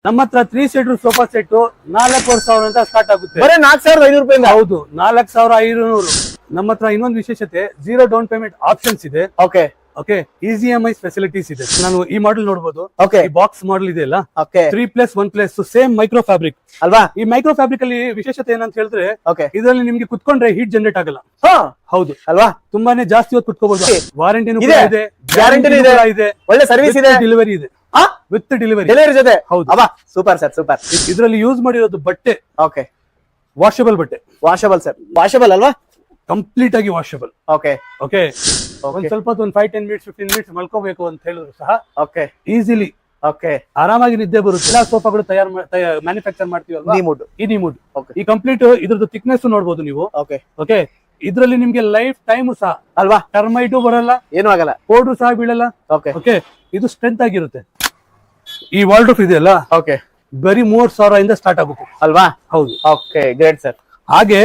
ನಮ್ಮ ಹತ್ರ 3 seater sofa set 4,000 ಅಂತ ಸ್ಟಾರ್ಟ್ ಆಗುತ್ತೆ. ಬರೀ 4,500 ರೂಪಾಯಿಂದ? ಹೌದು, 4,500. ನಮ್ಮ ಹತ್ರ ಇನ್ನೊಂದು ವಿಶೇಷತೆ, 0 ಡೌನ್ ಪೇಮೆಂಟ್ ಆಪ್ಷನ್ಸ್ ಇದೆ. Okay okay, easy EMI facilities ಇದೆ. ನಾನು ಈ ಮಾಡೆಲ್ ನೋಡಬಹುದು. ಓಕೆ, ಈ ಬಾಕ್ಸ್ ಮಾಡೆಲ್ ಇದೆ ಅಲ್ಲ, ಓಕೆ 3+1+ ಸೇಮ್ ಮೈಕ್ರೋ ಫ್ಯಾಬ್ರಿಕ್ ಅಲ್ವಾ? ಈ ಮೈಕ್ರೋ ಫ್ಯಾಬ್ರಿಕ್ ಅಲ್ಲಿ ವಿಶೇಷತೆ ಏನಂತ ಹೇಳಿದ್ರೆ, ಓಕೆ ಇದರಲ್ಲಿ ನಿಮ್ಗೆ ಕುತ್ಕೊಂಡ್ರೆ ಹೀಟ್ ಜನರೇಟ್ ಆಗಲ್ಲ. ಹೌದು ಅಲ್ವಾ? ತುಂಬಾನೇ ಜಾಸ್ತಿ ಹೊತ್ತು ಕುತ್ಕೋಬಹುದು. ವಾರಂಟಿನೂ ಇದೆ, ಇದೆ, ಗ್ಯಾರಂಟಿ ಇದೆ, ಒಳ್ಳೆ ಸರ್ವಿಸ್ ಇದೆ, ಡೆಲಿವರಿ ಇದೆ, ವಿತ್ ಡೆಲಿವರಿ ಜೊತೆ. ಹೌದು, ಅಬ್ಬಾ ಸೂಪರ್ ಸರ್, ಸೂಪರ್. ಇದರಲ್ಲಿ ಯೂಸ್ ಮಾಡಿರೋದು ಬಟ್ಟೆ ಓಕೆ, ವಾಷಬಲ್ ಬಟ್ಟೆ. ವಾಷಬಲ್ ಸರ್, ವಾಷಬಲ್ ಅಲ್ವಾ? ಕಂಪ್ಲೀಟ್ ಆಗಿ ವಾಷಬಲ್. ಓಕೆ ಓಕೆ, ಒಂದ್ ಸ್ವಲ್ಪ ಒಂದು 5-10 ಮಿನಿಟ್ಸ್ 15 ಮಿನಿಟ್ಸ್ ಮಲ್ಕೋಬೇಕು ಅಂತ ಹೇಳಿದ್ರು ಸಹ ಓಕೆ ಈಸಿಲಿ ಓಕೆ ಆರಾಮಾಗಿ ನಿದ್ದೆ ಬರುತ್ತೆ. ಎಲ್ಲ ಸೋಫಾಗಳು ಮ್ಯಾನುಫ್ಯಾಕ್ಚರ್ ಮಾಡ್ತೀವಲ್ವಾ, ಈ ನಿಮುಡ್. ಈ ಕಂಪ್ಲೀಟ್ ಇದ್ರದ್ದು ಥಿಕ್ನೆಸ್ ನೋಡಬಹುದು ನೀವು. ಓಕೆ ಓಕೆ, ಇದ್ರಲ್ಲಿ ನಿಮ್ಗೆ ಲೈಫ್ ಟೈಮ್ ಸಹ ಅಲ್ವಾ? ಟರ್ಮೈಟು ಬರಲ್ಲ, ಏನು ಆಗಲ್ಲ, ಪೌಡ್ರು ಸಹ ಬೀಳಲ್ಲ. ಓಕೆ ಓಕೆ, ಇದು ಸ್ಟ್ರೆಂತ್ ಆಗಿರುತ್ತೆ. ಈ ವಾರ್ಡ್ರೋಬ್ ಇದೆಯಲ್ಲ, ಓಕೆ ಬರೀ 3,000 ಇಂದ ಸ್ಟಾರ್ಟ್ ಆಗುತ್ತೆ ಅಲ್ವಾ? ಹೌದು. Okay, great sir. ಹಾಗೆ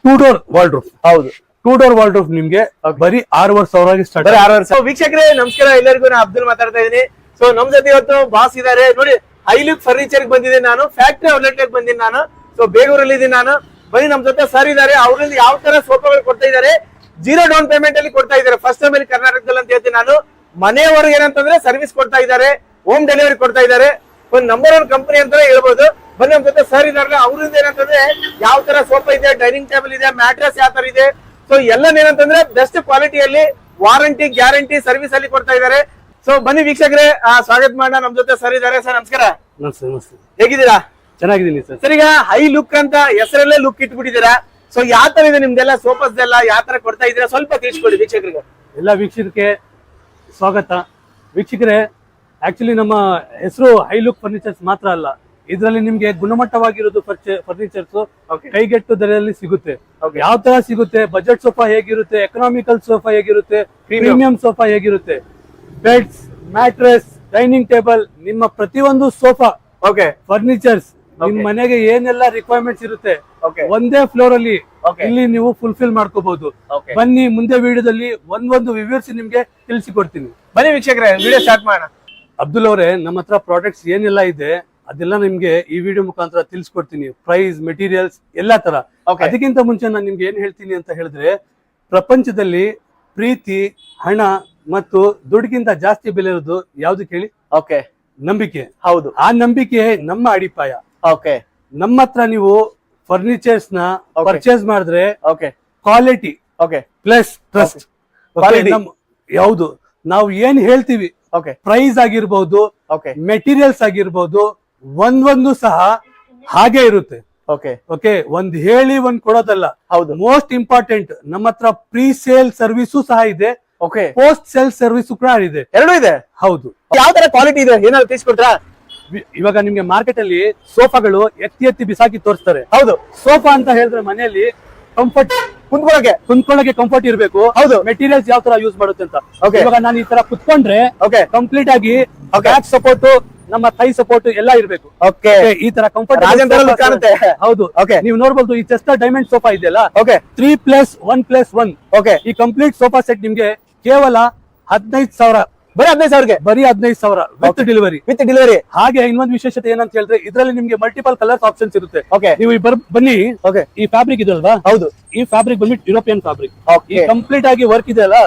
2 ಡೋರ್ ವಾರ್ಡ್ರೋಬ್. ಹೌದು, 2 ಡೋರ್ ವಾರ್ಡ್ರೋಬ್ ನಿಮ್ಗೆ ಬರೀ 6,500 ಸ್ಟಾರ್ಟ್. ಬರೀ 6,500. ವೀಕ್ಷಕರೇ ನಮಸ್ಕಾರ, ಎಲ್ಲರಿಗೂ ನಾನು ಅಬ್ದುಲ್ ಮಾತಾಡ್ತಾ ಇದ್ದೀನಿ. ಸೊ ನಮ್ ಜೊತೆ ಇವತ್ತು ಬಾಸ್ ಇದಾರೆ ನೋಡಿ. ಹೈಲುಕ್ ಫರ್ನಿಚರ್ ಬಂದಿದೆ, ನಾನು ಫ್ಯಾಕ್ಟರಿ ಔಟ್ಲೆಟ್ ಬಂದಿನಿ ನಾನು. ಸೊ ಬೇಗೂರಲ್ಲಿ ಇದೀನಿ ನಾನು. ಬನ್ನಿ, ನಮ್ ಜೊತೆ ಸರ್ ಇದಾರೆ. ಅವರಲ್ಲಿ ಯಾವ ತರ ಸೋಫಾಗಳು ಕೊಡ್ತಾ ಇದಾರೆ, 0 ಡೌನ್ ಪೇಮೆಂಟ್ ಅಲ್ಲಿ ಕೊಡ್ತಾ ಇದಾರೆ. ಫಸ್ಟ್ ಟೈಮ್ ಅಲ್ಲಿ ಕರ್ನಾಟಕದಲ್ಲಿ ಅಂತ ಹೇಳ್ತೀನಿ ನಾನು. ಮನೆಯವರೆಗೆ ಏನಂತಂದ್ರೆ ಸರ್ವಿಸ್ ಕೊಡ್ತಾ ಇದಾರೆ, ಹೋಮ್ ಡೆಲಿವರಿ ಕೊಡ್ತಾ ಇದಾರೆ. ಒಂದು ನಂಬರ್ 1 ಕಂಪನಿ ಅಂತಾನೆ ಹೇಳ್ಬೋದು. ಬನ್ನಿ, ನಮ್ ಜೊತೆ ಸರ್ ಇದಾರಲ್ಲ, ಅವ್ರಿಂದ ಏನಂತಂದ್ರೆ ಯಾವ ತರ ಸೋಫಾ ಇದೆ, ಡೈನಿಂಗ್ ಟೇಬಲ್ ಇದೆ, ಮ್ಯಾಟ್ರೆಸ್ ಯಾವ ತರ ಇದೆ, ಸೊ ಎಲ್ಲ ಏನಂತಂದ್ರೆ ಬೆಸ್ಟ್ ಕ್ವಾಲಿಟಿಯಲ್ಲಿ ವಾರಂಟಿ ಗ್ಯಾರಂಟಿ ಸರ್ವಿಸ್ ಅಲ್ಲಿ ಕೊಡ್ತಾ ಇದಾರೆ. ಸೊ ಬನ್ನಿ ವೀಕ್ಷಕರೇ, ಸ್ವಾಗತ ಮಾಡೋಣ. ನಮ್ ಜೊತೆ ಸರ್ ಇದಾರೆ. ಸರ್ ನಮಸ್ಕಾರ. ನಮಸ್ತೆ. ಹೇಗಿದ್ದೀರಾ? ಚೆನ್ನಾಗಿದ್ದೀನಿ ಸರ್. ಸರ್, ಈಗ ಹೈ ಲುಕ್ ಅಂತ ಹೆಸರಲ್ಲೇ ಲುಕ್ ಇಟ್ಬಿಟ್ಟಿದ್ದೀರಾ. ಸೊ ಯಾವ ತರ ಇದೆ ನಿಮ್ದೆಲ್ಲ ಸೋಫಾಸ್ ಎಲ್ಲ, ಯಾವ ತರ ಕೊಡ್ತಾ ಇದ್ದೀರಾ, ಸ್ವಲ್ಪ ತಿಳಿಸ್ಕೊಡಿ ವೀಕ್ಷಕರಿಗೆ. ಎಲ್ಲ ವೀಕ್ಷಕರಿಗೆ ಸ್ವಾಗತ. ವೀಕ್ಷಕರೇ, ಆಕ್ಚುಲಿ ನಮ್ಮ ಹೆಸರು ಹೈ ಲುಕ್ ಫರ್ನಿಚರ್ಸ್ ಮಾತ್ರ ಅಲ್ಲ, ಇದರಲ್ಲಿ ನಿಮ್ಗೆ ಗುಣಮಟ್ಟವಾಗಿರೋದು ಫರ್ನಿಚರ್ಸ್ ಕೈಗೆಟ್ಟು ದರದಲ್ಲಿ ಸಿಗುತ್ತೆ. ಯಾವ ತರ ಸಿಗುತ್ತೆ, ಬಜೆಟ್ ಸೋಫಾ ಹೇಗಿರುತ್ತೆ, ಎಕನಾಮಿಕಲ್ ಸೋಫಾ ಹೇಗಿರುತ್ತೆ, ಪ್ರೀಮಿಯಂ ಸೋಫಾ ಹೇಗಿರುತ್ತೆ, ಬೆಡ್ಸ್, ಮ್ಯಾಟ್ರೆಸ್, ಡೈನಿಂಗ್ ಟೇಬಲ್, ನಿಮ್ಮ ಪ್ರತಿಯೊಂದು ಸೋಫಾ ಓಕೆ ಫರ್ನಿಚರ್ಸ್ ನಿಮ್ ಮನೆಗೆ ಏನೆಲ್ಲ ರಿಕ್ವೈರ್ಮೆಂಟ್ಸ್ ಇರುತ್ತೆ ಒಂದೇ ಫ್ಲೋರ್ ಅಲ್ಲಿ ಇಲ್ಲಿ ನೀವು ಫುಲ್ಫಿಲ್ ಮಾಡ್ಕೋಬಹುದು. ಬನ್ನಿ, ಮುಂದೆ ವಿಡಿಯೋದಲ್ಲಿ ಒಂದೊಂದು ವಿವರಿಸಿ ನಿಮ್ಗೆ ತಿಳಿಸಿಕೊಡ್ತೀನಿ. ಬನ್ನಿ ವೀಕ್ಷಕರೇ, ವಿಡಿಯೋ ಸ್ಟಾರ್ಟ್ ಮಾಡೋಣ. ಅಬ್ದುಲ್ ಅವರೇ, ನಮ್ಮ ಹತ್ರ ಪ್ರಾಡಕ್ಟ್ಸ್ ಏನೆಲ್ಲ ಇದೆ ಅದೆಲ್ಲ ನಿಮ್ಗೆ ಈ ವಿಡಿಯೋ ಮುಖಾಂತರ ತಿಳಿಸ್ಕೊಡ್ತೀನಿ. ಪ್ರೈಸ್, ಮೆಟೀರಿಯಲ್ಸ್ ಎಲ್ಲಾ ತರ. ಅದಕ್ಕಿಂತ ಮುಂಚೆ ನಾನು ನಿಮ್ಗೆ ಏನ್ ಹೇಳ್ತೀನಿ ಅಂತ ಹೇಳಿದ್ರೆ, ಪ್ರಪಂಚದಲ್ಲಿ ಪ್ರೀತಿ, ಹಣ ಮತ್ತು ದುಡ್ಡಿಗಿಂತ ಜಾಸ್ತಿ ಬೆಲೆ ಇರೋದು ಯಾವ್ದು ಕೇಳಿ? ಓಕೆ, ನಂಬಿಕೆ. ಹೌದು, ಆ ನಂಬಿಕೆ ನಮ್ಮ ಅಡಿಪಾಯ. ಓಕೆ, ನಮ್ಮ ಹತ್ರ ನೀವು ಫರ್ನಿಚರ್ಸ್ ನ ಪರ್ಚೇಸ್ ಮಾಡಿದ್ರೆ okay quality okay plus trust. ಯಾವುದು ನಾವು ಏನ್ ಹೇಳ್ತೀವಿ, ಪ್ರೈಸ್ ಆಗಿರ್ಬಹುದು, ಮೆಟೀರಿಯಲ್ಸ್ ಆಗಿರ್ಬಹುದು, ಒಂದೊಂದು ಸಹ ಹಾಗೆ ಇರುತ್ತೆ. ಓಕೆ, ಒಂದ್ ಹೇಳಿ ಒಂದ್ ಕೊಡೋದಲ್ಲ. ಹೌದು, ಮೋಸ್ಟ್ ಇಂಪಾರ್ಟೆಂಟ್, ನಮ್ಮ ಹತ್ರ ಪ್ರೀ ಸೇಲ್ ಸರ್ವಿಸು ಸಹ ಇದೆ, ಪೋಸ್ಟ್ ಸೇಲ್ ಸರ್ವಿಸ್ ಕೂಡ ಇದೆ. ಎರಡೂ ಇದೆ. ಹೌದು. ಯಾವ ತರ ಕ್ವಾಲಿಟಿ ಇದೆ, ಏನಾದ್ರು ತಿಳಿಸ್ಕೊಡ್ತೀರಾ? ಇವಾಗ ನಿಮ್ಗೆ ಮಾರ್ಕೆಟ್ ಅಲ್ಲಿ ಸೋಫಾಗಳು ಎತ್ತಿ ಎತ್ತಿ ಬಿಸಾಕಿ ತೋರಿಸ್ತಾರೆ. ಹೌದು, ಸೋಫಾ ಅಂತ ಹೇಳಿದ್ರೆ ಮನೆಯಲ್ಲಿ ಕಂಫರ್ಟ್, ಕುಂತ್ಕೊಳ್ಳೋಕೆ ಕಂಫರ್ಟ್ ಇರಬೇಕು. ಹೌದು, ಮೆಟೀರಿಯಲ್ಸ್ ಯಾವ ತರ ಯೂಸ್ ಮಾಡುತ್ತೆ ಅಂತ. ಇವಾಗ ನಾನು ಈ ತರ ಕುತ್ಕೊಂಡ್ರೆ ಕಂಪ್ಲೀಟ್ ಆಗಿ ಬ್ಯಾಕ್ ಸಪೋರ್ಟ್, ನಮ್ಮ ಥೈ ಸಪೋರ್ಟ್ ಎಲ್ಲ ಇರಬೇಕು. ಈ ತರ ಕಂಫರ್ಟ್ ಕಾಣುತ್ತೆ. ಹೌದು, ನೀವು ನೋಡಬಹುದು. ಈ ಚೆಸ್ಟರ್ ಡೈಮಂಡ್ ಸೋಫಾ ಇದೆಯಲ್ಲ, 3+1+1. ಈ ಕಂಪ್ಲೀಟ್ ಸೋಫಾ ಸೆಟ್ ನಿಮ್ಗೆ ಕೇವಲ 15,000. ಬರೀ 15,000ಗೆ? ಬರೀ 15,000 ವಿತ್ ಡೆಲಿವರಿ. ಹಾಗೆ ಇನ್ನೊಂದು ವಿಶೇಷತೆ ಏನಂತ ಹೇಳಿದ್ರೆ, ಇದರಲ್ಲಿ ನಿಮ್ಗೆ ಮಲ್ಟಿಪಲ್ ಕಲರ್ಸ್ ಆಪ್ಷನ್ಸ್ ಇರುತ್ತೆ. ನೀವು ಬನ್ನಿ, ಈ ಫ್ಯಾಬ್ರಿಕ್ ಇದೆ ಅಲ್ವಾ? ಹೌದು, ಈ ಫ್ಯಾಬ್ರಿಕ್ ಬಂದ್ಬಿಟ್ಟು ಯುರೋಪಿಯನ್ ಫ್ಯಾಬ್ರಿಕ್. ಕಂಪ್ಲೀಟ್ ಆಗಿ ವರ್ಕ್ ಇದೆ ಅಲ್ಲ,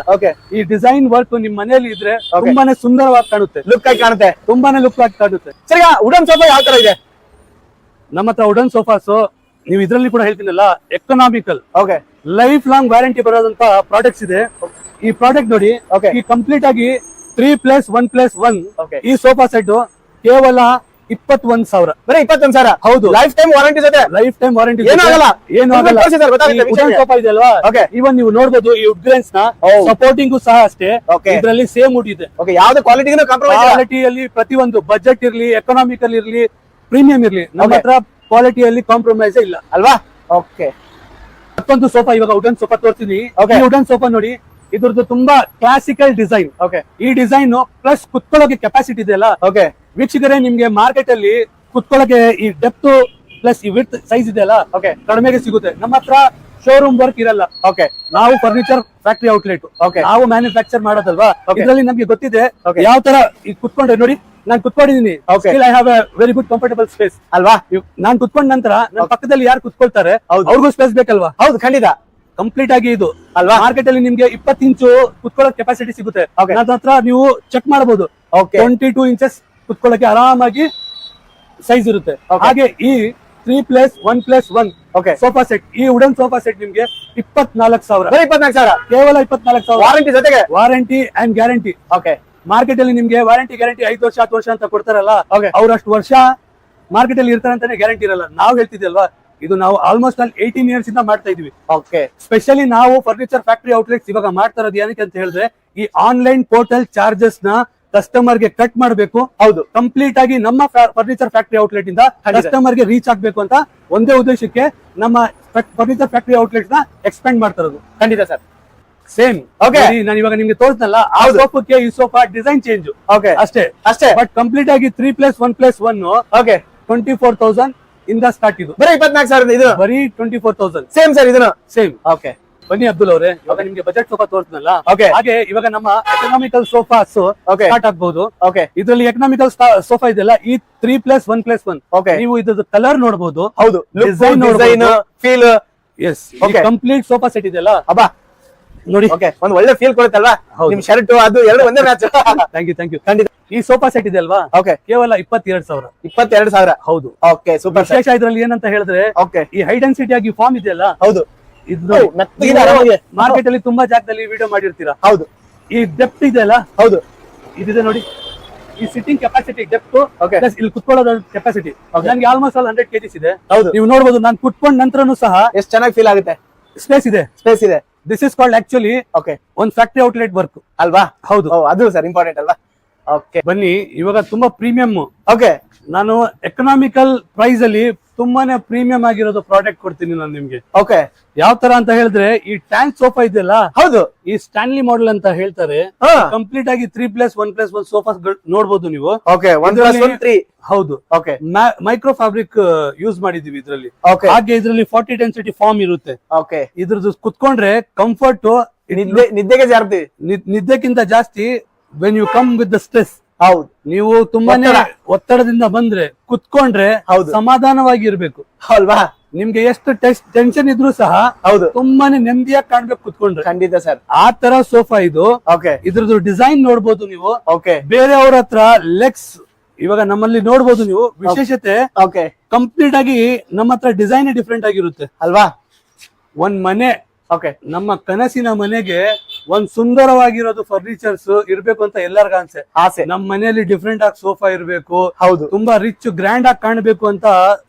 ಈ ಡಿಸೈನ್ ವರ್ಕ್ ನಿಮ್ ಮನೆಯಲ್ಲಿ ಇದ್ರೆ ತುಂಬಾನೇ ಸುಂದರವಾಗಿ ಕಾಣುತ್ತೆ, ಲುಕ್ ಆಗಿ ಕಾಣುತ್ತೆ, ತುಂಬಾನೇ ಲುಕ್ ಆಗಿ ಕಾಣುತ್ತೆ. ಸರಿ, ವುಡನ್ ಸೋಫಾ ಯಾವ ತರ ಇದೆ ನಮ್ಮ ಹತ್ರ? ವುಡನ್ ಸೋಫಾಸ್ ನೀವು ಇದ್ರಲ್ಲಿ ಕೂಡ ಹೇಳ್ತೀನಲ್ಲ, ಎಕನಾಮಿಕಲ್, ಲೈಫ್ ಲಾಂಗ್ ವ್ಯಾರಂಟಿ ಬರೋದಂತ ಪ್ರಾಡಕ್ಟ್ಸ್ ಇದೆ. ಈ ಪ್ರಾಡಕ್ಟ್ ನೋಡಿ, ಈ ಕಂಪ್ಲೀಟ್ ಆಗಿ 3+1+1 ಈ ಸೋಫಾ ಸೆಟ್ ಕೇವಲ 21,000. ಬರೀ 21,000? ಹೌದು, ಲೈಫ್ ಟೈಮ್ ವಾರಂಟಿ ಜೊತೆ. ಲೈಫ್ ಟೈಮ್ ವಾರಂಟಿ, ಏನು ಆಗಲ್ಲ. ಸೋಫಾ ಇದೆ ಅಲ್ವಾ? ಇವನ್ ನೀವು ನೋಡಬಹುದು, ಈ ವುಡ್ ಗ್ರೇನ್ಸ್ ನ ಸಪೋರ್ಟಿಂಗು ಸಹ ಅಷ್ಟೇ ಇದರಲ್ಲಿ ಸೇಮ್ ವುಡ್ ಇದೆ. ಯಾವ್ದು ಕ್ವಾಲಿಟಿಯಲ್ಲಿ ಪ್ರತಿಯೊಂದು ಬಜೆಟ್ ಇರ್ಲಿ, ಎಕನಾಮಿಕಲ್ ಇರ್ಲಿ, ಪ್ರೀಮಿಯಂ ಇರ್ಲಿ, ನಮ್ಮ ಹತ್ರ ಕ್ವಾಲಿಟಿಯಲ್ಲಿ ಕಾಂಪ್ರಮೈಸ್ ಇಲ್ಲ ಅಲ್ವಾ? ಮತ್ತೊಂದು ಸೋಫಾ, ಇವಾಗ ವುಡನ್ ಸೋಫಾ ತೋರಿಸ್ತೀನಿ. ವುಡನ್ ಸೋಫಾ ನೋಡಿ, ಇದ್ರದ್ದು ತುಂಬಾ ಕ್ಲಾಸಿಕಲ್ ಡಿಸೈನ್. ಈ ಡಿಸೈನ್ ಪ್ಲಸ್ ಕುತ್ಕೊಳ್ಳೋಕೆ ಕೆಪಾಸಿಟಿ ಇದೆ ಅಲ್ಲ ವೀಕ್ಷಕರೇ, ನಿಮ್ಗೆ ಮಾರ್ಕೆಟ್ ಅಲ್ಲಿ ಕುತ್ಕೊಳ್ಳೋಕೆ ಈ ಡೆಪ್ತ್ ಪ್ಲಸ್ ಈ ವಿಡ್ತ್ ಸೈಜ್ ಇದೆ ಅಲ್ಲ, ಕಡಿಮೆಗೆ ಸಿಗುತ್ತೆ. ನಮ್ಮ ಹತ್ರ ಶೋರೂಮ್ ವರ್ಕ್ ಇರಲ್ಲ. ನಾವು ಫರ್ನಿಚರ್ ಫ್ಯಾಕ್ಟರಿ ಔಟ್ಲೆಟ್, ನಾವು ಮ್ಯಾನುಫ್ಯಾಕ್ಚರ್ ಮಾಡೋದಲ್ವಾ, ಇದರಲ್ಲಿ ನಮ್ಗೆ ಗೊತ್ತಿದೆ ಯಾವ ತರ ಈ ಕುತ್ಕೊಂಡ್ರೆ ನೋಡಿ, ನಾನು ಕುತ್ಕೊಂಡಿದ್ದೀನಿ. Okay. I have A very good comfortable space ಅಲ್ವಾ? ನಾನ್ ಕುತ್ಕೊಂಡ ನಂತರ ನನ್ನ ಪಕ್ಕದಲ್ಲಿ ಯಾರು ಕುತ್ಕೊಳ್ತಾರೆ ಹೌದು. ಅವ್ರಿಗೂ ಸ್ಪೇಸ್ ಬೇಕಲ್ವಾ? ಹೌದು, ಖಂಡಿತ ಕಂಪ್ಲೀಟ್ ಆಗಿ ಇದು ಅಲ್ವಾ? ಮಾರ್ಕೆಟ್ ಅಲ್ಲಿ ನಿಮ್ಗೆ 20 ಇಂಚು ಕುತ್ಕೊಳ್ಳೋ ಕೆಪಾಸಿಟಿ ಸಿಗುತ್ತೆ. Okay. ನನ್ನ ಹತ್ರ ನೀವು ಚೆಕ್ ಮಾಡಬಹುದು. ಓಕೆ 22 ಇಂಚಸ್ ಕುತ್ಕೊಳ್ಳಕ್ಕೆ ಆರಾಮಾಗಿ ಸೈಜ್ ಇರುತ್ತೆ. Okay. ಹಾಗೆ ಈ 3+1+1 ಓಕೆ ಸೋಫಾ ಸೆಟ್, ಈ ವುಡನ್ ಸೋಫಾ ಸೆಟ್ ನಿಮ್ಗೆ 24,000, ಬರೀ 24,000 ಕೇವಲ 24,000 ವಾರಂಟಿ ಜೊತೆಗೆ. Warranty and guarantee. Okay market ಅಲ್ಲಿ ನಿಮ್ಗೆ ವಾರಂಟಿ ಗ್ಯಾರಂಟಿ 5 ವರ್ಷ 10 ವರ್ಷ ಅಂತ ಕೊಡ್ತಾರಲ್ಲ, Okay. ಅವ್ರಷ್ಟು ವರ್ಷ ಮಾರ್ಕೆಟ್ ಅಲ್ಲಿ ಇರ್ತಾರೆ ಅಂತಾನೆ ಗ್ಯಾರಂಟಿ ಇರಲ್ಲ. ನಾವು ಹೇಳ್ತಿದ್ವಲ್ವಾ, ಇದು ನಾವು ಆಲ್ಮೋಸ್ಟ್ ಅಲ್ಲಿ 18 ಇಯರ್ಸ್ ಇಂದ ಮಾಡ್ತಾ ಇದೀವಿ. ಓಕೆ ಸ್ಪೆಷಲಿ ನಾವು ಫರ್ನಿಚರ್ ಫ್ಯಾಕ್ಟರಿ ಔಟ್ಲೆಟ್ಸ್ ಇವಾಗ ಮಾಡ್ತಾ ಇರೋದು ಏನಕ್ಕೆ ಅಂತ ಹೇಳಿದ್ರೆ, ಈ ಆನ್ಲೈನ್ ಪೋರ್ಟಲ್ ಚಾರ್ಜಸ್ ನ ಕಸ್ಟಮರ್ ಗೆ ಕಟ್ ಮಾಡಬೇಕು. ಹೌದು, ಕಂಪ್ಲೀಟ್ ಆಗಿ ನಮ್ಮ ಫರ್ನಿಚರ್ ಫ್ಯಾಕ್ಟರಿ ಔಟ್ಲೆಟ್ ಇಂದ ಖಂಡಿತ. ಕಸ್ಟಮರ್ ಗೆ ರೀಚ್ ಆಗ್ಬೇಕು ಅಂತ ಒಂದೇ ಉದ್ದೇಶಕ್ಕೆ ನಮ್ಮ ಫರ್ನಿಚರ್ ಫ್ಯಾಕ್ಟರಿ ಔಟ್ಲೆಟ್ಸ್ ನ ಎಕ್ಸ್ಪೆಂಡ್ ಮಾಡ್ತಾ ಇರೋದು. ಖಂಡಿತ ಸರ್. Same Okay. ನಾನು ಇವಾಗ ನಿಮ್ಗೆ ತೋರಿಸ್ನಲ್ಲ, ಆ ಹೌದು. ಸೋಫಾಕ್ಕೆ ಈ ಸೋಫಾ ಡಿಸೈನ್ ಚೇಂಜ್ ಓಕೆ ಅಷ್ಟೇ. ಅಷ್ಟೇ. ಬಟ್ ಕಂಪ್ಲೀಟ್ ಆಗಿ 3+1+1 ಓಕೆ 24,000 ಇಂದ ಸ್ಟಾರ್ಟ್. ಇದು ಬರೀ 24,000 ಇದು ಬರೀ 24,000 ಸೇಮ್ ಸರ್ ಇದನ್ನು. ಸೇಮ್. ಓಕೆ ಬನ್ನಿ ಅಬ್ದುಲ್ ಅವರೇ, ಇವಾಗ ನಿಮ್ಗೆ ಬಜೆಟ್ ಸೋಫಾ ತೋರಿಸ್ನಲ್ಲ, Okay. ಹಾಗೆ ಇವಾಗ ನಮ್ಮ ಎಕನಾಮಿಕಲ್ ಸೋಫಾಸ್ Okay. ಸ್ಟಾರ್ಟ್ ಆಗ್ಬಹುದು. ಓಕೆ ಇದರಲ್ಲಿ ಎಕನಾಮಿಕಲ್ ಸೋಫಾ ಇದೆಲ್ಲ ಈ 3+1+1. Okay. ನೀವು ಇದ್ರದ್ದು ಕಲರ್ ನೋಡಬಹುದು. ಹೌದು, Design ಡಿಸೈನ್ ನೋಡ್ಬೋದು. Feel. S, Okay. Complete sofa set ಇದೆಲ್ಲ ಅಬ್ಬಾ ನೋಡಿ. ಓಕೆ, ಒಂದು ಒಳ್ಳೆ ಫೀಲ್ ಕೊಡುತ್ತಲ್ವಾ? ಹೌದು. ನಿಮ್ ಶರ್ಟ್ ಅದು ಎರಡು ಒಂದೇ ಮ್ಯಾಚ್. Thank you. ಖಂಡಿತ. ಈ ಸೋಫಾ ಸೆಟ್ ಇದೆ ಅಲ್ವಾ, ಓಕೆ ಕೇವಲ 22,000. 22,000. ಹೌದು. Okay super sir. ವಿಶೇಷ ಇದ್ರಲ್ಲಿ ಏನಂತ ಹೇಳಿದ್ರೆ, ಓಕೆ ಈ ಹೈ ಡೆನ್ಸಿಟಿ ಆಗಿ ಫಾರ್ಮ್ ಇದೆಯಲ್ಲ, ಹೌದು ಇದು ಮೆತ್ತಗಿದೆ, ಆರಾಮಾಗಿ. ಮಾರ್ಕೆಟ್ ಅಲ್ಲಿ ತುಂಬಾ ಜಾಗದಲ್ಲಿ ವಿಡಿಯೋ ಮಾಡಿರ್ತೀರಾ. ಹೌದು ಈ ಡೆಪ್ತ್ ಇದೆಯಲ್ಲ, ಹೌದು ಇದಿದೆ ನೋಡಿ. ಈ sitting capacity depth Okay. Plus ಇಲ್ಲಿ ಕುತ್ಕೊಳ್ಳೋದ ಕೆಪಾಸಿಟಿ Okay. ನನಗೆ ಆಲ್ಮೋಸ್ಟ್ ಆಲ್ 100 kgs ಇದೆ. ಹೌದು. ನೀವು ನೋಡಬಹುದು, ನಾನು ಕುತ್ಕೊಂಡ ನಂತರನು ಸಹ ಎಷ್ಟು ಚೆನ್ನಾಗಿ ಫೀಲ್ ಆಗುತ್ತೆ. ಸ್ಪೇಸ್ ಇದೆ. ಸ್ಪೇಸ್ ಇದೆ. This is called actually okay ಒಂದು ಫ್ಯಾಕ್ಟರಿ ಔಟ್ಲೆಟ್ ವರ್ಕ್. ಅಲ್ವಾ? ಹೌದು. ಓ, ಅದು ಸರ್ ಇಂಪಾರ್ಟೆಂಟ್ ಅಲ್ವಾ? ಓಕೆ ಬನ್ನಿ, ಇವಾಗ ತುಂಬಾ ಪ್ರೀಮಿಯಂ. ಓಕೆ ನಾನು ಎಕನಾಮಿಕಲ್ ಪ್ರೈಸ್ ಅಲ್ಲಿ ತುಂಬಾನೇ ಪ್ರೀಮಿಯಂ ಆಗಿರೋದು ಪ್ರಾಡಕ್ಟ್ ಕೊಡ್ತೀನಿ ನಾನು ನಿಮ್ಗೆ. ಓಕೆ ಯಾವ ತರ ಅಂತ ಹೇಳಿದ್ರೆ, ಈ ಟ್ಯಾಂಕ್ ಸೋಫಾ ಇದೆಯಲ್ಲ, ಹೌದು. ಈ ಸ್ಟ್ಯಾನ್ಲಿ ಮಾಡೆಲ್ ಅಂತ ಹೇಳ್ತಾರೆ. ಹಾ. ಕಂಪ್ಲೀಟ್ ಆಗಿ 3+1+1 ಸೋಫಾ ನೋಡಬಹುದು ನೀವು. ಓಕೆ 1+1 3. ಹೌದು. ಓಕೆ ಮೈಕ್ರೋ ಫ್ಯಾಬ್ರಿಕ್ ಯೂಸ್ ಮಾಡಿದೀವಿ ಇದ್ರಲ್ಲಿ. ಓಕೆ ಹಾಗೆ ಇದ್ರಲ್ಲಿ 40 ಡೆನ್ಸಿಟಿ ಫಾರ್ಮ್ ಇರುತ್ತೆ. ಓಕೆ ಇದ್ರದ್ದು ಕುತ್ಕೊಂಡ್ರೆ ಕಂಫರ್ಟ್ ನಿದ್ದೆಗೆ ಜಾರ್ತೀವಿ. ನಿದ್ದೆಗಿಂತ ಜಾಸ್ತಿ when you come with the stress, ಹೌದು ನೀವು ತುಂಬಾನೇ ಒತ್ತಡದಿಂದ ಬಂದ್ರೆ ಕುತ್ಕೊಂಡ್ರೆ ಹೌದು. ಸಮಾಧಾನವಾಗಿ ಇರ್ಬೇಕು. ಅಲ್ವಾ? ನಿಮ್ಗೆ ಎಷ್ಟು ಟೆನ್ಷನ್ ಇದ್ರೂ ಸಹ ಹೌದು, ತುಂಬಾನೇ ನೆಮ್ಮದಿಯಾಗಿ ಕಾಣ್ಬೇಕು ಕುತ್ಕೊಂಡ್ರೆ. ಖಂಡಿತ ಸರ್. ಆ ತರ ಸೋಫಾ ಇದು. ಓಕೆ ಇದ್ರದ್ದು ಡಿಸೈನ್ ನೋಡ್ಬೋದು ನೀವು. ಓಕೆ ಬೇರೆಯವ್ರ ಹತ್ರ ಲೆಗ್ಸ್ ಇವಾಗ ನಮ್ಮಲ್ಲಿ ನೋಡ್ಬೋದು ನೀವು. ವಿಶೇಷತೆ ಓಕೆ ಕಂಪ್ಲೀಟ್ ಆಗಿ ನಮ್ಮ ಹತ್ರ ಡಿಸೈನ್ ಡಿಫ್ರೆಂಟ್ ಆಗಿರುತ್ತೆ ಅಲ್ವಾ? ಒಂದ್ ಮನೆ, ಓಕೆ ನಮ್ಮ ಕನಸಿನ ಮನೆಗೆ ಒಂದ್ ಸುಂದರವಾಗಿರೋದು ಫರ್ನಿಚರ್ಸ್ ಇರ್ಬೇಕು ಅಂತ ಎಲ್ಲರಿಗ ಆಸೆ. ಆಸೆ. ನಮ್ ಮನೆಯಲ್ಲಿ ಡಿಫ್ರೆಂಟ್ ಆಗಿ ಸೋಫಾ ಇರ್ಬೇಕು, ಹೌದು ತುಂಬಾ ರಿಚ್ ಗ್ರ್ಯಾಂಡ್ ಆಗಿ ಕಾಣಬೇಕು ಅಂತ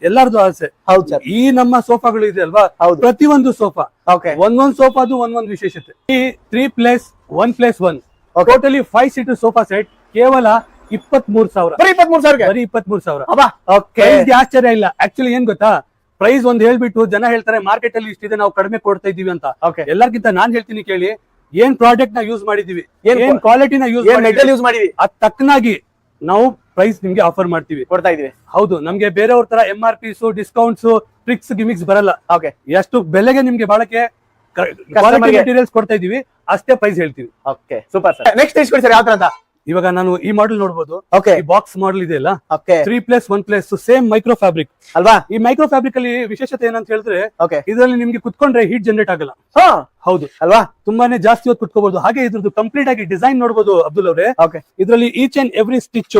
ಎಲ್ಲರದು ಆಸೆ. ಹೌದು ಸರ್. ಈ ನಮ್ಮ ಸೋಫಾಗಳು ಇದೆ ಅಲ್ವಾ, ಹೌದು. ಪ್ರತಿಯೊಂದು ಸೋಫಾ ಓಕೆ ಒಂದೊಂದು ಸೋಫಾದು ಒಂದೊಂದು ವಿಶೇಷತೆ. ಈ 3+1+1 Okay. Totally 5 seater sofa set ಕೇವಲ 23,000. ಬರೀ 23,000. ಬರೀ 23,000. ಅಬ್ಬಾ ಓಕೆ ಪ್ರೈಸ್ಗೆ ಆಶ್ಚರ್ಯ ಇಲ್ಲ. ಆಕ್ಚುಲಿ ಏನ್ ಗೊತ್ತಾ, ಪ್ರೈಸ್ ಒಂದ್ ಹೇಳ್ಬಿಟ್ಟು ಜನ ಹೇಳ್ತಾರೆ ಮಾರ್ಕೆಟ್ ಅಲ್ಲಿ ಇಷ್ಟಿದೆ, ನಾವು ಕಡಿಮೆ ಕೊಡ್ತಾ ಇದೀವಿ ಅಂತ. ಓಕೆ ಎಲ್ಲರಿಗಿಂತ ನಾನ್ ಹೇಳ್ತೀನಿ ಕೇಳಿ, ಏನ್ ಪ್ರಾಡಕ್ಟ್ ನ ಯೂಸ್ ಮಾಡಿದೀವಿ, ಏನ್ ಏನ್ ಕ್ವಾಲಿಟಿನ ಯೂಸ್ ಏನ್ ಮೆಟಲ್ ಯೂಸ್ ಮಾಡಿವಿ, ಅದ್ ತಕ್ಕನಾಗಿ ನಾವು ಪ್ರೈಸ್ ನಿಮ್ಗೆ ಆಫರ್ ಮಾಡ್ತೀವಿ, ಕೊಡ್ತಾ ಇದೀವಿ. ಹೌದು. ನಮ್ಗೆ ಬೇರೆಯವ್ರ ತರ MRPs ಡಿಸ್ಕೌಂಟ್ಸ್ ಟ್ರಿಕ್ಸ್ ಗಿಮಿಕ್ಸ್ ಬರಲ್ಲ. ಓಕೆ ಎಷ್ಟು ಬೆಲೆಗೆ ನಿಮ್ಗೆ ಬಾಳಕೆ ಕ್ವಾಲಿಟಿ ಮೆಟೀರಿಯಲ್ಸ್ ಕೊಡ್ತಾ ಇದೀವಿ, ಅಷ್ಟೇ ಪ್ರೈಸ್ ಹೇಳ್ತೀವಿ. Okay super sir. ನೆಕ್ಸ್ಟ್ ಇಸ್ಕೊಡಿ ಸರ್, ಯಾವ ತರ ಅಂತ. ಇವಾಗ ನಾನು ಈ ಮಾಡೆಲ್ ನೋಡಬಹುದು. ಓಕೆ ಈ ಬಾಕ್ಸ್ ಮಾಡೆಲ್ ಇದೆ ಅಲ್ಲ, ಓಕೆ 3+1+2 ಸೇಮ್ ಮೈಕ್ರೋ ಫ್ಯಾಬ್ರಿಕ್ ಅಲ್ವಾ? ಈ ಮೈಕ್ರೋ ಫ್ಯಾಬ್ರಿಕ್ ಅಲ್ಲಿ ವಿಶೇಷತೆ ಏನಂತ ಹೇಳಿದ್ರೆ, ಓಕೆ ಇದರಲ್ಲಿ ನಿಮ್ಗೆ ಕುತ್ಕೊಂಡ್ರೆ ಹೀಟ್ ಜನರೇಟ್ ಆಗಲ್ಲ. ಹಾ ಹೌದು ಅಲ್ವಾ? ತುಂಬಾನೇ ಜಾಸ್ತಿ ಹೊತ್ತು ಕುತ್ಕೋಬಹುದು. ಹಾಗೆ ಇದ್ರದ್ದು ಕಂಪ್ಲೀಟ್ ಆಗಿ ಡಿಸೈನ್ ನೋಡಬಹುದು ಅಬ್ದುಲ್ ಅವರೇ. ಓಕೆ ಇದರಲ್ಲಿ ಈಚ್ ಅಂಡ್ ಎವ್ರಿ ಸ್ಟಿಚ್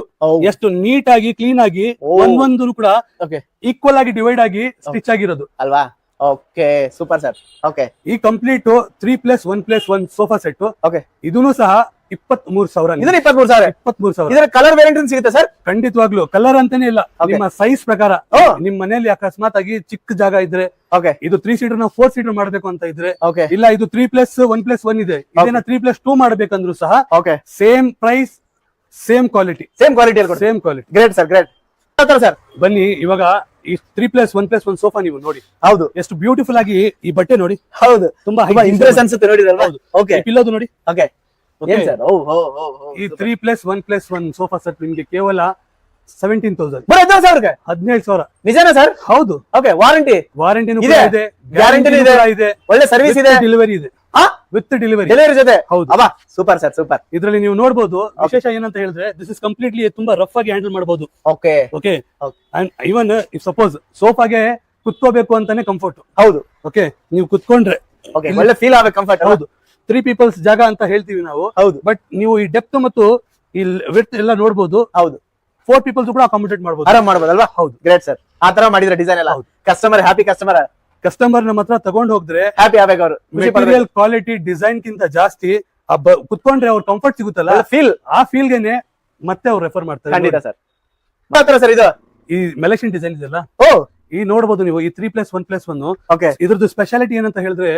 ಎಷ್ಟು ನೀಟ್ ಆಗಿ ಕ್ಲೀನ್ ಆಗಿ ಒಂದೊಂದು ಕೂಡ ಓಕೆ ಈಕ್ವಲ್ ಆಗಿ ಡಿವೈಡ್ ಆಗಿ ಸ್ಟಿಚ್ ಆಗಿರೋದು ಅಲ್ವಾ? Okay super sir. ಓಕೆ ಈ ಕಂಪ್ಲೀಟ್ 3+1+1 ಸೋಫಾ ಸೆಟ್. ಓಕೆ ಇದನ್ನು ಸಹ 23,000. ಇದನ್ನ 23,000. 23,000 ಇದರ ಕಲರ್ ವೇರಿಯಂಟ್ ಸಿಗುತ್ತೆ ಸರ್? ಖಂಡಿತವಾಗ್ಲು ಕಲರ್ ಅಂತಾನೆ ಇಲ್ಲ, Okay. ನಿಮ್ಮ ಸೈಜ್ ಪ್ರಕಾರ. ಓ. ನಿಮ್ ಮನೆಯಲ್ಲಿ ಅಕಸ್ಮಾತ್ ಆಗಿ ಚಿಕ್ಕ ಜಾಗ ಇದ್ರೆ, ಓಕೆ ಇದು 3 ಸೀಟರ್ ನಾವು 4 ಸೀಟರ್ ಮಾಡ್ಬೇಕು ಅಂತ ಇದ್ರೆ, ಓಕೆ ಇಲ್ಲ ಇದು 3+1+1 ಇದೆ, ಇದನ್ನ 3+2 ಮಾಡ್ಬೇಕಂದ್ರು ಸಹ okay same price, same quality, same ಕ್ವಾಲಿಟಿಯಲ್ಲಿ ಕೊಡಿ. Same quality. Great sir, great sir. ಬನ್ನಿ, ಇವಾಗ ಈ 3+1+1 ಸೋಫಾ ನೀವು ನೋಡಿ, ಹೌದು ಎಷ್ಟು ಬ್ಯೂಟಿಫುಲ್ ಆಗಿ ಈ ಬಟ್ಟೆ ನೋಡಿ, ಹೌದು ತುಂಬಾ ಇಂಟ್ರೆಸ್ಟ್ ಅನ್ಸುತ್ತೆ ನೋಡಿದ್ರಲ್ವಾ? ಹೌದು. ಓಕೆ ಪಿಲ್ಲೋದು ನೋಡಿ. Okay Okay. ಏನ್ ಸರ್? ಓ ಓ ಓ ಈ 3+1+1 ಸೋಫಾ ಸೆಟ್ ನಿಮ್ಗೆ ಕೇವಲ 17,000. ಬರೀ 17,000. 17,000. ನಿಜಾನಾ ಸರ್? ಹೌದು. ಓಕೆ ವಾರಂಟಿ ವಾರಂಟಿನೂ ಇದೆ, ಇದೆ, ಗ್ಯಾರಂಟಿನೂ ಇದೆ, ಇದೆ, ಒಳ್ಳೆ ಸರ್ವಿಸ್ ಇದೆ, ಡೆಲಿವರಿ ಇದೆ. ಹಾ ವಿತ್ ಡೆಲಿವರಿ ಜೊತೆ ಹೌದು. ಅಬ್ಬಾ ಸೂಪರ್ ಸರ್ ಸೂಪರ್. ಇದ್ರಲ್ಲಿ ನೀವು ನೋಡಬಹುದು ವಿಶೇಷ ಏನಂತ ಹೇಳಿದ್ರೆ ದಿಸ್ ಇಸ್ ಕಂಪ್ಲೀಟ್ಲಿ ತುಂಬಾ ರಫ್ ಆಗಿ ಹ್ಯಾಂಡಲ್ ಮಾಡಬಹುದು. Okay okay and even if suppose ಸೋಫಾಗೆ ಕುತ್ಕೋಬೇಕು ಅಂತಾನೆ ಕಂಫರ್ಟ್. ಹೌದು. ಓಕೆ ನೀವು ಕುತ್ಕೊಂಡ್ರೆ ಓಕೆ ಒಳ್ಳೆ ಫೀಲ್ ಆಗಬೇಕು ಕಂಫರ್ಟ್. ಹೌದು 3 ಪೀಪಲ್ಸ್ ಜಾಗ ಅಂತ ಹೇಳ್ತೀವಿ ನಾವು. ಹೌದು. ಬಟ್ ನೀವು ಈ ಡೆಪ್ತ್ ಮತ್ತು ಈ ವಿಡ್ತ್ ಎಲ್ಲ ನೋಡಬಹುದು. ಹೌದು 4 ಪೀಪಲ್ಸ್ ಕೂಡ ಅಕಾಮಿಡೇಟ್ ಮಾಡಬಹುದು. ಆರಾಮ್ ಮಾಡಬಹುದಲ್ವಾ? ಹೌದು. Great sir. ಆ ತರ ಮಾಡಿದ್ರೆ ಡಿಸೈನ್ ಎಲ್ಲ ಕಸ್ಟಮರ್ ಹ್ಯಾಪಿ. ಕಸ್ಟಮರ್ ನಮ್ಮ ಹತ್ರ ತಗೊಂಡ್ ಹೋದ್ರೆ ಹ್ಯಾಪಿ ಆಗ್ಬೇಕು ಅವರು. ಮೆಟೀರಿಯಲ್ ಕ್ವಾಲಿಟಿ ಡಿಸೈನ್ ಕಿಂತ ಜಾಸ್ತಿ ಕುತ್ಕೊಂಡ್ರೆ ಅವ್ರ ಕಂಫರ್ಟ್ ಸಿಗುತ್ತಲ್ಲ ಫೀಲ್, ಆ ಫೀಲ್ ಗೆನೆ ಮತ್ತೆ ಅವ್ರು ರೆಫರ್ ಮಾಡ್ತಾರೆ. ಖಂಡಿತ ಸರ್. ಮಾತ್ರ ಸರ್ ಇದು ಈ ಮೆಲೆಷನ್ ಡಿಸೈನ್ ಇದೆಲ್ಲ ಓ ಈ ನೋಡಬಹುದು ನೀವು ಈ 3+1+1. ಓಕೆ ಇದ್ರದ್ದು ಸ್ಪೆಷಾಲಿಟಿ ಏನಂತ ಹೇಳಿದ್ರೆ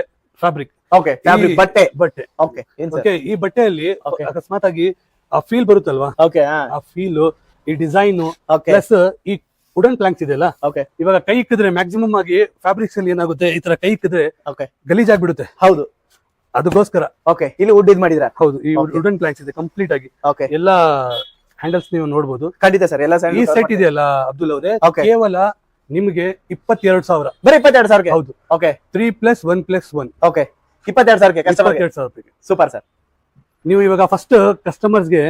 ಫ್ಯಾಬ್ರಿಕ್. ಓಕೆ ಫ್ಯಾಬ್ರಿಕ್ ಬಟ್ಟೆ. ಓಕೆ ಓಕೆ ಈ ಬಟ್ಟೆಯಲ್ಲಿ ಅಕಸ್ಮಾತ್ ಆಗಿ ಆ ಫೀಲ್ ಬರುತ್ತಲ್ವಾ, ಓಕೆ ಆ ಫೀಲ್ ಈ ಡಿಸೈನ್ ಓಕೆ ಪ್ಲಸ್ ಈ ವುಡನ್ ಪ್ಲಾಂಕ್ಸ್ ಇದೆಯಲ್ಲ, ಓಕೆ ಇವಾಗ ಕೈ ಇಕ್ಕಿದ್ರೆ ಮ್ಯಾಕ್ಸಿಮಮ್ ಆಗಿ ಫ್ಯಾಬ್ರಿಕ್ಸ್ ಅಲ್ಲಿ ಏನಾಗುತ್ತೆ, ಈ ತರ ಕೈ ಇಕ್ಕಿದ್ರೆ ಓಕೆ ಗಲೀಜಾಗ್ಬಿಡುತ್ತೆ. ಹೌದು ಅದಕ್ಕೋಸ್ಕರ ಓಕೆ ಇಲ್ಲಿ ವುಡ್ ಇದ್ ಮಾಡಿದ್ರ. ಹೌದು ಈ ವುಡನ್ ಪ್ಲಾಂಕ್ಸ್ ಇದೆ ಕಂಪ್ಲೀಟ್ ಆಗಿ. ಓಕೆ ಎಲ್ಲಾ ಹ್ಯಾಂಡಲ್ಸ್ ನೀವು ನೋಡಬಹುದು. ಖಂಡಿತ ಸರ್. ಎಲ್ಲ ಈ ಸೆಟ್ ಇದೆಯಲ್ಲ ಅಬ್ದುಲ್ ಅವರೇ, ಕೇವಲ ನಿಮಗೆ 22,000. ಬರೀ 22,000. ಹೌದು. Okay 3+1+1. Okay 22,000 customer. 22,000. Super sir. ನೀವು ಇವಾಗ ಫಸ್ಟ್ ಕಸ್ಟಮರ್ಸ್ಗೆ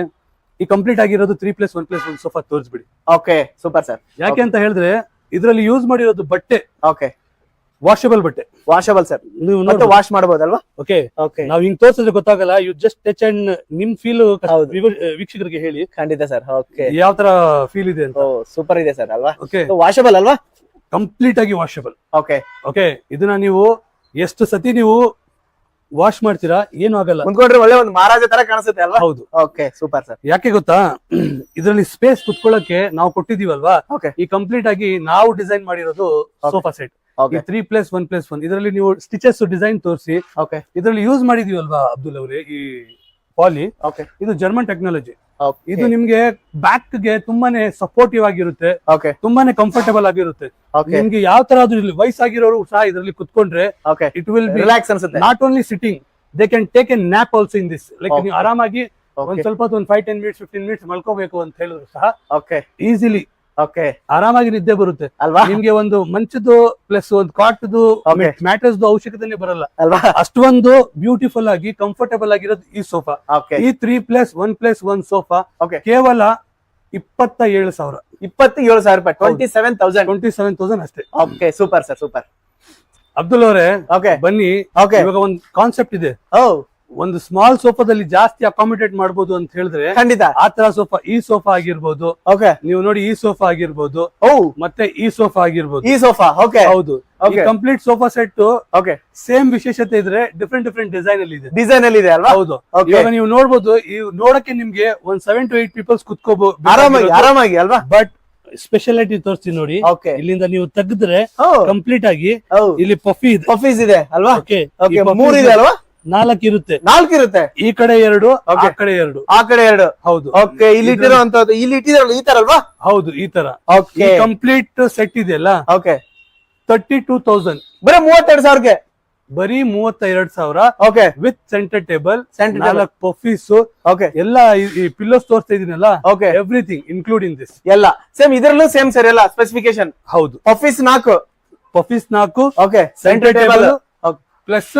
ಈ ಕಂಪ್ಲೀಟ್ ಆಗಿರೋದು 3+1+1 ಸೋಫಾ ತೋರಿಸ್ಬಿಡಿ. Okay super sir. ಯಾಕೆ ಅಂತ ಹೇಳಿದ್ರೆ ಇದರಲ್ಲಿ ಯೂಸ್ ಮಾಡಿರೋದು ಬಟ್ಟೆ ಓಕೆ ವಾಷಬಲ್ ಬಟ್ಟೆ. Washable sir. ನೀವು ಮತ್ತೆ ವಾಶ್ ಮಾಡಬಹುದಲ್ವಾ? ಓಕೆ ಓಕೆ ನಾವ್ ಹಿಂಗ್ ತೋರ್ಸಿದ್ರೆ ಗೊತ್ತಾಗಲ್ಲ. ಯು ಜಸ್ಟ್ ಟಚ್ ಅಂಡ್ ನಿಮ್ ಫೀಲ್ ಹೌದು. ವೀಕ್ಷಕರಿಗೆ ಹೇಳಿ ಖಂಡಿತ ಸರ್. ಓಕೆ ಯಾವ ತರ ಫೀಲ್ ಇದೆ ಅಂತ. ಓ ಸೂಪರ್ ಇದೆ ಸರ್ ಅಲ್ವಾ? ಓಕೆ ವಾಷಬಲ್ ಅಲ್ವಾ? ಕಂಪ್ಲೀಟ್ ಆಗಿ ವಾಷಬಲ್. ಓಕೆ ಓಕೆ ಇದನ್ನ ನೀವು ಎಷ್ಟು ಸತಿ ನೀವು ವಾಶ್ ಮಾಡ್ತೀರಾ ಏನು ಆಗಲ್ಲ. ಮುಂದ್ಕೊಂಡ್ರೆ ಒಳ್ಳೆ ಒಂದು ಮಹಾರಾಜ ತರ ಕಾಣಿಸುತ್ತೆ ಅಲ್ವಾ? ಹೌದು. Okay super sir. ಯಾಕೆ ಗೊತ್ತಾ, ಇದರಲ್ಲಿ ಸ್ಪೇಸ್ ಕುತ್ಕೊಳ್ಳಕ್ಕೆ ನಾವು ಕೊಟ್ಟಿದೀವಲ್ವಾ, ಓಕೆ ಈ ಕಂಪ್ಲೀಟ್ ಆಗಿ ನಾವು ಡಿಸೈನ್ ಮಾಡಿರೋದು ಸೋಫಾ ಸೆಟ್. ಓಕೆ 3+1+1 ಇದರಲ್ಲಿ ನೀವು ಸ್ಟಿಚಸ್ ಡಿಸೈನ್ ತೋರಿಸಿ ಓಕೆ ಇದರಲ್ಲಿ ಯೂಸ್ ಮಾಡಿದೀವಲ್ವಾ ಅಬ್ದುಲ್ ಅವರೇ, ಈ ಪಾಲಿ ಓಕೆ ಇದು ಜರ್ಮನ್ ಟೆಕ್ನಾಲಜಿ. ಓಕೆ ಇದು ನಿಮ್ಗೆ ಬ್ಯಾಕ್ ಗೆ ತುಂಬಾನೇ ಸಪೋರ್ಟಿವ್ ಆಗಿರುತ್ತೆ, ಓಕೆ ತುಂಬಾನೇ ಕಂಫರ್ಟಬಲ್ ಆಗಿರುತ್ತೆ. ಓಕೆ ನಿಮ್ಗೆ ಯಾವ ತರ ಇರ್ಲಿ ವಯಸ್ಸಾಗಿರೋರು ಸಹ ಇದರಲ್ಲಿ ಕುತ್ಕೊಂಡ್ರೆ okay it will be relax ಅನ್ಸುತ್ತೆ. Not only sitting, they can take a nap also in this. Like Okay. ನೀವು ಆರಾಮಾಗಿ ಒಂದ್ ಓಕೆ ಸ್ವಲ್ಪ ಒಂದು 5-10 ಮಿನಿಟ್ಸ್ 15 ಮಿನಿಟ್ಸ್ ಮಲ್ಕೋಬೇಕು ಅಂತ ಹೇಳಿದ್ರು ಸಹ ಓಕೆ ಈಸಿಲಿ ಓಕೆ ಆರಾಮಾಗಿ ನಿದ್ದೆ ಬರುತ್ತೆ. ಅಲ್ವಾ? ನಿಮ್ಗೆ ಒಂದು ಮಂಚದ್ದು ಪ್ಲಸ್ ಒಂದು ಕಾಟ್ದು Okay. ಮ್ಯಾಟ್ರಸ್ದು ಅವಶ್ಯಕತೆನೇ ಬರಲ್ಲ. ಅಲ್ವಾ? ಅಷ್ಟೊಂದು ಬ್ಯೂಟಿಫುಲ್ ಆಗಿ ಕಂಫರ್ಟಬಲ್ ಆಗಿರೋದು ಈ ಸೋಫಾ. ಓಕೆ ಈ 3+1+1 ಸೋಫಾ ಓಕೆ ಕೇವಲ 27,000. 27,000 ರೂಪಾಯಿ. 27,000. 27,000 ಅಷ್ಟೇ. Okay super sir super. Abdul ಅವರೇ ಓಕೆ ಬನ್ನಿ, ಓಕೆ ಇವಾಗ ಒಂದು ಕಾನ್ಸೆಪ್ಟ್ ಇದೆ. ಓ ಒಂದು ಸ್ಮಾಲ್ ಸೋಫಾದಲ್ಲಿ ಜಾಸ್ತಿ ಅಕಾಮಿಡೇಟ್ ಮಾಡಬಹುದು ಅಂತ ಹೇಳಿದ್ರೆ ಖಂಡಿತ ಆ ತರ ಸೋಫಾ, ಈ ಸೋಫಾ ಆಗಿರ್ಬೋದು, ಓಕೆ ನೀವು ನೋಡಿ ಈ ಸೋಫಾ ಆಗಿರ್ಬೋದು, ಓ ಮತ್ತೆ ಈ ಸೋಫಾ ಆಗಿರ್ಬೋದು. ಈ ಸೋಫಾ ಓಕೆ ಹೌದು. Okay. Complete sofa set okay same ವಿಶೇಷತೆ ಇದ್ರೆ ಡಿಫ್ರೆಂಟ್ ಡಿಸೈನ್ ಅಲ್ಲಿ ಇದೆ. ಡಿಸೈನ್ ಅಲ್ಲಿ ಇದೆ ಅಲ್ವಾ? ಹೌದು. Okay. ಇವಾಗ ನೀವು ನೋಡ್ಬೋದು, ಈ ನೋಡಕ್ಕೆ ನಿಮ್ಗೆ ಒಂದ್ 7 to 8 ಪೀಪಲ್ಸ್ ಆರಾಮಾಗಿ ಆರಾಮಾಗಿ ಅಲ್ವಾ? ಬಟ್ ಸ್ಪೆಷಾಲಿಟಿ ತೋರಿಸ್ತೀನಿ ನೋಡಿ. ಓಕೆ ಇಲ್ಲಿಂದ ನೀವು ತೆಗೆದ್ರೆ ಓ ಕಂಪ್ಲೀಟ್ ಆಗಿ ಓ ಇಲ್ಲಿ ಪಫಿ ಇದೆ. ಆಫೀಸ್ ಇದೆ ಅಲ್ವಾ? ಓಕೆ ಓಕೆ 3 ಇದೆ ಅಲ್ವಾ? 4 ಇರುತ್ತೆ. 4 ಇರುತ್ತೆ. ಈ ಕಡೆ 2, Okay. ಆ ಕಡೆ 2. ಆ ಕಡೆ 2. ಹೌದು. ಓಕೆ ಇಲ್ಲಿ ಇಟ್ಟಿರೋಂತದ್ದು ಇಲ್ಲಿ ಇಟ್ಟಿದಾರಲ್ಲ ಈ ತರ ಅಲ್ವಾ? ಹೌದು ಈ ತರ. ಓಕೆ ಕಂಪ್ಲೀಟ್ ಸೆಟ್ ಇದೆಯಲ್ಲ ಓಕೆ 32,000. ಬರೀ 32,000ಗೆ ಬರೀ 32,000 okay with centre table, Center table. 4 puffies, okay ಎಲ್ಲ ಈ ಪಿಲ್ಲೋಸ್ ತೋರಿಸ್ತಾ ಇದೀನಲ್ಲ, ಓಕೆ ಎವ್ರಿಥಿಂಗ್ ಇನ್ಕ್ಲೂಡಿಂಗ್ ದಿಸ್. ಎಲ್ಲ ಸೇಮ್ ಇದ್ರಲ್ಲೂ ಸೇಮ್ ಸರ್ ಎಲ್ಲ ಸ್ಪೆಸಿಫಿಕೇಶನ್. ಹೌದು. ಆಫೀಸ್ 4 puffies 4, okay centre table table plus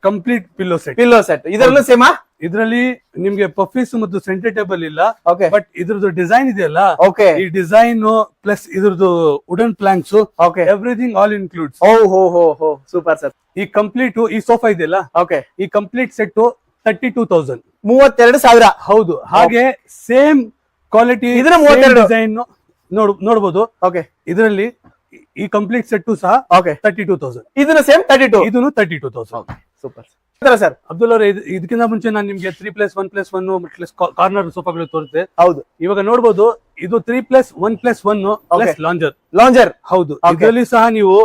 complete pillow set. Pillow set ಇದ್ರಲ್ಲೂ ಸೇಮಾ? ಇದರಲ್ಲಿ ನಿಮ್ಗೆ ಪಫೀಸ್ ಮತ್ತು ಸೆಂಟರ್ ಟೇಬಲ್ ಇಲ್ಲ, ಓಕೆ ಬಟ್ ಇದ್ರದ್ದು ಡಿಸೈನ್ ಇದೆಯಲ್ಲ, ಓಕೆ ಈ ಡಿಸೈನ್ ಪ್ಲಸ್ ಇದ್ರದ್ದು wooden planks, okay everything all includes. ಓ ಹೋ ಹೋ ಹೋ ಸೂಪರ್ ಸರ್. ಈ ಕಂಪ್ಲೀಟ್ ಈ ಸೋಫಾ ಇದೆಯಲ್ಲ, ಓಕೆ ಈ ಕಂಪ್ಲೀಟ್ ಸೆಟ್ 32,000. 32,000. ಹೌದು. ಹಾಗೆ ಸೇಮ್ ಕ್ವಾಲಿಟಿ ಇದರ 32. ಡಿಸೈನ್ ನೋಡಬಹುದು. ಓಕೆ ಇದರಲ್ಲಿ ಈ ಕಂಪ್ಲೀಟ್ ಸೆಟ್ ಸಹ ಓಕೆ 32,000. ಇದನ್ನ ಸೇಮ್ 32. ಇದನ್ನು 32,000. Super sir. ಅಬ್ದುಲ್ ಅವರೇ, ಇದಕ್ಕಿಂತ ಮುಂಚೆ ನಾನು ನಿಮ್ಗೆ 3+1+1 ಕಾರ್ನರ್ ಸೋಫಾಗಳು ತೋರಿಸಿದೆ. ಹೌದು ಇವಾಗ ನೋಡಬಹುದು, ಇದು 3+1+1 ಪ್ಲಸ್ ಲಾಂಜರ್. ಲಾಂಜರ್ ಹೌದು. Okay. ಇದರಲ್ಲಿ ಸಹ ನೀವು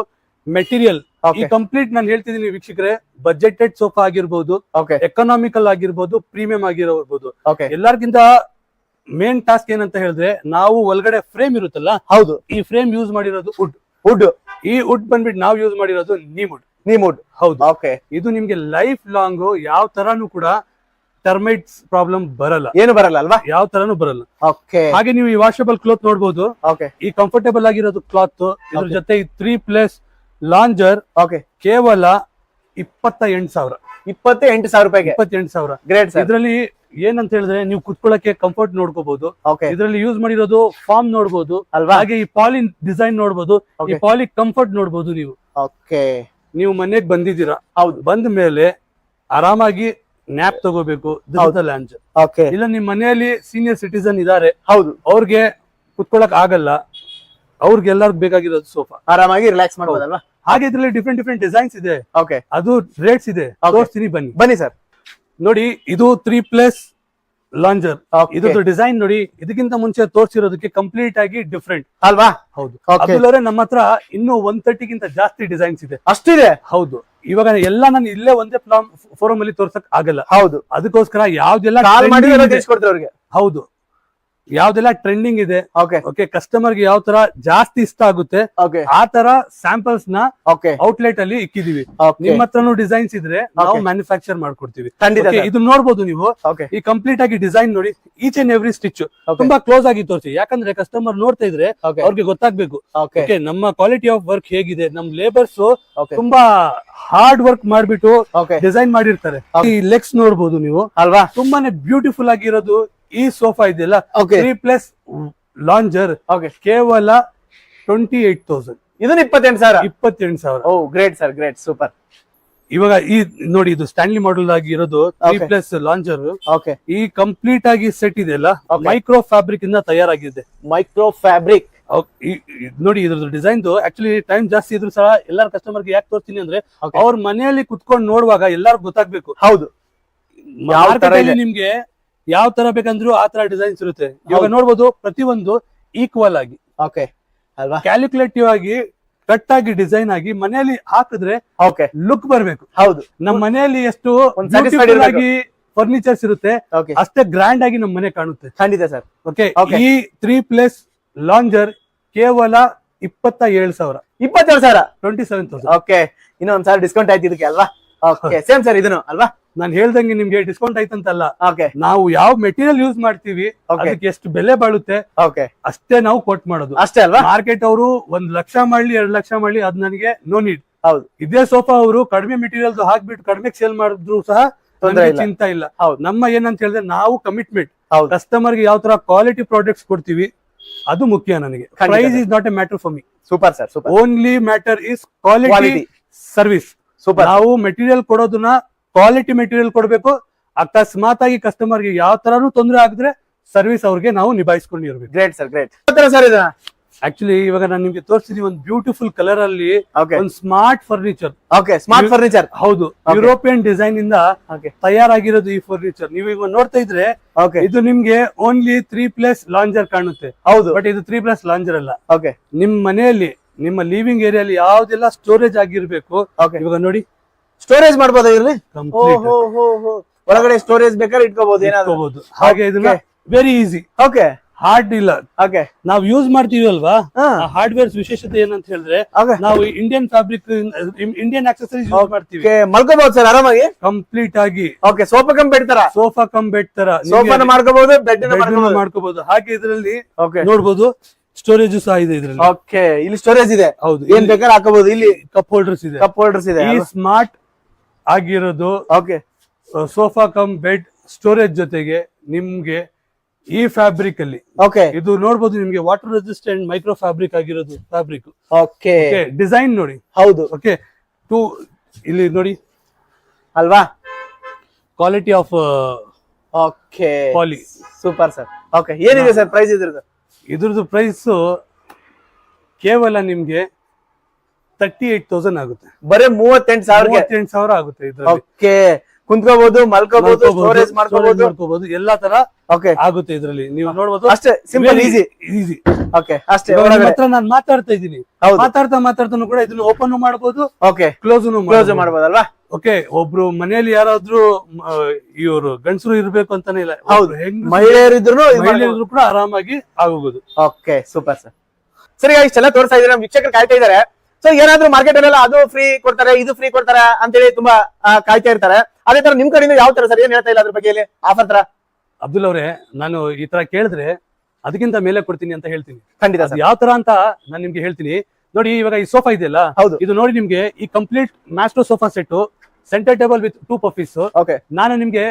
ಮೆಟೀರಿಯಲ್ ಈ ಓಕೆ ಕಂಪ್ಲೀಟ್ ನಾನು ಹೇಳ್ತಿದ್ದೀನಿ ವೀಕ್ಷಕರೇ, ಬಜೆಟೆಡ್ ಸೋಫಾ ಆಗಿರ್ಬೋದು, ಓಕೆ ಎಕನಾಮಿಕಲ್ ಆಗಿರ್ಬೋದು, ಪ್ರೀಮಿಯಂ ಆಗಿರಬಹುದು. ಓಕೆ ಎಲ್ಲರಿಗಿಂತ ಮೇನ್ ಟಾಸ್ಕ್ ಏನಂತ ಹೇಳಿದ್ರೆ, ನಾವು ಒಳಗಡೆ ಫ್ರೇಮ್ ಇರುತ್ತಲ್ಲ, ಹೌದು ಈ ಫ್ರೇಮ್ ಯೂಸ್ ಮಾಡಿರೋದು ವುಡ್. ವುಡ್ ಈ ವುಡ್ ಬಂದ್ಬಿಟ್ಟು ನಾವು ಯೂಸ್ ಮಾಡಿರೋದು ನೀಮ್ ನೀಮುಡ್. ಹೌದು. ಓಕೆ ಇದು ನಿಮ್ಗೆ ಲೈಫ್ ಲಾಂಗ್ ಯಾವ ತರಾನು ಕೂಡ ಟರ್ಮೈಟ್ಸ್ ಪ್ರಾಬ್ಲಮ್ ಬರಲ್ಲ, ಏನು ಬರಲ್ಲ ಅಲ್ವಾ? ಯಾವ ತರಾನು ಬರಲ್ಲ. ಓಕೆ ಹಾಗೆ ನೀವು ಈ ವಾಷಬಲ್ ಕ್ಲಾತ್ ನೋಡಬಹುದು. ಓಕೆ ಈ ಕಂಫರ್ಟೇಬಲ್ ಆಗಿರೋದು ಕ್ಲಾತ್, ಇದ್ರ Okay. ಜೊತೆ ಈ 3+ ಲಾಂಜರ್ ಓಕೆ ಕೇವಲ 28,000. 28,000 ರೂಪಾಯಿಗೆ. 28,000. Great sir. ಇದ್ರಲ್ಲಿ ಏನಂತ ಹೇಳಿದ್ರೆ ನೀವು ಕುತ್ಕೊಳ್ಳಕ್ಕೆ ಕಂಫರ್ಟ್ ನೋಡ್ಕೋಬಹುದು. ಓಕೆ. ಇದ್ರಲ್ಲಿ ಯೂಸ್ ಮಾಡಿರೋದು ಫಾರ್ಮ್ ನೋಡ್ಬೋದು ಅಲ್ವಾ? ಹಾಗೆ ಈ ಪಾಲಿ ಡಿಸೈನ್ ನೋಡ್ಬೋದು, ಈ Okay. ಪಾಲಿ ಕಂಫರ್ಟ್ ನೋಡ್ಬೋದು. ಓಕೆ. ನೀವು ಮನೆಗೆ ಬಂದಿದ್ದೀರಾ, ಹೌದು. ಬಂದ ಮೇಲೆ ಆರಾಮಾಗಿ ನ್ಯಾಪ್ ತಗೋಬೇಕು, ಲಾಂಜ್. ಓಕೆ. ಇಲ್ಲ ನಿಮ್ ಮನೆಯಲ್ಲಿ ಸೀನಿಯರ್ ಸಿಟಿಸನ್ ಇದಾರೆ, ಹೌದು, ಅವ್ರಿಗೆ ಕುತ್ಕೊಳ್ಳಕ್ ಆಗಲ್ಲ, ಅವ್ರಿಗೆಲ್ಲರಿಗೂ ಬೇಕಾಗಿರೋದು ಸೋಫಾ. ಆರಾಮಾಗಿ ರಿಲ್ಯಾಕ್ಸ್ ಮಾಡ್ಬೋದಲ್ವಾ? ಹಾಗೆ ಇದ್ರಲ್ಲಿ ಡಿಫ್ರೆಂಟ್ ಡಿಸೈನ್ಸ್ ಇದೆ. ಓಕೆ. ಅದು ರೇಟ್ಸ್ ಇದೆ, ತೋರಿಸ್ತೀನಿ ಬನ್ನಿ. ಬನ್ನಿ ಸರ್. ನೋಡಿ, ಇದು 3+ ಲಾಂಜರ್. Okay. ಇದ್ರದ್ದು ಡಿಸೈನ್ ನೋಡಿ, ಇದಕ್ಕಿಂತ ಮುಂಚೆ ತೋರಿಸಿರೋದಕ್ಕೆ ಕಂಪ್ಲೀಟ್ ಆಗಿ ಡಿಫ್ರೆಂಟ್ ಅಲ್ವಾ? ಹೌದು. Okay. ಅಬ್ದುಲ್ ಅವರೇ, ನಮ್ಮ ಹತ್ರ ಇನ್ನೂ 130ಗಿಂತ ಜಾಸ್ತಿ ಡಿಸೈನ್ಸ್ ಇದೆ. ಅಷ್ಟಿದೆ? ಹೌದು. ಇವಾಗ ಎಲ್ಲ ನಾನು ಇಲ್ಲೇ ಒಂದೇ ಫೋರಮ್ ಅಲ್ಲಿ ತೋರ್ಸಕ್ ಆಗಲ್ಲ. ಹೌದು. ಅದಕ್ಕೋಸ್ಕರ ಯಾವ್ದೆಲ್ಲ ಕಾಲ್ ಮಾಡಿ trending ಇದೆ- ತಿಳಿಸ್ಕೊಡ್ತೀವಿ ಅವ್ರಿಗೆ. ಹೌದು, ಯಾವ್ದೆಲ್ಲ ಟ್ರೆಂಡಿಂಗ್ ಇದೆ, ಓಕೆ. ಓಕೆ, ಕಸ್ಟಮರ್ ಗೆ ಯಾವ ತರ ಜಾಸ್ತಿ ಇಷ್ಟ ಆಗುತ್ತೆ ಓಕೆ. ಆ ತರ ಸ್ಯಾಂಪಲ್ಸ್ ನ ಓಕೆ. ಔಟ್ಲೆಟ್ ಅಲ್ಲಿ ಇಕ್ಕಿದೀವಿ. ಓಕೆ. ನಿಮ್ಮ ಹತ್ರನೂ ಡಿಸೈನ್ಸ್ ಇದ್ರೆ ನಾವು Okay. ಮ್ಯಾನುಫ್ಯಾಕ್ಚರ್ ಮಾಡ್ಕೊಡ್ತೀವಿ. ಖಂಡಿತ Okay, ಸರ್. ಇದು ನೋಡ್ಬೋದು ನೀವು. ಓಕೆ. ಈ ಕಂಪ್ಲೀಟ್ ಆಗಿ ಡಿಸೈನ್ ನೋಡಿ, each and every stitch Okay. ತುಂಬಾ ಕ್ಲೋಸ್ ಆಗಿ ತೋರಿಸಿ. ಯಾಕಂದ್ರೆ ಕಸ್ಟಮರ್ ನೋಡ್ತಾ ಇದ್ರೆ ಓಕೆ. ಅವ್ರಿಗೆ ಗೊತ್ತಾಗ್ಬೇಕು, ಓಕೆ. ಓಕೆ, ನಮ್ಮ ಕ್ವಾಲಿಟಿ ಆಫ್ ವರ್ಕ್ ಹೇಗಿದೆ. ನಮ್ ಲೇಬರ್ಸ್ ಓಕೆ. ತುಂಬಾ ಹಾರ್ಡ್ ವರ್ಕ್ ಮಾಡ್ಬಿಟ್ಟು ಓಕೆ. ಡಿಸೈನ್ ಮಾಡಿರ್ತಾರೆ. Okay. ಈ ಲೆಗ್ಸ್ ನೋಡ್ಬೋದು ನೀವು, ಅಲ್ವಾ? ತುಂಬಾನೇ ಬ್ಯೂಟಿಫುಲ್ ಆಗಿರೋದು. ಈ ಸೋಫಾ ಇದೆಯಲ್ಲ, ಓಕೆ. 3+ lounger, okay. ಕೇವಲ 28,000. ಇದನ್ನ 28,000. 28,000. ಓ, ಗ್ರೇಟ್ ಸರ್, ಗ್ರೇಟ್, ಸೂಪರ್. ಇವಾಗ ಈ ನೋಡಿ, ಇದು ಸ್ಟ್ಯಾನ್ಲಿ ಮಾಡೆಲ್ ಆಗಿ ಇರೋದು 3+ ಲಾಂಜರ್. ಓಕೆ. ಈ ಕಂಪ್ಲೀಟ್ ಆಗಿ ಸೆಟ್ ಇದೆಯಲ್ಲ, Okay. ಮೈಕ್ರೋ ಫ್ಯಾಬ್ರಿಕ್ ಇಂದ ತಯಾರಾಗಿದೆ. Micro fabric. ನೋಡಿ, ಇದ್ರದ್ದು ಡಿಸೈನ್ ಆಕ್ಚುಲಿ ಟೈಮ್ ಜಾಸ್ತಿ ಇದ್ರು ಸಹ ಎಲ್ಲಾರ ಕಸ್ಟಮರ್ ಗೆ ಯಾಕೆ ತೋರಿಸ್ತೀನಿ ಅಂದ್ರೆ, Okay. ಅವ್ರ ಮನೆಯಲ್ಲಿ ಕುತ್ಕೊಂಡು ನೋಡುವಾಗ ಎಲ್ಲಾರ್ಗು ಗೊತ್ತಾಗ್ಬೇಕು. ಹೌದು. ಯಾವ ತರ ಮಾರ್ಕೆಟ್ ಅಲ್ಲಿ ಇದೆ? ನಿಮ್ಗೆ ಯಾವ ತರ ಬೇಕಂದ್ರು ಆ ತರ ಡಿಸೈನ್ಸ್ ಇರುತ್ತೆ. ಇವಾಗ ಹೌದು. ನೋಡ್ಬೋದು, ಪ್ರತಿಯೊಂದು ಈಕ್ವಲ್ ಆಗಿ, ಓಕೆ. ಅಲ್ವಾ? ಕ್ಯಾಲ್ಕುಲೇಟಿವ್ ಆಗಿ, ಕಟ್ ಆಗಿ, ಡಿಸೈನ್ ಆಗಿ ಮನೆಯಲ್ಲಿ ಹಾಕಿದ್ರೆ ಓಕೆ. ಲುಕ್ ಬರ್ಬೇಕು. ಹೌದು. ನಮ್ಮ ಮನೆಯಲ್ಲಿ ಎಷ್ಟು ಒಂದ್ satisfied beautiful ಇರ್ಬೇಕು. ಆಗಿ ಫರ್ನಿಚರ್ಸ್ ಇರುತ್ತೆ, ಓಕೆ. ಅಷ್ಟೇ ಗ್ರ್ಯಾಂಡ್ ಆಗಿ ನಮ್ಮ ಮನೆ ಕಾಣುತ್ತೆ. ಖಂಡಿತ ಸರ್. ಓಕೆ. Okay. ಈ 3+ ಲಾಂಜರ್ ಕೇವಲ 27,000. 27,000. 27,000. ಓಕೆ. ಇನ್ನೊಂದ್ಸಾರಿ ಡಿಸ್ಕೌಂಟ್ ಆಯ್ತು ಇದಕ್ಕೆ ಅಲ್ವಾ? ಓಕೆ. ಸೇಮ್ ಸರ್ ಇದನ್ನು ಅಲ್ವಾ? ನಾನು ಹೇಳ್ದಂಗೆ ನಿಮ್ಗೆ ಡಿಸ್ಕೌಂಟ್ ಆಯ್ತಂತಲ್ಲ, ಓಕೆ. ನಾವು ಯಾವ ಮೆಟೀರಿಯಲ್ ಯೂಸ್ ಮಾಡ್ತೀವಿ, Okay. ಅದಕ್ಕೆ ಎಷ್ಟು ಬೆಲೆ ಬಾಳುತ್ತೆ ಓಕೆ. ಅಷ್ಟೇ ನಾವು ಕೊಟ್ ಮಾಡೋದು. ಅಷ್ಟೇ ಅಲ್ವಾ? ಮಾರ್ಕೆಟ್ ಅವರು 1 ಲಕ್ಷ ಮಾಡ್ಲಿ 2 ಲಕ್ಷ ಮಾಡ್ಲಿ, ಅದ್ ನನಗೆ ನೋ ನೀಡ್. ಹೌದು. ಇದೇ ಸೋಫಾ ಅವರು ಕಡಿಮೆ ಮೆಟೀರಿಯಲ್ ಹಾಕ್ಬಿಟ್ಟು ಕಡಿಮೆ ಸೇಲ್ ಮಾಡಿದ್ರು ಸಹ ತೊಂದ್ರೆ ನಮ್ಗೆ ಇಲ್ಲ. ಚಿಂತೆ ಇಲ್ಲ. ಹೌದು. ನಮ್ಮ ಏನಂತ ಹೇಳಿದ್ರೆ, ನಾವು ಕಮಿಟ್ಮೆಂಟ್, ಹೌದು. ಕಸ್ಟಮರ್ ಗೆ ಯಾವ ತರ ಕ್ವಾಲಿಟಿ ಪ್ರಾಡಕ್ಟ್ಸ್ ಕೊಡ್ತೀವಿ ಅದು ಮುಖ್ಯ ನನಗೆ. ಖಂಡಿತ price sir. Is not a matter for me. Super sir, super. Only matter is quality Quality. Service. Super. ನಾವು ಮೆಟೀರಿಯಲ್ ಕೊಡೋದನ್ನ ಕ್ವಾಲಿಟಿ ಮೆಟೀರಿಯಲ್ ಕೊಡಬೇಕು. ಅಕಸ್ಮಾತ್ ಆಗಿ ಕಸ್ಟಮರ್ ಗೆ ಯಾವ ತರನು ತೊಂದರೆ ಆಗಿದ್ರೆ ಸರ್ವಿಸ್ ಅವ್ರಿಗೆ ನಾವು ನಿಭಾಯಿಸ್ಕೊಂಡು ಇರ್ಬೇಕು. Great sir, great. ಸರ್ ಇದನ್ನ ಆಕ್ಚುಲಿ ಇವಾಗ ನಾನು ನಿಮ್ಗೆ ತೋರಿಸ್ತೀನಿ ಒಂದು ಬ್ಯೂಟಿಫುಲ್ ಕಲರ್ ಅಲ್ಲಿ ಓಕೆ. ಒಂದು smart furniture. Okay. Smart furniture. ಹೌದು, Okay. ಯುರೋಪಿಯನ್ ಡಿಸೈನ್ ಇಂದ ಓಕೆ. ತಯಾರಾಗಿರೋದು ಈ ಫರ್ನಿಚರ್. ನೀವು ಈಗ ನೋಡ್ತಾ ಇದ್ರೆ ಓಕೆ. ಇದು ನಿಮ್ಗೆ ಓನ್ಲಿ 3+ ಲಾಂಜರ್ ಕಾಣುತ್ತೆ, ಹೌದು. ಬಟ್ ಇದು 3+ ಲಾಂಜರ್ ಅಲ್ಲ. ಓಕೆ. ನಿಮ್ ಮನೆಯಲ್ಲಿ, ನಿಮ್ಮ ಲಿವಿಂಗ್ ಏರಿಯಲ್ಲಿ ಯಾವ್ದೆಲ್ಲ ಸ್ಟೋರೇಜ್ ಆಗಿರ್ಬೇಕು, ಓಕೆ. ಇವಾಗ ನೋಡಿ, ಸ್ಟೋರೇಜ್ ಮಾಡ್ಬೋದಾ ಇರ್ಲಿ? ಕಂಪ್ಲೀಟ್ ಒಳಗಡೆ ಸ್ಟೋರೇಜ್ ಬೇಕಾದ್ರೆ ಇಟ್ಕೋಬಹುದು ಏನಾದ್ರು. ಇಟ್ಕೋಬಹುದು. ಹಾಗೆ ಇದನ್ನ Okay. Very easy, okay. Hard ಇಲ್ಲ. ಓಕೆ. ನಾವು ಯೂಸ್ ಮಾಡ್ತೀವಿ ಅಲ್ವಾ, ಹಾ. ಹಾರ್ಡ್ವೇರ್ ವಿಶೇಷತೆ ಏನಂತ ಹೇಳಿದ್ರೆ, ಓಕೆ. ನಾವು Indian fabric, Indian accessories use ಮಾಡ್ತೀವಿ. ಓಕೆ. ಮಲ್ಕೋಬಹುದು ಸರ್ ಆರಾಮಾಗಿ. ಕಂಪ್ಲೀಟ್ ಆಗಿ ಓಕೆ. ಸೋಫಾ ಕಮ್ ಬೆಡ್ ತರ. ಸೋಫಾ ಕಮ್ ಬೆಡ್ ತರ ಸೋಫಾನ ಮಾಡ್ಕೋಬಹುದು, ಬೆಡ್ ಮಾಡ್ಕೋಬಹುದು. ಹಾಗೆ ಇದರಲ್ಲಿ ಓಕೆ. ನೋಡ್ಬೋದು, ಸ್ಟೋರೇಜ್ ಸಹ ಇದೆ ಇದರಲ್ಲಿ. ಓಕೆ. ಇಲ್ಲಿ ಸ್ಟೋರೇಜ್ ಇದೆ. ಹೌದು, ಏನ್ ಬೇಕಾದ್ರೆ ಹಾಕಬಹುದು. ಇಲ್ಲಿ ಕಪ್ ಹೋಲ್ಡರ್ಸ್ ಇದೆ. ಕಪ್ ಹೋಲ್ಡರ್ಸ್ ಇದೆ. ಈ ಸ್ಮಾರ್ಟ್ ಆಗಿರೋದು okay. Sofa cum bed storage ಜೊತೆಗೆ ನಿಮ್ಗೆ ಈ ಫ್ಯಾಬ್ರಿಕ್ ಅಲ್ಲಿ, ಓಕೆ. ಇದು ನೋಡ್ಬೋದು, ನಿಮ್ಗೆ ವಾಟರ್ ರೆಸಿಸ್ಟೆಂಟ್ ಮೈಕ್ರೋ ಫ್ಯಾಬ್ರಿಕ್ ಆಗಿರೋದು ಫ್ಯಾಬ್ರಿಕ್. ಓಕೆ. ಡಿಸೈನ್ ನೋಡಿ. ಹೌದು. ಓಕೆ. ಇಲ್ಲಿ ನೋಡಿ, ಅಲ್ವಾ? Quality of okay. Poly. Super sir. Okay. ಏನಿದೆ ಸರ್ ಪ್ರೈಸ್ ಇದ್ರದ್ದು? ಇದ್ರದ್ದು ಪ್ರೈಸ್ ಕೇವಲ ನಿಮ್ಗೆ 38,000 ಆಗುತ್ತೆ. ಬರೀ 38,000ಗೆ. 38,000 ಆಗುತ್ತೆ ಇದ್ರಲ್ಲಿ. ಓಕೆ. ಕುಂತ್ಕೋಬಹುದು, ಮಲ್ಕೋಬಹುದು, ಸ್ಟೋರೇಜ್ ಮಾಡ್ಕೋಬಹುದು, ಮಾಡ್ಕೋಬಹುದು, ಎಲ್ಲಾ ತರ ಓಕೆ. ಆಗುತ್ತೆ ಇದ್ರಲ್ಲಿ. ನೀವು ನೋಡ್ಬೋದು, ಅಷ್ಟೇ ಸಿಂಪಲ್, ಈಸಿ. ಈಸಿ. ಓಕೆ. ಅಷ್ಟೇ. ನಾನು ಮಾತಾಡ್ತಾ ಇದ್ದೀನಿ, ಹೌದು. ಮಾತಾಡ್ತಾನು ಕೂಡ ಇದನ್ನ ಓಪನ್ ಮಾಡಬಹುದು, ಓಕೆ. ಕ್ಲೋಸ್ ಮಾಡ್ಬೋದಲ್ವಾ? ಓಕೆ. ಒಬ್ರು ಮನೆಯಲ್ಲಿ ಯಾರಾದ್ರೂ ಇವರು ಗಂಡಸರು ಇರ್ಬೇಕು ಅಂತಾನೆ ಇಲ್ಲ, ಹೌದು. ಮಹಿಳೆಯರಿದ್ರು ಮಹಿಳೆಯರು ಕೂಡ ಆರಾಮಾಗಿ ಆಗೋದು. ಓಕೆ. Super sir. ಸರಿ, ಇಷ್ಟೆಲ್ಲ ತೋರಿಸ್ತಾ ಇದ್ದಾರೆ, ನಮ್ಮ ವೀಕ್ಷಕರು ಕಾಯ್ತಾ ಇದ್ದಾರೆ. ಸೊ ಏನಾದ್ರು ಮಾರ್ಕೆಟ್ ಅಲ್ಲೆಲ್ಲ ಅದು ಫ್ರೀ ಕೊಡ್ತಾರೆ, ಇದು ಫ್ರೀ ಕೊಡ್ತಾರೆ ಅಂತೇಳಿ ತುಂಬಾ ಕಾಯ್ತಾ ಇರ್ತಾರೆ. ಅದೇ ತರ ನಿಮ್ ಕಡೆಯಿಂದ ಯಾವ ತರ ಸರ್, ಏನ್ ಹೇಳ್ತಾ ಇಲ್ಲ ಅದ್ರ ಬಗ್ಗೆ ಆಫರ್ ತರ? ಅಬ್ದುಲ್ ಅವರೇ, ನಾನು ಈ ತರ ಕೇಳಿದ್ರೆ ಅದಕ್ಕಿಂತ ಮೇಲೆ ಕೊಡ್ತೀನಿ ಅಂತ ಹೇಳ್ತೀನಿ. ಖಂಡಿತ ಸರ್. ಯಾವ ತರ ಅಂತ ನಾನು ನಿಮ್ಗೆ ಹೇಳ್ತೀನಿ. ನೋಡಿ, ಇವಾಗ ಈ ಸೋಫಾ ಇದೆಯಲ್ಲ, ಹೌದು. ಇದು ನೋಡಿ, ನಿಮ್ಗೆ ಈ complete maestro sofa set centre table with 2 puffies okay ನಾನು ನಿಮ್ಗೆ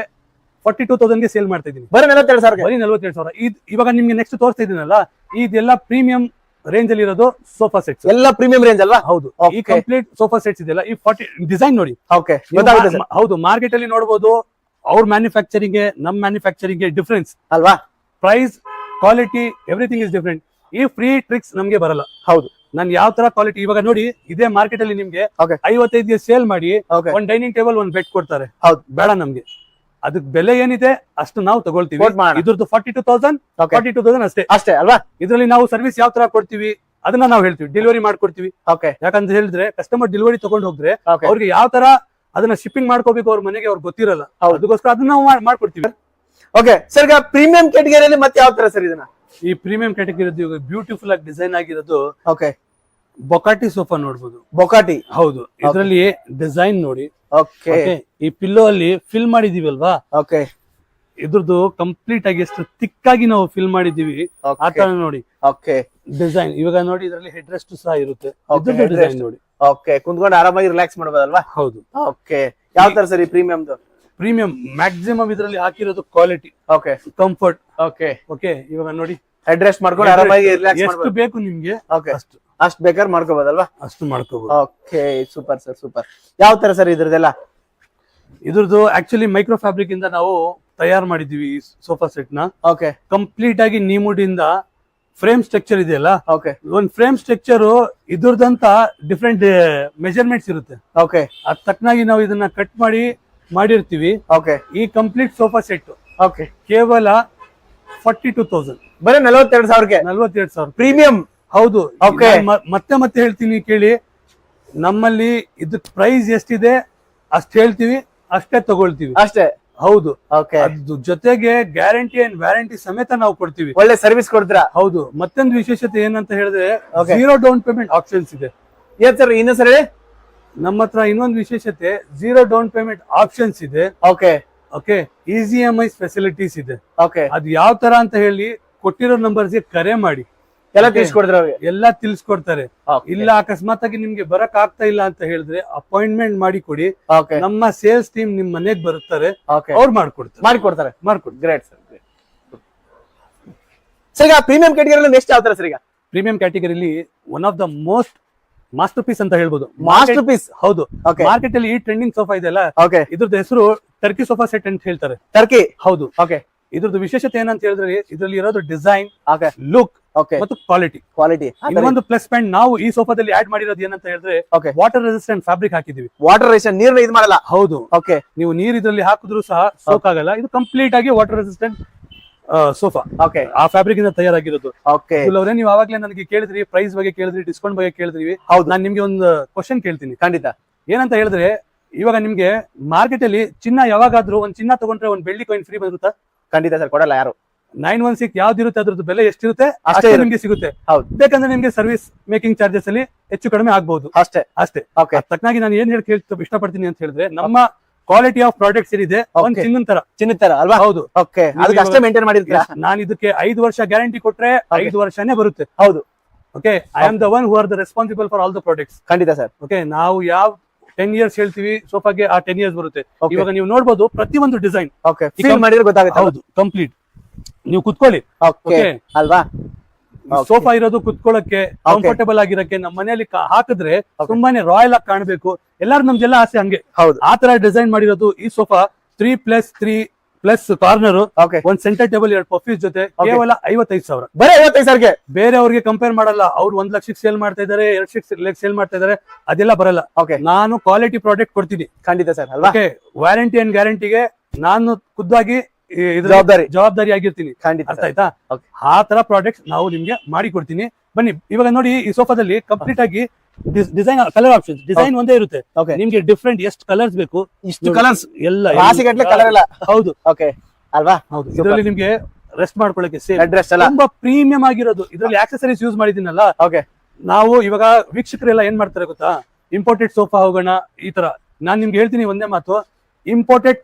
42,000 ಗೆ ಸೇಲ್ ಮಾಡ್ತಾ ಇದ್ದೀನಿ. ಬರೀ 42,000 ಬರೀ 42,000. ಇವಾಗ ನಿಮ್ಗೆ ನೆಕ್ಸ್ಟ್ ತೋರಿಸ್ತಾ ಇದೀನಲ್ಲ, ಇದೆಲ್ಲ ಪ್ರೀಮಿಯಂ ರೇಂಜ್ ಅಲ್ಲಿ ಇರೋದು ಸೋಫಾ ಸೆಟ್ಸ್. ಎಲ್ಲ ಪ್ರೀಮಿಯಂ ರೇಂಜ್ ಅಲ್ವಾ? ಹೌದು. ಈ ಕಂಪ್ಲೀಟ್ ಸೋಫಾ ಸೆಟ್ಸ್ ಇದೆಲ್ಲ ಈ 40 ಡಿಸೈನ್ ನೋಡಿ. ಓಕೆ, ಹೌದು. ಮಾರ್ಕೆಟ್ ಅಲ್ಲಿ ನೋಡಬಹುದು ಅವ್ರ ಮ್ಯಾನುಫ್ಯಾಕ್ಚರಿಂಗ್ ನಮ್ ಮ್ಯಾನುಫ್ಯಾಕ್ಚರಿಂಗ್ ಡಿಫರೆನ್ಸ್ ಅಲ್ವಾ? Price, quality, everything is different. ಈ ಫ್ರೀ ಟ್ರಿಕ್ಸ್ ನಮ್ಗೆ ಬರಲ್ಲ. ಹೌದು. ನಾನು ಯಾವ ತರ ಕ್ವಾಲಿಟಿ ಇವಾಗ ನೋಡಿ, ಇದೇ ಮಾರ್ಕೆಟ್ ಅಲ್ಲಿ ನಿಮ್ಗೆ 55ಗೆ ಸೇಲ್ ಮಾಡಿ ಒಂದ್ ಡೈನಿಂಗ್ ಟೇಬಲ್ ಒಂದ್ ಬೆಡ್ ಕೊಡ್ತಾರೆ. ಹೌದು. ಬೇಡ ನಮ್ಗೆ. ಅದಕ್ಕೆ ಬೆಲೆ ಏನಿದೆ ಅಷ್ಟು ನಾವು ತಗೊಳ್ತೀವಿ. ಇದ್ರದ್ದು 42,000 ಅಷ್ಟೇ ಅಷ್ಟೇ ಅಲ್ವಾ? ಇದ್ರಲ್ಲಿ ನಾವು ಸರ್ವಿಸ್ ಯಾವ ತರ ಕೊಡ್ತೀವಿ ಅದನ್ನ ನಾವು ಹೇಳ್ತೀವಿ. ಡೆಲಿವರಿ ಮಾಡ್ಕೊಡ್ತೀವಿ. ಓಕೆ. ಯಾಕಂತ ಹೇಳಿದ್ರೆ ಕಸ್ಟಮರ್ ಡೆಲಿವರಿ ತಗೊಂಡು ಹೋದ್ರೆ ಅವ್ರಿಗೆ ಯಾವ ತರ ಅದನ್ನ ಶಿಪ್ಪಿಂಗ್ ಮಾಡ್ಕೋಬೇಕು ಅವ್ರ ಮನೆಗೆ ಅವ್ರಿಗೆ ಗೊತ್ತಿರಲ್ಲ. ಅದಕ್ಕೋಸ್ಕರ ಅದನ್ನ ನಾವು ಮಾಡ್ಕೊಡ್ತೀವಿ. ಓಕೆ ಸರ್, ಈಗ ಪ್ರೀಮಿಯಂ ಕ್ಯಾಟಗರಿಯಲ್ಲಿ ಮತ್ತೆ ಯಾವ ತರ ಸರ್ ಇದನ್ನ? ಈ ಪ್ರೀಮಿಯಂ ಕ್ಯಾಟಗರಿ ಬ್ಯೂಟಿಫುಲ್ ಆಗಿ ಡಿಸೈನ್ ಆಗಿರೋದು ಓಕೆ, ಬೊಕಾಟಿ ಸೋಫಾ ನೋಡ್ಬೋದು. ಬೊಕಾಟಿ, ಹೌದು. ಇದರಲ್ಲಿ ಡಿಸೈನ್ ನೋಡಿ. ಓಕೆ. ಈ ಪಿಲ್ಲೋ ಅಲ್ಲಿ ಫಿಲ್ ಮಾಡಿದೀವಲ್ವಾ? ಓಕೆ. ಇದ್ರದ್ದು ಕಂಪ್ಲೀಟ್ ಆಗಿ ಎಷ್ಟು ತಿಕ್ಕಾಗಿ ನಾವು ಫಿಲ್ ಮಾಡಿದೀವಿ ಆ ತರ ನೋಡಿ. ಓಕೆ. ಡಿಸೈನ್ ಇವಾಗ ನೋಡಿ, ಇದರಲ್ಲಿ ಹೆಡ್ ರೆಸ್ಟ್ ಸಹ ಇರುತ್ತೆ. ಡಿಸೈನ್ ನೋಡಿ. ಓಕೆ, ಕುಂತ್ಕೊಂಡು ಆರಾಮಾಗಿ ರಿಲ್ಯಾಕ್ಸ್ ಮಾಡಬಹುದಲ್ವಾ? ಹೌದು. ಓಕೆ. ಯಾವ ತರ ಸರ್ ಈ ಪ್ರೀಮಿಯಂದು? ಪ್ರೀಮಿಯಂ ಮ್ಯಾಕ್ಸಿಮಮ್ ಇದರಲ್ಲಿ ಹಾಕಿರೋದು quality, okay, comfort. Okay. Okay. ಇವಾಗ ನೋಡಿ, ಹೆಡ್ ರೆಸ್ಟ್ ಮಾಡ್ಕೊಂಡು ಆರಾಮಾಗಿ ರಿಲ್ಯಾಕ್ಸ್ ಎಷ್ಟು ಮಾಡಬಹುದು. ಬೇಕು ನಿಮ್ಗೆ ಅಷ್ಟು ಬೇಕಾದ್ರೆ ಮಾಡ್ಕೋಬಹುದಲ್ವಾ? ಅಷ್ಟು ಮಾಡ್ಕೋಬಹುದು. Okay, super sir, super. ಯಾವ ತರ ಸರ್ ಇದ್ರದ್ದೆಲ್ಲ? ಇದ್ರದ್ದು ಆಕ್ಚುಲಿ ಮೈಕ್ರೋ ಫ್ಯಾಬ್ರಿಕ್ ಇಂದ ನಾವು ತಯಾರು ಮಾಡಿದೀವಿ ಈ ಸೋಫಾ ಸೆಟ್ ನ. ಓಕೆ. ಕಂಪ್ಲೀಟ್ ಆಗಿ ನೀಮುಡ್ ಇಂದ ಫ್ರೇಮ್ ಸ್ಟ್ರಕ್ಚರ್ ಇದೆಯಲ್ಲ, ಓಕೆ, ಒಂದ್ ಫ್ರೇಮ್ ಸ್ಟ್ರಕ್ಚರ್ ಇದ್ರದಂತ ಡಿಫ್ರೆಂಟ್ ಮೆಜರ್ಮೆಂಟ್ಸ್ ಇರುತ್ತೆ. ಓಕೆ. ಅದ್ ತಕ್ಕನಾಗಿ ನಾವು ಇದನ್ನ ಕಟ್ ಮಾಡಿರ್ತೀವಿ. ಓಕೆ. ಈ ಕಂಪ್ಲೀಟ್ ಸೋಫಾ ಸೆಟ್ ಓಕೆ ಕೇವಲ 42,000. ಬರೀ 42,000ಗೆ 42,000 ಪ್ರೀಮಿಯಂ. ಹೌದು. Okay. ಮತ್ತೆ ಹೇಳ್ತೀನಿ ಕೇಳಿ, ನಮ್ಮಲ್ಲಿ ಇದಕ್ ಪ್ರೈಸ್ ಎಷ್ಟಿದೆ ಅಷ್ಟ್ ಹೇಳ್ತೀವಿ, ಅಷ್ಟೇ ತಗೊಳ್ತೀವಿ ಅಷ್ಟೇ. ಹೌದು. ಓಕೆ. ಅದ್ರ ಜೊತೆಗೆ ಗ್ಯಾರಂಟಿ ಅಂಡ್ ವ್ಯಾರಂಟಿ ಸಮೇತ ನಾವು ಕೊಡ್ತೀವಿ. ಒಳ್ಳೆ ಸರ್ವಿಸ್ ಕೊಡ್ತೀರಾ? ಹೌದು. ಮತ್ತೊಂದು ವಿಶೇಷತೆ ಏನಂತ ಹೇಳಿದ್ರೆ, 0 ಡೌನ್ ಪೇಮೆಂಟ್ ಆಪ್ಷನ್ಸ್ ಇದೆ. ಏನ್ ಸರ್ ಇನ್ನೊಂದ್ ಸರಿ? ನಮ್ಮ ಹತ್ರ ಇನ್ನೊಂದು ವಿಶೇಷತೆ, 0 ಡೌನ್ ಪೇಮೆಂಟ್ ಆಪ್ಷನ್ಸ್ ಇದೆ. Okay. Okay. Easy EMI facilities ಇದೆ. ಓಕೆ. ಅದು ಯಾವ ತರ ಅಂತ ಹೇಳಿ ಕೊಟ್ಟಿರೋ ನಂಬರ್ಸ್ಗೆ ಕರೆ ಮಾಡಿ ಎಲ್ಲ ತಿಳಿಸ್ಕೊಡ್ತಾರೆ ಅವ್ರಿಗೆ? ಎಲ್ಲ ತಿಳಿಸ್ಕೊಡ್ತಾರೆ. ಇಲ್ಲ ಅಕಸ್ಮಾತ್ ಆಗಿ ನಿಮ್ಗೆ ಬರಕ್ ಆಗ್ತಾ ಇಲ್ಲ ಅಂತ ಹೇಳಿದ್ರೆ ಅಪಾಯಿಂಟ್ಮೆಂಟ್ ಮಾಡಿ ಕೊಡಿ. ನಮ್ಮ ಸೇಲ್ಸ್ ಟೀಮ್ ನಿಮ್ ಮನೆಗ್ ಬರುತ್ತಾರೆ, ಅವ್ರು ಮಾಡ್ಕೊಡ್ತಾರೆ. Great sir, great. ಸರ್ ಈಗ ಪ್ರೀಮಿಯಂ ಕ್ಯಾಟಗರಿಯಲ್ಲಿ ನೆಕ್ಸ್ಟ್ ಯಾವ ತರ ಸರ್? ಈಗ ಪ್ರೀಮಿಯಂ ಕ್ಯಾಟಗರಿಲಿ one of the most masterpiece ಅಂತ ಹೇಳ್ಬೋದು. Master piece. ಹೌದು. ಮಾರ್ಕೆಟ್ ಅಲ್ಲಿ ಈ ಟ್ರೆಂಡಿಂಗ್ ಸೋಫಾ ಇದೆಲ್ಲ, ಇದ್ರದ್ದು ಹೆಸರು ಟರ್ಕಿ ಸೋಫಾ ಸೆಟ್ ಅಂತ ಹೇಳ್ತಾರೆ. ಟರ್ಕಿ. ಹೌದು. ಓಕೆ. ಇದ್ರದ್ದು ವಿಶೇಷತೆ ಏನಂತ ಹೇಳಿದ್ರೆ, ಇದ್ರಲ್ಲಿ ಇರೋದು ಡಿಸೈನ್, ಲುಕ್ ಮತ್ತು ಕ್ವಾಲಿಟಿ. ಇನ್ನೊಂದು ಪ್ಲಸ್ ಪಾಯಿಂಟ್ ನಾವು ಈ ಸೋಫಾದಲ್ಲಿ ಆಡ್ ಮಾಡಿರೋದು ಏನಂತ ಹೇಳಿದ್ರೆ, ವಾಟರ್ ರೆಸಿಸ್ಟೆಂಟ್ ಫ್ಯಾಬ್ರಿಕ್ ಹಾಕಿದೀವಿ. ವಾಟರ್ ರೆಸಿಸ್ಟೆಂಟ್, ನೀರ್ನ ಇದು ಮಾಡಲ್ಲ. ಹೌದು. ಓಕೆ. ನೀವು ನೀರ್ ಇದ್ರಲ್ಲಿ ಹಾಕಿದ್ರು ಸಹ ಸೋಕ್ ಆಗಲ್ಲ. ಇದು ಕಂಪ್ಲೀಟ್ ಆಗಿ ವಾಟರ್ ರೆಸಿಸ್ಟೆಂಟ್ ಸೋಫಾ. ಓಕೆ. ಆ ಫ್ಯಾಬ್ರಿಕ್ ಇಂದ ತಯಾರಾಗಿರೋದು. ಓಕೆ. ಅವರೇ ನೀವು ಆವಾಗ್ಲೇ ನನಗೆ ಕೇಳಿದ್ರಿ, ಪ್ರೈಸ್ ಬಗ್ಗೆ ಕೇಳಿದ್ರಿ, ಡಿಸ್ಕೌಂಟ್ ಬಗ್ಗೆ ಕೇಳಿದ್ರಿ. ಹೌದು. ನಾನು ನಿಮ್ಗೆ ಒಂದು ಕ್ವಶನ್ ಕೇಳ್ತೀನಿ. ಖಂಡಿತ. ಏನಂತ ಹೇಳಿದ್ರೆ, ಇವಾಗ ನಿಮ್ಗೆ ಮಾರ್ಕೆಟ್ ಅಲ್ಲಿ ಚಿನ್ನ ಯಾವಾಗಾದ್ರೂ ಒಂದ್ ಚಿನ್ನ ತಗೊಂಡ್ರೆ ಒಂದ್ ಬೆಳ್ಳಿ ಕಾಯಿನ್ ಫ್ರೀ ಬರುತ್ತಾ? ಖಂಡಿತ ಸರ್, ಕೊಡಲ್ಲ ಯಾರು. 916 ಯಾವ್ದಿರುತ್ತೆ ಅದ್ರದ್ದು ಬೆಲೆ ಎಷ್ಟಿರುತ್ತೆ ಅಷ್ಟೇ ನಿಮ್ಗೆ ಸಿಗುತ್ತೆ. ಹೌದು. ಬೇಕಂದ್ರೆ ನಿಮ್ಗೆ ಸರ್ವಿಸ್ ಮೇಕಿಂಗ್ ಚಾರ್ಜಸ್ ಅಲ್ಲಿ ಹೆಚ್ಚು ಕಡಿಮೆ ಆಗ್ಬಹುದು. ಅಷ್ಟೇ. ಓಕೆ. ತಕ್ಕನಾಗಿ ನಾನು ಏನ್ ಹೇಳಿ ಇಷ್ಟಪಡ್ತೀನಿ ಅಂತ ಹೇಳಿದ್ರೆ, ನಮ್ಮ ಕ್ವಾಲಿಟಿ ಆಫ್ ಪ್ರಾಡಕ್ಟ್ಸ್ ಏನಿದೆ ಒಂದ್ ಚಿನ್ನದ ತರ ಅಲ್ವಾ? ಹೌದು. ಓಕೆ. ಅದಕ್ಕೆ ಅಷ್ಟೇ ಮೇಂಟೈನ್ ಮಾಡಿರ್ತೀರಾ? ನಾನು ಇದಕ್ಕೆ 5 ವರ್ಷ ಗ್ಯಾರಂಟಿ ಕೊಟ್ರೆ 5 ವರ್ಷನೇ ಬರುತ್ತೆ. ಹೌದು. Okay. I am the one who are the responsible for all the products. ಖಂಡಿತ ಸರ್. ಓಕೆ. ನಾವು ಯಾವ 10 ಇಯರ್ಸ್ ಹೇಳ್ತೀವಿ ಸೋಫಾಗೆ, ಆ 10 ಇಯರ್ಸ್ ಬರುತ್ತೆ. ಇವಾಗ ನೀವು ನೋಡಬಹುದು ಪ್ರತಿಯೊಂದು ಡಿಸೈನ್. ಓಕೆ. ಫೀಲ್ ಮಾಡಿದ್ರೆ ಗೊತ್ತಾಗುತ್ತೆ. ಹೌದು. ಕಂಪ್ಲೀಟ್. ನೀವು ಕುತ್ಕೊಳ್ಳಿ. ಓಕೆ ಅಲ್ವಾ? ಸೋಫಾ ಇರೋದು ಕುತ್ಕೊಳ್ಳಕ್ಕೆ, ಕಂಫರ್ಟೇಬಲ್ ಆಗಿರಕ್ಕೆ. ನಮ್ಮ ಮನೆಯಲ್ಲಿ ಹಾಕಿದ್ರೆ ತುಂಬಾನೇ ರಾಯಲ್ ಆಗಿ ಕಾಣಬೇಕು. ಎಲ್ಲಾರು ನಮ್ದೆಲ್ಲ ಆಸೆ ಹಂಗೆ. ಹೌದು. ಆ ತರ ಡಿಸೈನ್ ಮಾಡಿರೋದು ಈ ಸೋಫಾ. 3+3+ ಕಾರ್ನರ್, ಒಂದ್ ಸೆಂಟರ್ ಟೇಬಲ್, 2 ಪಫೀಸ್ ಜೊತೆ ಕೇವಲ 55,000. ಬರೀ 55,000ಗೆ. ಬೇರೆ ಅವ್ರಿಗೆ ಕಂಪೇರ್ ಮಾಡಲ್ಲ. ಅವ್ರು 1 ಲಕ್ಷಕ್ಕೆ ಸೇಲ್ ಮಾಡ್ತಾ ಇದಾರೆ, 2 ಲಕ್ಷಕ್ಕೆ ಸೇಲ್ ಮಾಡ್ತಾ ಇದಾರೆ. ಅದೆಲ್ಲ ಬರಲ್ಲ. ನಾನು ಕ್ವಾಲಿಟಿ ಪ್ರಾಡಕ್ಟ್ ಕೊಡ್ತೀನಿ. ಖಂಡಿತ ಸರ್ ಅಲ್ವಾ? ವಾರಂಟಿ ಅಂಡ್ ಗ್ಯಾರಂಟಿಗೆ ನಾನು ಖುದ್ದಾಗಿ ಜವಾಬ್ದಾರಿ ಆಗಿರ್ತೀನಿ. ಅರ್ಥ ಆಯ್ತಾ? ಆ ತರ ಪ್ರಾಡಕ್ಟ್ ನಾವು ನಿಮ್ಗೆ ಮಾಡಿ ಕೊಡ್ತೀನಿ. ಬನ್ನಿ ಇವಾಗ ನೋಡಿ, ಈ ಸೋಫಾದಲ್ಲಿ ಕಂಪ್ಲೀಟ್ ಆಗಿ ಡಿಸೈನ್, ಕಲರ್ ಆಪ್ಷನ್ಸ್, ಡಿಸೈನ್ ಒಂದೇ ಇರುತ್ತೆ. ನಿಮ್ಗೆ ಡಿಫ್ರೆಂಟ್ ಎಷ್ಟು ಕಲರ್ಸ್ ಬೇಕು ಇಷ್ಟು ಕಲರ್ಸ್ ಎಲ್ಲ. ಕಲರ್ ಎಲ್ಲ. ಹೌದು. ಓಕೆ ಅಲ್ವಾ? ಹೌದು. ಇದರಲ್ಲಿ ನಿಮ್ಗೆ ರೆಸ್ಟ್ ಮಾಡ್ಕೊಳ್ಳಕ್ಕೆ ತುಂಬಾ ಪ್ರೀಮಿಯಂ ಆಗಿರೋದು. ಇದರಲ್ಲಿ ಆಕ್ಸೆಸರೀಸ್ ಯೂಸ್ ಮಾಡಿದ್ದೀನಲ್ಲ. ನಾವು ಇವಾಗ ವೀಕ್ಷಕರೆಲ್ಲ ಏನ್ ಮಾಡ್ತಾರೆ ಗೊತ್ತಾ, ಇಂಪೋರ್ಟೆಡ್ ಸೋಫಾ ಹೋಗೋಣ ಈ ತರ. ನಾನ್ ನಿಮ್ಗೆ ಹೇಳ್ತೀನಿ ಒಂದೇ ಮಾತು, ಇಂಪೋರ್ಟೆಡ್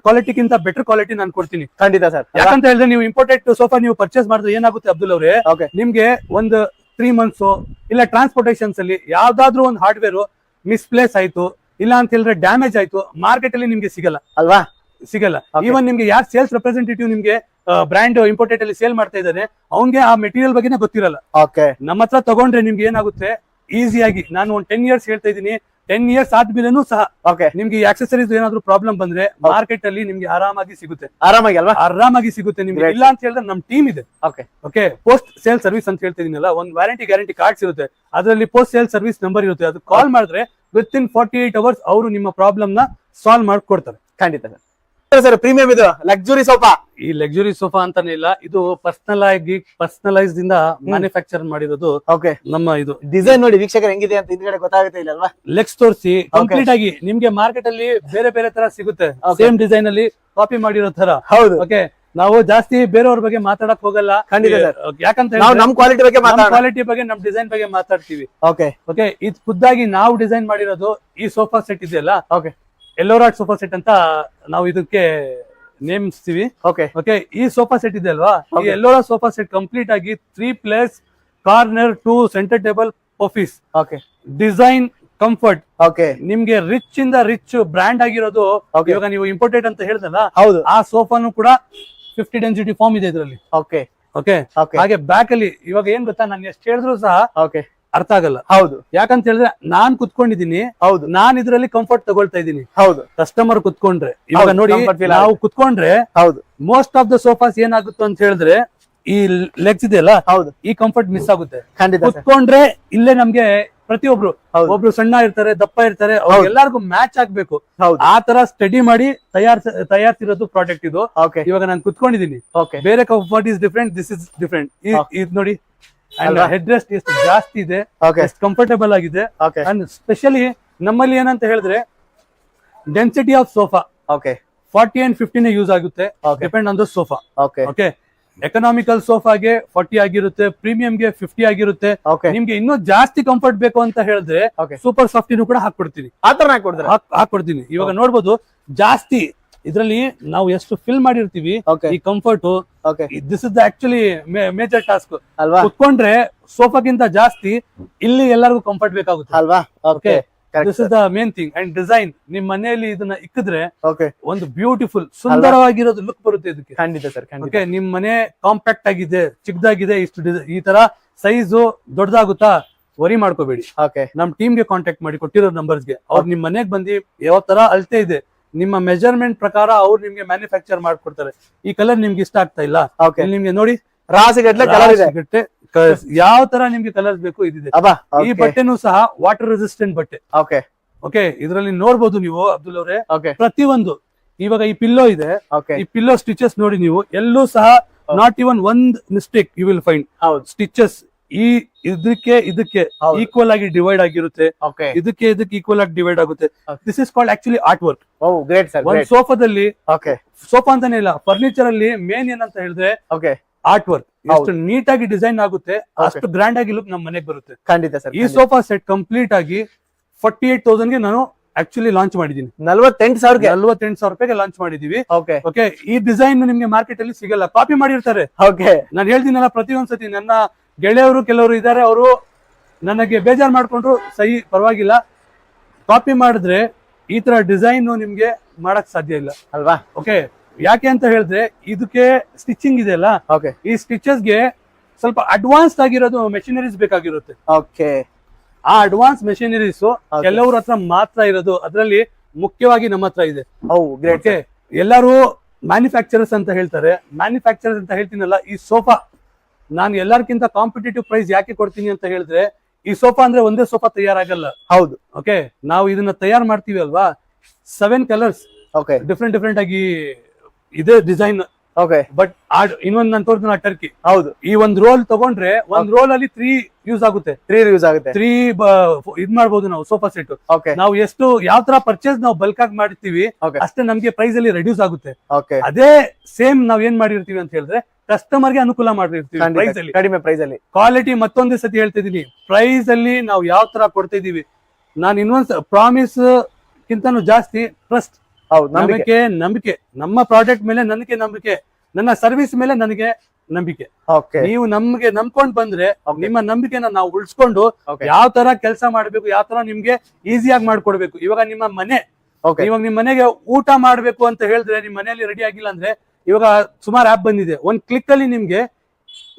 ಕ್ವಾಲಿಟಿಗಿಂತ ಬೆಟರ್ ಕ್ವಾಲಿಟಿ ನಾನು ಕೊಡ್ತೀನಿ. ಖಂಡಿತ ಸರ್. ಯಾಕಂತ ಹೇಳಿದ್ರೆ, ನೀವು ಇಂಪೋರ್ಟೆಡ್ ಸೋಫಾ ನೀವು ಪರ್ಚೇಸ್ ಮಾಡಿದ್ರೆ ಏನಾಗುತ್ತೆ ಅಬ್ದುಲ್ ಅವರೇ, ನಿಮ್ಗೆ ಒಂದು 3 ಮಂತ್ಸ್ ಇಲ್ಲ ಟ್ರಾನ್ಸ್ಪೋರ್ಟೇಷನ್ಸ್ ಅಲ್ಲಿ ಯಾವ್ದಾದ್ರು ಒಂದು ಹಾರ್ಡ್ವೇರ್ ಮಿಸ್ಪ್ಲೇಸ್ ಆಯ್ತು, ಇಲ್ಲ ಅಂತ ಹೇಳಿದ್ರೆ ಡ್ಯಾಮೇಜ್ ಆಯ್ತು, ಮಾರ್ಕೆಟ್ ಅಲ್ಲಿ ನಿಮ್ಗೆ ಸಿಗಲ್ಲ ಅಲ್ವಾ? ಸಿಗಲ್ಲ. Okay. ಈವನ್ ನಿಮ್ಗೆ ಯಾರು ಸೇಲ್ಸ್ ರೆಪ್ರೆಸೆಂಟೇಟಿವ್ ನಿಮ್ಗೆ ಬ್ರ್ಯಾಂಡ್ ಇಂಪೋರ್ಟೆಡ್ ಅಲ್ಲಿ ಸೇಲ್ ಮಾಡ್ತಾ ಇದ್ದಾನೆ, ಅವ್ನ್ಗೆ ಆ ಮೆಟೀರಿಯಲ್ ಬಗ್ಗೆನೇ ಗೊತ್ತಿರಲ್ಲ. ಓಕೆ. ನಮ್ಮ ಹತ್ರ ತಗೊಂಡ್ರೆ ನಿಮ್ಗೆ ಏನಾಗುತ್ತೆ, ಈಸಿಯಾಗಿ ನಾನು ಒಂದು 10 years ಹೇಳ್ತಾ ಇದ್ದೀನಿ, 10 years ಆದ್ಮೇಲೆನೂ ಸಹ ಓಕೆ. ನಿಮ್ಗೆ ಆಕ್ಸೆಸರೀಸ್ ಏನಾದ್ರು ಪ್ರಾಬ್ಲಮ್ ಬಂದ್ರೆ ಮಾರ್ಕೆಟ್ ಅಲ್ಲಿ ನಿಮ್ಗೆ ಆರಾಮಾಗಿ ಸಿಗುತ್ತೆ, ಆರಾಮಾಗಿ ಅಲ್ವಾ? ಆರಾಮಾಗಿ ಸಿಗುತ್ತೆ ನಿಮ್ಗೆ. Great. ಇಲ್ಲ ಅಂತ ಹೇಳಿದ್ರೆ ನಮ್ ಟೀಮ್ ಇದೆ. Okay. Okay, post sale service ಅಂತ ಹೇಳ್ತಾ ಇದೀನಲ್ಲ, ಒಂದು ವ್ಯಾರಂಟಿ ಗ್ಯಾರಂಟಿ ಕಾರ್ಡ್ಸ್ ಇರುತ್ತೆ, ಅದರಲ್ಲಿ ಪೋಸ್ಟ್ ಸೇಲ್ ಸರ್ವಿಸ್ ನಂಬರ್ ಇರುತ್ತೆ. ಅದು ಕಾಲ್ ಮಾಡಿದ್ರೆ ವಿತ್ ಇನ್ 48 hours ಅವರು ನಿಮ್ಮ ಪ್ರಾಬ್ಲಮ್ ನ ಸಾಲ್ವ್ ಮಾಡ್ಕೊಡ್ತಾರೆ. ಖಂಡಿತ ಸರ್. ಪ್ರೀಮಿಯಂ ಇದು ಲಕ್ಸುರಿ ಸೋಫಾ. ಈ ಲಕ್ಸುರಿ ಸೋಫಾ ಅಂತಾನೆ ಇಲ್ಲ, ಇದು ಪರ್ಸನಲೈಸ್ ಇಂದ ಮ್ಯಾನುಫ್ಯಾಕ್ಚರ್ ಮಾಡಿರೋದು. ಓಕೆ. ನಮ್ಮ ಇದು ಡಿಸೈನ್ ನೋಡಿ ವೀಕ್ಷಕರು ಹೆಂಗಿದೆ ಅಂತ ಹಿಂದ್ಗಡೆ ಗೊತ್ತಾಗುತ್ತೆ ಇಲ್ಲ ಅಲ್ವಾ? ಲೆಗ್ಸ್ ತೋರಿಸಿ ಕಂಪ್ಲೀಟ್ ಆಗಿ ನಿಮ್ಗೆ ಮಾರ್ಕೆಟ್ ಅಲ್ಲಿ ಬೇರೆ ಬೇರೆ ತರ ಸಿಗುತ್ತೆ, ಸೇಮ್ ಡಿಸೈನ್ ಅಲ್ಲಿ ಕಾಪಿ ಮಾಡಿರೋ ತರ. ಹೌದು. ಓಕೆ, ನಾವು ಜಾಸ್ತಿ ಬೇರೆಯವ್ರ ಬಗ್ಗೆ ಮಾತಾಡಕ್ ಹೋಗಲ್ಲ. ಖಂಡಿತ ಸರ್. ಯಾಕಂತ ನಾವು ನಮ್ ಕ್ವಾಲಿಟಿ ಬಗ್ಗೆ ಮಾತಾಡೋಣ. ಕ್ವಾಲಿಟಿ ಬಗ್ಗೆ, ನಮ್ ಡಿಸೈನ್ ಬಗ್ಗೆ ಮಾತಾಡ್ತೀವಿ. ಓಕೆ. ಓಕೆ, ಇದು ಖುದ್ದಾಗಿ ನಾವು ಡಿಸೈನ್ ಮಾಡಿರೋದು. ಈ ಸೋಫಾ ಸೆಟ್ ಇದೆಯಲ್ಲ, ಓಕೆ. ಎಲ್ಲೋರಾಟ್ ಸೋಫಾ ಸೆಟ್ ಅಂತ ನಾವು ಇದಕ್ಕೆ ನೇಮಿಸ್ತೀವಿ. ಓಕೆ. ಓಕೆ, ಈ ಸೋಫಾ ಸೆಟ್ ಇದೆ ಅಲ್ವಾ, ಈ Okay. Ellora sofa set complete ಆಗಿ 3 place corner 2 centre table office okay. Design comfort okay. ನಿಮ್ಗೆ ರಿಚ್ ಇಂದ ರಿಚ್ ಬ್ರ್ಯಾಂಡ್ ಆಗಿರೋದು. Okay. ಇವಾಗ ನೀವು ಇಂಪೋರ್ಟೆಡ್ ಅಂತ ಹೇಳಿದ್ರಲ್ಲ, ಹೌದು. ಆ ಸೋಫಾನು ಕೂಡ 50 ಡೆನ್ಸಿಟಿ ಫಾರ್ಮ್ ಇದೆ ಇದರಲ್ಲಿ. ಓಕೆ. Okay, okay. ಹಾಗೆ ಬ್ಯಾಕ್ ಅಲ್ಲಿ ಇವಾಗ ಏನ್ ಗೊತ್ತಾ, ನಾನು ಎಷ್ಟು ಹೇಳಿದ್ರು ಸಹ ಓಕೆ. ಅರ್ಥ ಆಗಲ್ಲ. ಹೌದು. ಯಾಕಂತ ಹೇಳಿದ್ರೆ ನಾನ್ ಕುತ್ಕೊಂಡಿದ್ದೀನಿ, ಹೌದು. ನಾನ್ ಇದ್ರಲ್ಲಿ ಕಂಫರ್ಟ್ ತಗೊಳ್ತಾ ಇದ್ದೀನಿ. ಹೌದು. ಕಸ್ಟಮರ್ ಕುತ್ಕೊಂಡ್ರೆ, ಇವಾಗ ಹೌದು, ನೋಡಿ comfort feel ನಾವು ಕುತ್ಕೊಂಡ್ರೆ ಹೌದು. ಮೋಸ್ಟ್ ಆಫ್ ದ ಸೋಫಾಸ್ ಏನಾಗುತ್ತೆ ಅಂತ ಹೇಳಿದ್ರೆ, ಈ ಲೆಗ್ಸ್ ಇದೆಯಲ್ಲ, ಹೌದು. ಈ ಕಂಫರ್ಟ್ ಮಿಸ್ ಆಗುತ್ತೆ. ಖಂಡಿತ ಸರ್. ಕುತ್ಕೊಂಡ್ರೆ ಇಲ್ಲೇ ನಮ್ಗೆ ಪ್ರತಿಯೊಬ್ರು, ಹೌದು. ಒಬ್ರು ಸಣ್ಣ ಇರ್ತಾರೆ, ದಪ್ಪ ಇರ್ತಾರೆ, ಹೌದು. ಎಲ್ಲರಿಗೂ ಮ್ಯಾಚ್ ಆಗ್ಬೇಕು. ಹೌದು. ಆ ತರ ಸ್ಟಡಿ ಮಾಡಿ ತಯಾರಿಸಿರೋದು ಪ್ರಾಡಕ್ಟ್ ಇದು. ಓಕೆ. ಇವಾಗ ನಾನು ಕುತ್ಕೊಂಡಿದ್ದೀನಿ, ಓಕೆ. ಬೇರೆ comfort is different, this is different. ಇದು ನೋಡಿ, ಅಲ್ವಾ? ಹೆಡ್ ರೆಸ್ಟ್ ಎಷ್ಟು ಜಾಸ್ತಿ ಇದೆ, ಓಕೆ. ಎಷ್ಟು ಕಂಫರ್ಟಬಲ್ ಆಗಿದೆ. ಓಕೆ. ಅಂಡ್ ಸ್ಪೆಷಲಿ ನಮ್ಮಲ್ಲಿ ಏನಂತ ಹೇಳಿದ್ರೆ, density of sofa okay. 40 and 50 use ಆಗುತ್ತೆ, Okay. Depend on the sofa. Okay. Okay, economical ಸೋಫಾಗೆ 40 ಆಗಿರುತ್ತೆ, ಪ್ರೀಮಿಯಂಗೆ 50 ಆಗಿರುತ್ತೆ. ಓಕೆ. ನಿಮ್ಗೆ ಇನ್ನೂ ಜಾಸ್ತಿ ಕಂಫರ್ಟ್ ಬೇಕು ಅಂತ ಹೇಳಿದ್ರೆ Okay. ಸೂಪರ್ ಸಾಫ್ಟಿನೂ ಕೂಡ ಹಾಕೊಡ್ತೀನಿ. ಆತರ ಹಾಕೊಡ್ತಾರೆ. ಹಾಕೊಡ್ತೀನಿ. ಇವಾಗ ನೋಡ್ಬೋದು, ಜಾಸ್ತಿ ಇದ್ರಲ್ಲಿ ನಾವು ಎಷ್ಟು ಫಿಲ್ ಮಾಡಿರ್ತೀವಿ. Okay. ಈ comfort, okay. This is the actually major task. ಅಲ್ವಾ? ಕುತ್ಕೊಂಡ್ರೆ ಸೋಫಾಗಿಂತ ಜಾಸ್ತಿ ಇಲ್ಲಿ ಎಲ್ಲರಿಗೂ ಕಂಫರ್ಟ್ ಬೇಕಾಗುತ್ತೆ. ಅಲ್ವಾ? Okay. This is the main thing. And design, ನಿಮ್ ಮನೆಯಲ್ಲಿ ಇದನ್ನ ಇಕ್ಕಿದ್ರೆ ಓಕೆ. ಒಂದು ಬ್ಯೂಟಿಫುಲ್ ಸುಂದರವಾಗಿರೋದು ಲುಕ್ ಬರುತ್ತೆ ಇದಕ್ಕೆ. ಖಂಡಿತ ಸರ್. ಖಂಡಿತ. ಓಕೆ, ನಿಮ್ ಮನೆ ಕಾಂಪ್ಯಾಕ್ಟ್ ಆಗಿದೆ, ಚಿಕ್ಕದಾಗಿದೆ, ಈ ತರ ಸೈಜು ದೊಡ್ಡದಾಗುತ್ತಾ ವರಿ ಮಾಡ್ಕೋಬೇಡಿ. ಓಕೆ. ನಮ್ ಟೀಮ್ಗೆ ಕಾಂಟ್ಯಾಕ್ಟ್ ಮಾಡಿ, ಕೊಟ್ಟಿರೋ ನಂಬರ್ಸ್ಗೆ. ಅವ್ರು ನಿಮ್ ಮನೆಗೆ ಬಂದು ಯಾವ ತರ ಅಳತೆ ಇದೆ, ನಿಮ್ಮ ಮೆಜರ್ಮೆಂಟ್ ಪ್ರಕಾರ ಅವ್ರು ನಿಮ್ಗೆ ಮ್ಯಾನುಫ್ಯಾಕ್ಚರ್ ಮಾಡ್ಕೊಡ್ತಾರೆ. ಈ ಕಲರ್ ನಿಮ್ಗೆ ಇಷ್ಟ ಆಗ್ತಾ ಇಲ್ಲ, ಓಕೆ. ಇಲ್ಲಿ ನಿಮ್ಗೆ ನೋಡಿ ರಾಸಿಗಟ್ಲೆ ಕಲರ್ ಇದೆ. ಸಿಗುತ್ತೆ. ಯಾವ ತರ ನಿಮ್ಗೆ ಕಲರ್ಸ್ ಬೇಕು ಇದಿದೆ. ಅಬ್ಬಾ. ಈ ಬಟ್ಟೆನೂ ಸಹ ವಾಟರ್ ರೆಸಿಸ್ಟೆಂಟ್ ಬಟ್ಟೆ. ಓಕೆ. ಓಕೆ, ಇದರಲ್ಲಿ ನೋಡ್ಬೋದು ನೀವು ಅಬ್ದುಲ್ ಅವರೇ, ಓಕೆ. ಪ್ರತಿಯೊಂದು. ಇವಾಗ ಈ ಪಿಲ್ಲೋ ಇದೆ, ಓಕೆ. ಈ ಪಿಲ್ಲೋ ಸ್ಟಿಚಸ್ ನೋಡಿ ನೀವು, ಎಲ್ಲೂ ಸಹ ನಾಟ್ ಇವನ್ ಒಂದ್ ಮಿಸ್ಟೇಕ್ ಯು ವಿಲ್ ಫೈಂಡ್. ಹೌದು. ಸ್ಟಿಚಸ್ ಈ ಇದಕ್ಕೆ ಹೌದು. ಈಕ್ವಲ್ ಆಗಿ ಡಿವೈಡ್ ಆಗಿರುತ್ತೆ, ಓಕೆ. ಇದಕ್ಕೆ ಈಕ್ವಲ್ ಆಗಿ ಡಿವೈಡ್ ಆಗುತ್ತೆ. Okay. This is called actually art work. Oh great sir. ಒಂದ್ ಸೋಫಾದಲ್ಲಿ, ಓಕೆ. ಸೋಫಾ ಅಂತಾನೆ ಇಲ್ಲ, ಫರ್ನಿಚರ್ ಅಲ್ಲಿ ಮೇನ್ ಏನಂತ ಹೇಳಿದ್ರೆ ಓಕೆ. Art work. ಎಷ್ಟು ನೀಟ್ ಆಗಿ ಡಿಸೈನ್ ಆಗುತ್ತೆ, ಅಷ್ಟು ಗ್ರ್ಯಾಂಡ್ ಆಗಿ ಲುಕ್ ನಮ್ ಮನೆಗೆ ಬರುತ್ತೆ. ಖಂಡಿತ ಸರ್. ಈ ಸೋಫಾ ಸೆಟ್ ಕಂಪ್ಲೀಟ್ ಆಗಿ 48,000 ಗೆ ನಾನು ಆಕ್ಚುಲಿ ಲಾಂಚ್ ಮಾಡಿದೀನಿ. 48,000ಗೆ 48,000 ರೂಪಾಯಿಗೆ ಲಾಂಚ್ ಮಾಡಿದೀವಿ. ಓಕೆ. ಓಕೆ, ಈ ಡಿಸೈನ್ ನಿಮ್ಗೆ ಮಾರ್ಕೆಟ್ ಅಲ್ಲಿ ಸಿಗಲ್ಲ, ಕಾಪಿ ಮಾಡಿರ್ತಾರೆ. ಓಕೆ. ನಾನು ಹೇಳ್ತೀನಲ್ಲ, ಪ್ರತಿಯೊಂದ್ಸತಿ ನನ್ನ ಗೆಳೆಯರು ಕೆಲವರು ಇದ್ದಾರೆ, ಅವರು ನನಗೆ ಬೇಜಾರ್ ಮಾಡ್ಕೊಂಡ್ರು, ಸಹಿ ಪರವಾಗಿಲ್ಲ, ಕಾಪಿ ಮಾಡಿದ್ರೆ ಈ ತರ ಡಿಸೈನ್ ನಿಮ್ಗೆ ಮಾಡಕ್ ಸಾಧ್ಯ ಇಲ್ಲ ಅಲ್ವಾ? ಓಕೆ, ಯಾಕೆ ಅಂತ ಹೇಳಿದ್ರೆ ಇದಕ್ಕೆ ಸ್ಟಿಚಿಂಗ್ ಇದೆಯಲ್ಲ, ಓಕೆ. ಈ ಸ್ಟಿಚಸ್ಗೆ ಸ್ವಲ್ಪ ಅಡ್ವಾನ್ಸ್ಡ್ ಆಗಿರೋದು ಮೆಷಿನರೀಸ್ ಬೇಕಾಗಿರುತ್ತೆ. ಓಕೆ. ಆ ಅಡ್ವಾನ್ಸ್ ಮೆಷಿನರೀಸ್ ಕೆಲವ್ರ ಹತ್ರ ಮಾತ್ರ ಇರೋದು, ಅದರಲ್ಲಿ ಮುಖ್ಯವಾಗಿ ನಮ್ಮ ಹತ್ರ ಇದೆ. ಓ ಗ್ರೇಟ್. ಓಕೆ, ಎಲ್ಲರೂ ಮ್ಯಾನುಫ್ಯಾಕ್ಚರರ್ಸ್ ಅಂತ ಹೇಳ್ತಾರೆ. ಮ್ಯಾನುಫ್ಯಾಕ್ಚರರ್ಸ್ ಅಂತ ಹೇಳ್ತೀನಲ್ಲ, ಈ ಸೋಫಾ ನಾನು ಎಲ್ಲರಿಗಿಂತ ಕಾಂಪಿಟೇಟಿವ್ ಪ್ರೈಸ್ ಯಾಕೆ ಕೊಡ್ತೀನಿ ಅಂತ ಹೇಳಿದ್ರೆ, ಈ ಸೋಫಾ ಅಂದ್ರೆ ಒಂದೇ ಸೋಫಾ ತಯಾರಾಗಲ್ಲ. ಹೌದು. ಓಕೆ, ನಾವು ಇದನ್ನ ತಯಾರು ಮಾಡ್ತೀವಿ ಅಲ್ವಾ, 7 ಕಲರ್ಸ್ ಓಕೆ. ಡಿಫ್ರೆಂಟ್ ಆಗಿ ಇದೆ ಡಿಸೈನ್. ಓಕೆ. ಬಟ್ ಇನ್ನೊಂದು ನಾನು ತೋರಿಸ್ತೀನಿ, ಟರ್ಕಿ. ಹೌದು. ಈ ಒಂದ್ ರೋಲ್ ತಗೊಂಡ್ರೆ ಒಂದ್ ರೋಲ್ ಅಲ್ಲಿ 3 ಯೂಸ್ ಆಗುತ್ತೆ. 3 ಯೂಸ್ ಆಗುತ್ತೆ. 3 ಇದ್ ಮಾಡ್ಬೋದು ನಾವು ಸೋಫಾ ಸೆಟ್. ಓಕೆ. ನಾವು ಎಷ್ಟು ಯಾವ ತರ ಪರ್ಚೇಸ್ ನಾವು ಬಲ್ಕ್ ಆಗಿ ಮಾಡ್ತೀವಿ, ಓಕೆ. ಅಷ್ಟೇ ನಮ್ಗೆ ಪ್ರೈಸ್ ಅಲ್ಲಿ ರೆಡ್ಯೂಸ್ ಆಗುತ್ತೆ. ಓಕೆ. ಅದೇ ಸೇಮ್ ನಾವ್ ಏನ್ ಮಾಡಿರ್ತೀವಿ ಅಂತ ಹೇಳಿದ್ರೆ, ಕಸ್ಟಮರ್ ಗೆ ಅನುಕೂಲ ಮಾಡಿರ್ತೀವಿ ಪ್ರೈಸ್ ಅಲ್ಲಿ, ಕಡಿಮೆ ಪ್ರೈಸ್ ಅಲ್ಲಿ. ಕ್ವಾಲಿಟಿ ಮತ್ತೊಂದೇ ಸತಿ ಹೇಳ್ತಿದೀನಿ, ಪ್ರೈಸ್ ಅಲ್ಲಿ ನಾವು ಯಾವ ತರ ಕೊಡ್ತಾ ಇದೀವಿ. ನಾನು ಇನ್ನೊಂದ್ ಪ್ರಾಮಿಸ್ ಗಿಂತನೂ ಜಾಸ್ತಿ ಟ್ರಸ್ಟ್, ಹೌದು, ನಂಬಿಕೆ. ನಂಬಿಕೆ, ನಮ್ಮ ಪ್ರಾಡಕ್ಟ್ ಮೇಲೆ ನನಗೆ ನಂಬಿಕೆ, ನನ್ನ ಸರ್ವಿಸ್ ಮೇಲೆ ನನಗೆ ನಂಬಿಕೆ. ಓಕೆ ನೀವು ನಮ್ಗೆ ನಂಬ್ಕೊಂಡ್ ಬಂದ್ರೆ ನಿಮ್ಮ ನಂಬಿಕೆನ ನಾವು ಉಳಿಸ್ಕೊಂಡು Okay. ಯಾವ ತರ ಕೆಲಸ ಮಾಡ್ಬೇಕು, ಯಾವ ತರ ನಿಮ್ಗೆ ಈಸಿಯಾಗಿ ಮಾಡ್ಕೊಡ್ಬೇಕು. ಇವಾಗ ನಿಮ್ಮ ಮನೆ, ಓಕೆ ಇವಾಗ ನಿಮ್ ಮನೆಗೆ ಊಟ ಮಾಡ್ಬೇಕು ಅಂತ ಹೇಳಿದ್ರೆ ನಿಮ್ ಮನೆಯಲ್ಲಿ ರೆಡಿ ಆಗಿಲ್ಲ ಅಂದ್ರೆ ಇವಾಗ ಸುಮಾರು ಆಪ್ ಬಂದಿದೆ. ಒಂದ್ ಕ್ಲಿಕ್ ಅಲ್ಲಿ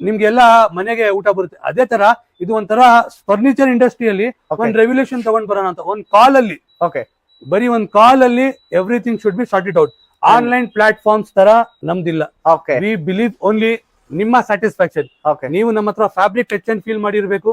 ನಿಮ್ಗೆಲ್ಲ ಮನೆಗೆ ಊಟ ಬರುತ್ತೆ. ಅದೇ ತರ ಇದು ಒಂಥರ ಫರ್ನಿಚರ್ ಇಂಡಸ್ಟ್ರಿಯಲ್ಲಿ ಒಂದ್ ರೆವಲ್ಯೂಷನ್ ತಗೊಂಡ್ ಬರೋಣ ಅಂತ. ಒಂದ್ ಕಾಲ್ ಅಲ್ಲಿ, ಓಕೆ ಬರೀ ಒಂದ್ ಕಾಲ್ ಅಲ್ಲಿ everything should be sorted out. Online platforms ತರ ನಮ್ದಿಲ್ಲ. ಓಕೆ ವಿ ಬಿಲೀವ್ ಓನ್ಲಿ ನಿಮ್ಮ ಸ್ಯಾಟಿಸ್ಫ್ಯಾಕ್ಷನ್. ಓಕೆ ನೀವು ನಮ್ಮ ಹತ್ರ ಫ್ಯಾಬ್ರಿಕ್ ಟಚ್ ಅಂಡ್ ಫೀಲ್ ಮಾಡಿರ್ಬೇಕು,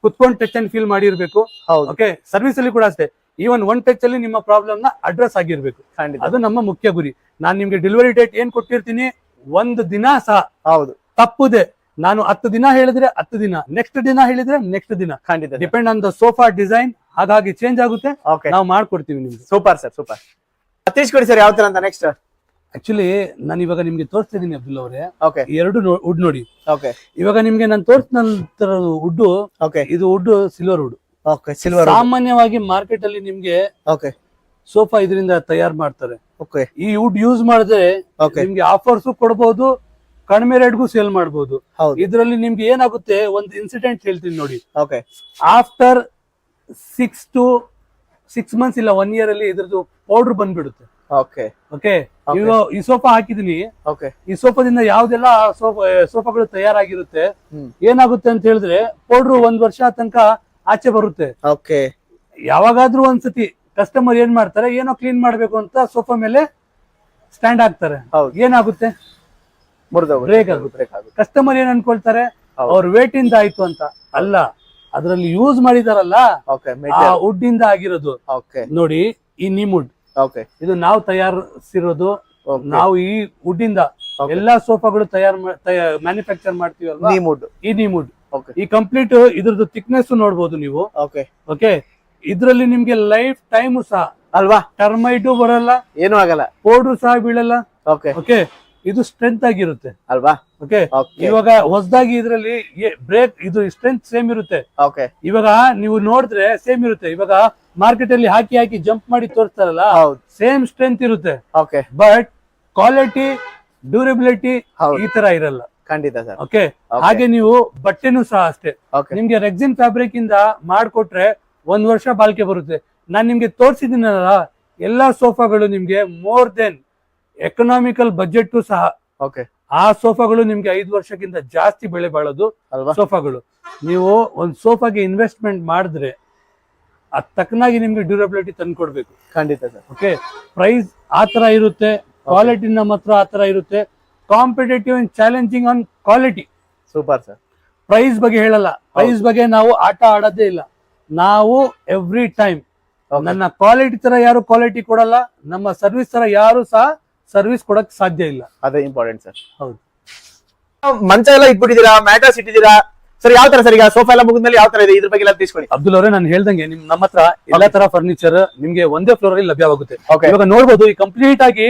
ಕುತ್ಕೊಂಡ್ ಟಚ್ ಅಂಡ್ ಫೀಲ್ ಮಾಡಿರ್ಬೇಕು. ಹೌದು ಓಕೆ, ಸರ್ವಿಸ್ ಅಲ್ಲಿ ಕೂಡ ಅಷ್ಟೇ. ಈವನ್ ಒನ್ ಟಚ್ ಅಲ್ಲಿ ನಿಮ್ಮ ಪ್ರಾಬ್ಲಮ್ ನ ಅಡ್ರೆಸ್ ಆಗಿರ್ಬೇಕು. ಖಂಡಿತ ಅದು ನಮ್ಮ ಮುಖ್ಯ ಗುರಿ. ನಾನ್ ನಿಮ್ಗೆ ಡೆಲಿವರಿ ಡೇಟ್ ಏನ್ ಕೊಟ್ಟಿರ್ತೀನಿ, ಒಂದು ದಿನ ಸಹ ಹೌದು ತಪ್ಪುದೆ. ನಾನು 10 ದಿನ ಹೇಳಿದ್ರೆ 10 ದಿನ, ನೆಕ್ಸ್ಟ್ ದಿನ ಹೇಳಿದ್ರೆ ನೆಕ್ಸ್ಟ್ ದಿನ, ಖಂಡಿತ depend on the sofa design. ಹಾಗಾಗಿ ಚೇಂಜ್ ಆಗುತ್ತೆ, ಓಕೆ ನಾವು ಮಾಡ್ಕೊಡ್ತೀವಿ ನಿಮ್ಗೆ. Super sir super. ತಿಳಿಸ್ಕೊಡಿ ಸರ್ ಯಾವ ತರ ಅಂತ ನೆಕ್ಸ್ಟ್. ಆಕ್ಚುಲಿ ನಾನು ಇವಾಗ ನಿಮ್ಗೆ ತೋರಿಸ್ತಾ ಇದೀನಿ ಅಬ್ದುಲ್ ಅವರೇ, ಓಕೆ ಎರಡು ವುಡ್ ನೋಡಿ. ಓಕೆ ಇವಾಗ ನಿಮ್ಗೆ ನಾನು ತೋರಿಸಿದ ವುಡ್, ಓಕೆ ಇದು wood silver wood. Okay silver ಸಾಮಾನ್ಯವಾಗಿ ಮಾರ್ಕೆಟ್ ಅಲ್ಲಿ ನಿಮ್ಗೆ ಓಕೆ ಸೋಫಾ ಇದರಿಂದ ತಯಾರು ಮಾಡ್ತಾರೆ. ಓಕೆ ಈ ವುಡ್ ಯೂಸ್ ಮಾಡಿದ್ರೆ ಓಕೆ ನಿಮ್ಗೆ ಆಫರ್ಸ್ ಕೊಡಬಹುದು, ಕಡಿಮೆ ರೇಟ್ಗೂ ಸೇಲ್ ಮಾಡಬಹುದು. ಹೌದು ಇದರಲ್ಲಿ ನಿಮ್ಗೆ ಏನಾಗುತ್ತೆ, ಒಂದು ಇನ್ಸಿಡೆಂಟ್ ಹೇಳ್ತೀನಿ ನೋಡಿ. ಓಕೆ ಆಫ್ಟರ್ 6 ಮಂತ್ಸ್ ಇಲ್ಲ 1 year ಅಲ್ಲಿ ಇದ್ರದ್ದು ಪೌಡರ್ ಬಂದ್ಬಿಡುತ್ತೆ. ಓಕೆ ಓಕೆ, ಈಗ ಈ ಸೋಫಾ ಹಾಕಿದೀನಿ. ಓಕೆ ಈ ಸೋಫಾದಿಂದ ಯಾವ್ದೆಲ್ಲ ಸೋಫಾಗಳು ತಯಾರಾಗಿರುತ್ತೆ, ಏನಾಗುತ್ತೆ ಅಂತ ಹೇಳಿದ್ರೆ ಪೌಡರ್ 1 ವರ್ಷ ತನಕ ಆಚೆ ಬರುತ್ತೆ. ಓಕೆ ಯಾವಾಗಾದ್ರೂ ಒಂದ್ಸತಿ ಕಸ್ಟಮರ್ ಏನ್ ಮಾಡ್ತಾರೆ, ಏನೋ ಕ್ಲೀನ್ ಮಾಡ್ಬೇಕು ಅಂತ ಸೋಫಾ ಮೇಲೆ ಸ್ಟ್ಯಾಂಡ್ ಹಾಕ್ತಾರೆ. ಹೌದು. ಏನಾಗುತ್ತೆ, ಬ್ರೇಕ್ ಆಗುತ್ತೆ. ಕಸ್ಟಮರ್ ಏನ್ ಅನ್ಕೊಳ್ತಾರೆ, ಅವ್ರ ವೇಟ್ ಇಂದ ಆಯ್ತು ಅಂತ. ಅಲ್ಲ, ಅದ್ರಲ್ಲಿ ಯೂಸ್ ಮಾಡಿದಾರಲ್ಲ ಓಕೆ ಆ ವುಡ್ ಇಂದ ಆಗಿರೋದು. ಓಕೆ ನೋಡಿ, ಈ ನೀಮ್ ವುಡ್, ಓಕೆ ಇದು ನಾವು ತಯಾರಿಸಿರೋದು. ನಾವು ಈ ವುಡ್ ಇಂದ ಎಲ್ಲಾ ಸೋಫಾಗಳು ಮ್ಯಾನುಫ್ಯಾಕ್ಚರ್ ಮಾಡ್ತೀವಲ್ವಾ, ಈ ನೀಮ್ ವುಡ್. ಈ ಕಂಪ್ಲೀಟ್ ಇದ್ರದ್ದು ಥಿಕ್ನೆಸ್ ನೋಡ್ಬೋದು ನೀವು. ಓಕೆ ಓಕೆ, ಇದ್ರಲ್ಲಿ ನಿಮ್ಗೆ ಲೈಫ್ ಟೈಮ್ ಸಹ ಅಲ್ವಾ, ಟರ್ಮೈಟು ಬರಲ್ಲ, ಏನು ಆಗಲ್ಲ, ಪೌಡರ್ ಸಹ ಬೀಳಲ್ಲ. ಓಕೆ ಓಕೆ, ಇದು ಸ್ಟ್ರೆಂತ್ ಆಗಿರುತ್ತೆ ಅಲ್ವಾ. ಓಕೆ, ಇವಾಗ ಹೊಸದಾಗಿ ಇದ್ರಲ್ಲಿ ಬ್ರೇಕ್, ಇದು ಸ್ಟ್ರೆಂತ್ ಸೇಮ್ ಇರುತ್ತೆ. ಓಕೆ ಇವಾಗ ನೀವು ನೋಡಿದ್ರೆ ಸೇಮ್ ಇರುತ್ತೆ. ಇವಾಗ ಮಾರ್ಕೆಟ್ ಅಲ್ಲಿ ಹಾಕಿ ಜಂಪ್ ಮಾಡಿ ತೋರಿಸ್ತಾರಲ್ಲ, ಹೌದು ಸೇಮ್ ಸ್ಟ್ರೆಂತ್ ಇರುತ್ತೆ. ಓಕೆ ಬಟ್ ಕ್ವಾಲಿಟಿ, ಡ್ಯೂರಬಿಲಿಟಿ ಹೌದು. ಈ ತರ ಇರಲ್ಲ. ಖಂಡಿತ ಸರ್. ಓಕೆ, ಹಾಗೆ ನೀವು ಬಟ್ಟೆನೂ ಸಹ ಅಷ್ಟೇ. ಓಕೆ ನಿಮ್ಗೆ ರೆಕ್ಸಿನ್ ಫ್ಯಾಬ್ರಿಕ್ ಇಂದ ಮಾಡ್ಕೊಟ್ರೆ 1 ವರ್ಷ ಬಾಳಿಕೆ ಬರುತ್ತೆ. ನಾನ್ ನಿಮ್ಗೆ ತೋರಿಸಿದ್ದೀನಲ್ಲ, ಎಲ್ಲಾ ಸೋಫಾಗಳು ನಿಮ್ಗೆ ಮೋರ್ ದೆನ್ ಎಕನಾಮಿಕಲ್ ಬಜೆಟ್ ಸಹ. ಓಕೆ ಆ ಸೋಫಾಗಳು ನಿಮ್ಗೆ 5 ವರ್ಷಕ್ಕಿಂತ ಜಾಸ್ತಿ ಬೆಳೆ ಬಾಳೋದು ಅಲ್ವಾ. ಸೋಫಾಗಳು. ನೀವು ಒಂದ್ ಸೋಫಾಗೆ ಇನ್ವೆಸ್ಟ್ಮೆಂಟ್ ಮಾಡಿದ್ರೆ ಅದ್ ತಕ್ಕನಾಗಿ ನಿಮ್ಗೆ ಡ್ಯೂರಬಿಲಿಟಿ ತಂದ್ಕೊಡ್ಬೇಕು. ಖಂಡಿತ ಸರ್. ಓಕೆ, ಪ್ರೈಸ್ ಆತರ ಇರುತ್ತೆ, ಕ್ವಾಲಿಟಿ ನಮ್ಮ ಹತ್ರ ಆತರ ಇರುತ್ತೆ. Competitive and challenging on quality. Super sir. Price ಬಗ್ಗೆ ಹೇಳಲ್ಲ, ಪ್ರೈಸ್ ಬಗ್ಗೆ ನಾವು ಆಟ ಆಡೋದೇ ಇಲ್ಲ. ನಾವು ಎವ್ರಿ ಟೈಮ್ ನನ್ನ ಕ್ವಾಲಿಟಿ ತರ ಯಾರು ಕ್ವಾಲಿಟಿ ಕೊಡಲ್ಲ, ನಮ್ಮ ಸರ್ವಿಸ್ ತರ ಯಾರು ಸಹ ಸರ್ವಿಸ್ ಕೊಡಕ್ ಸಾಧ್ಯ ಇಲ್ಲ. ಅದೇ ಇಂಪಾರ್ಟೆಂಟ್ ಸರ್. ಹೌದು. ಮಂಚ ಎಲ್ಲ ಇಟ್ಬಿಟ್ಟಿದ್ದೀರಾ, ಮ್ಯಾಟ್ರಸ್ ಇಟ್ಟಿದ್ದೀರಾ ಸರ್, ಯಾವ ತರ ಸರ್? ಈಗ ಸೋಫಾ ಎಲ್ಲ ಮುಗಿದ್ಮೇಲೆ ಯಾವ ತರ ಇದೆ, ಇದ್ರ ಬಗ್ಗೆ ಎಲ್ಲ ತಿಳಿಸ್ಕೊಳ್ಳಿ. ಅಬ್ದುಲ್ ಅವರೇ, ನಾನು ಹೇಳ್ದಂಗೆ ನಮ್ಮ ಹತ್ರ ಎಲ್ಲಾ ತರ ಫರ್ನಿಚರ್ ನಿಮ್ಗೆ ಒಂದೇ ಫ್ಲೋರ್ ಅಲ್ಲಿ ಲಭ್ಯವಾಗುತ್ತೆ. Okay. ಇವಾಗ ನೋಡ್ಬೋದು, ಈ ಕಂಪ್ಲೀಟ್ ಆಗಿ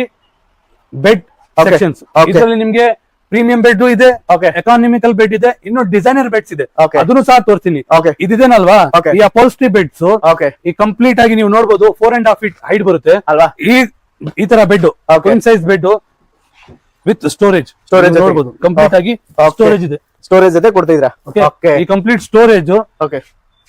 ಬೆಡ್ ಸೆಕ್ಷನ್ಸ್. ಇದರಲ್ಲಿ ನಿಮ್ಗೆ ಪ್ರೀಮಿಯಂ ಬೆಡ್ ಇದೆ, ಓಕೆ ಎಕಾನಮಿಕಲ್ ಬೆಡ್ ಇದೆ, ಇನ್ನು ಡಿಸೈನರ್ ಬೆಡ್ಸ್ ಇದೆ. ಓಕೆ ಅದನ್ನು ಸಹ ತೋರಿಸ್ತೀನಿ. ಓಕೆ ಇದೇನಲ್ವಾ, Okay. ಈ ಅಪೋಲ್ಸ್ಟ್ರಿ ಬೆಡ್ಸ್ ಓಕೆ ಈ ಕಂಪ್ಲೀಟ್ ಆಗಿ ನೀವು ನೋಡ್ಬೋದು 4.5 feet ಹೈಟ್ ಬರುತ್ತೆ ಅಲ್ವಾ. ಈ ತರ bed, Okay. Queen size bed with storage ನೋಡ್ಬೋದು. ಕಂಪ್ಲೀಟ್ ಆಗಿ Okay. ಸ್ಟೋರೇಜ್ ಇದೆ. ಸ್ಟೋರೇಜ್ ಜೊತೆ ಕೊಡ್ತಿದ್ದೀರಾ. Okay. ಈ ಕಂಪ್ಲೀಟ್ ಸ್ಟೋರೇಜ್ ಓಕೆ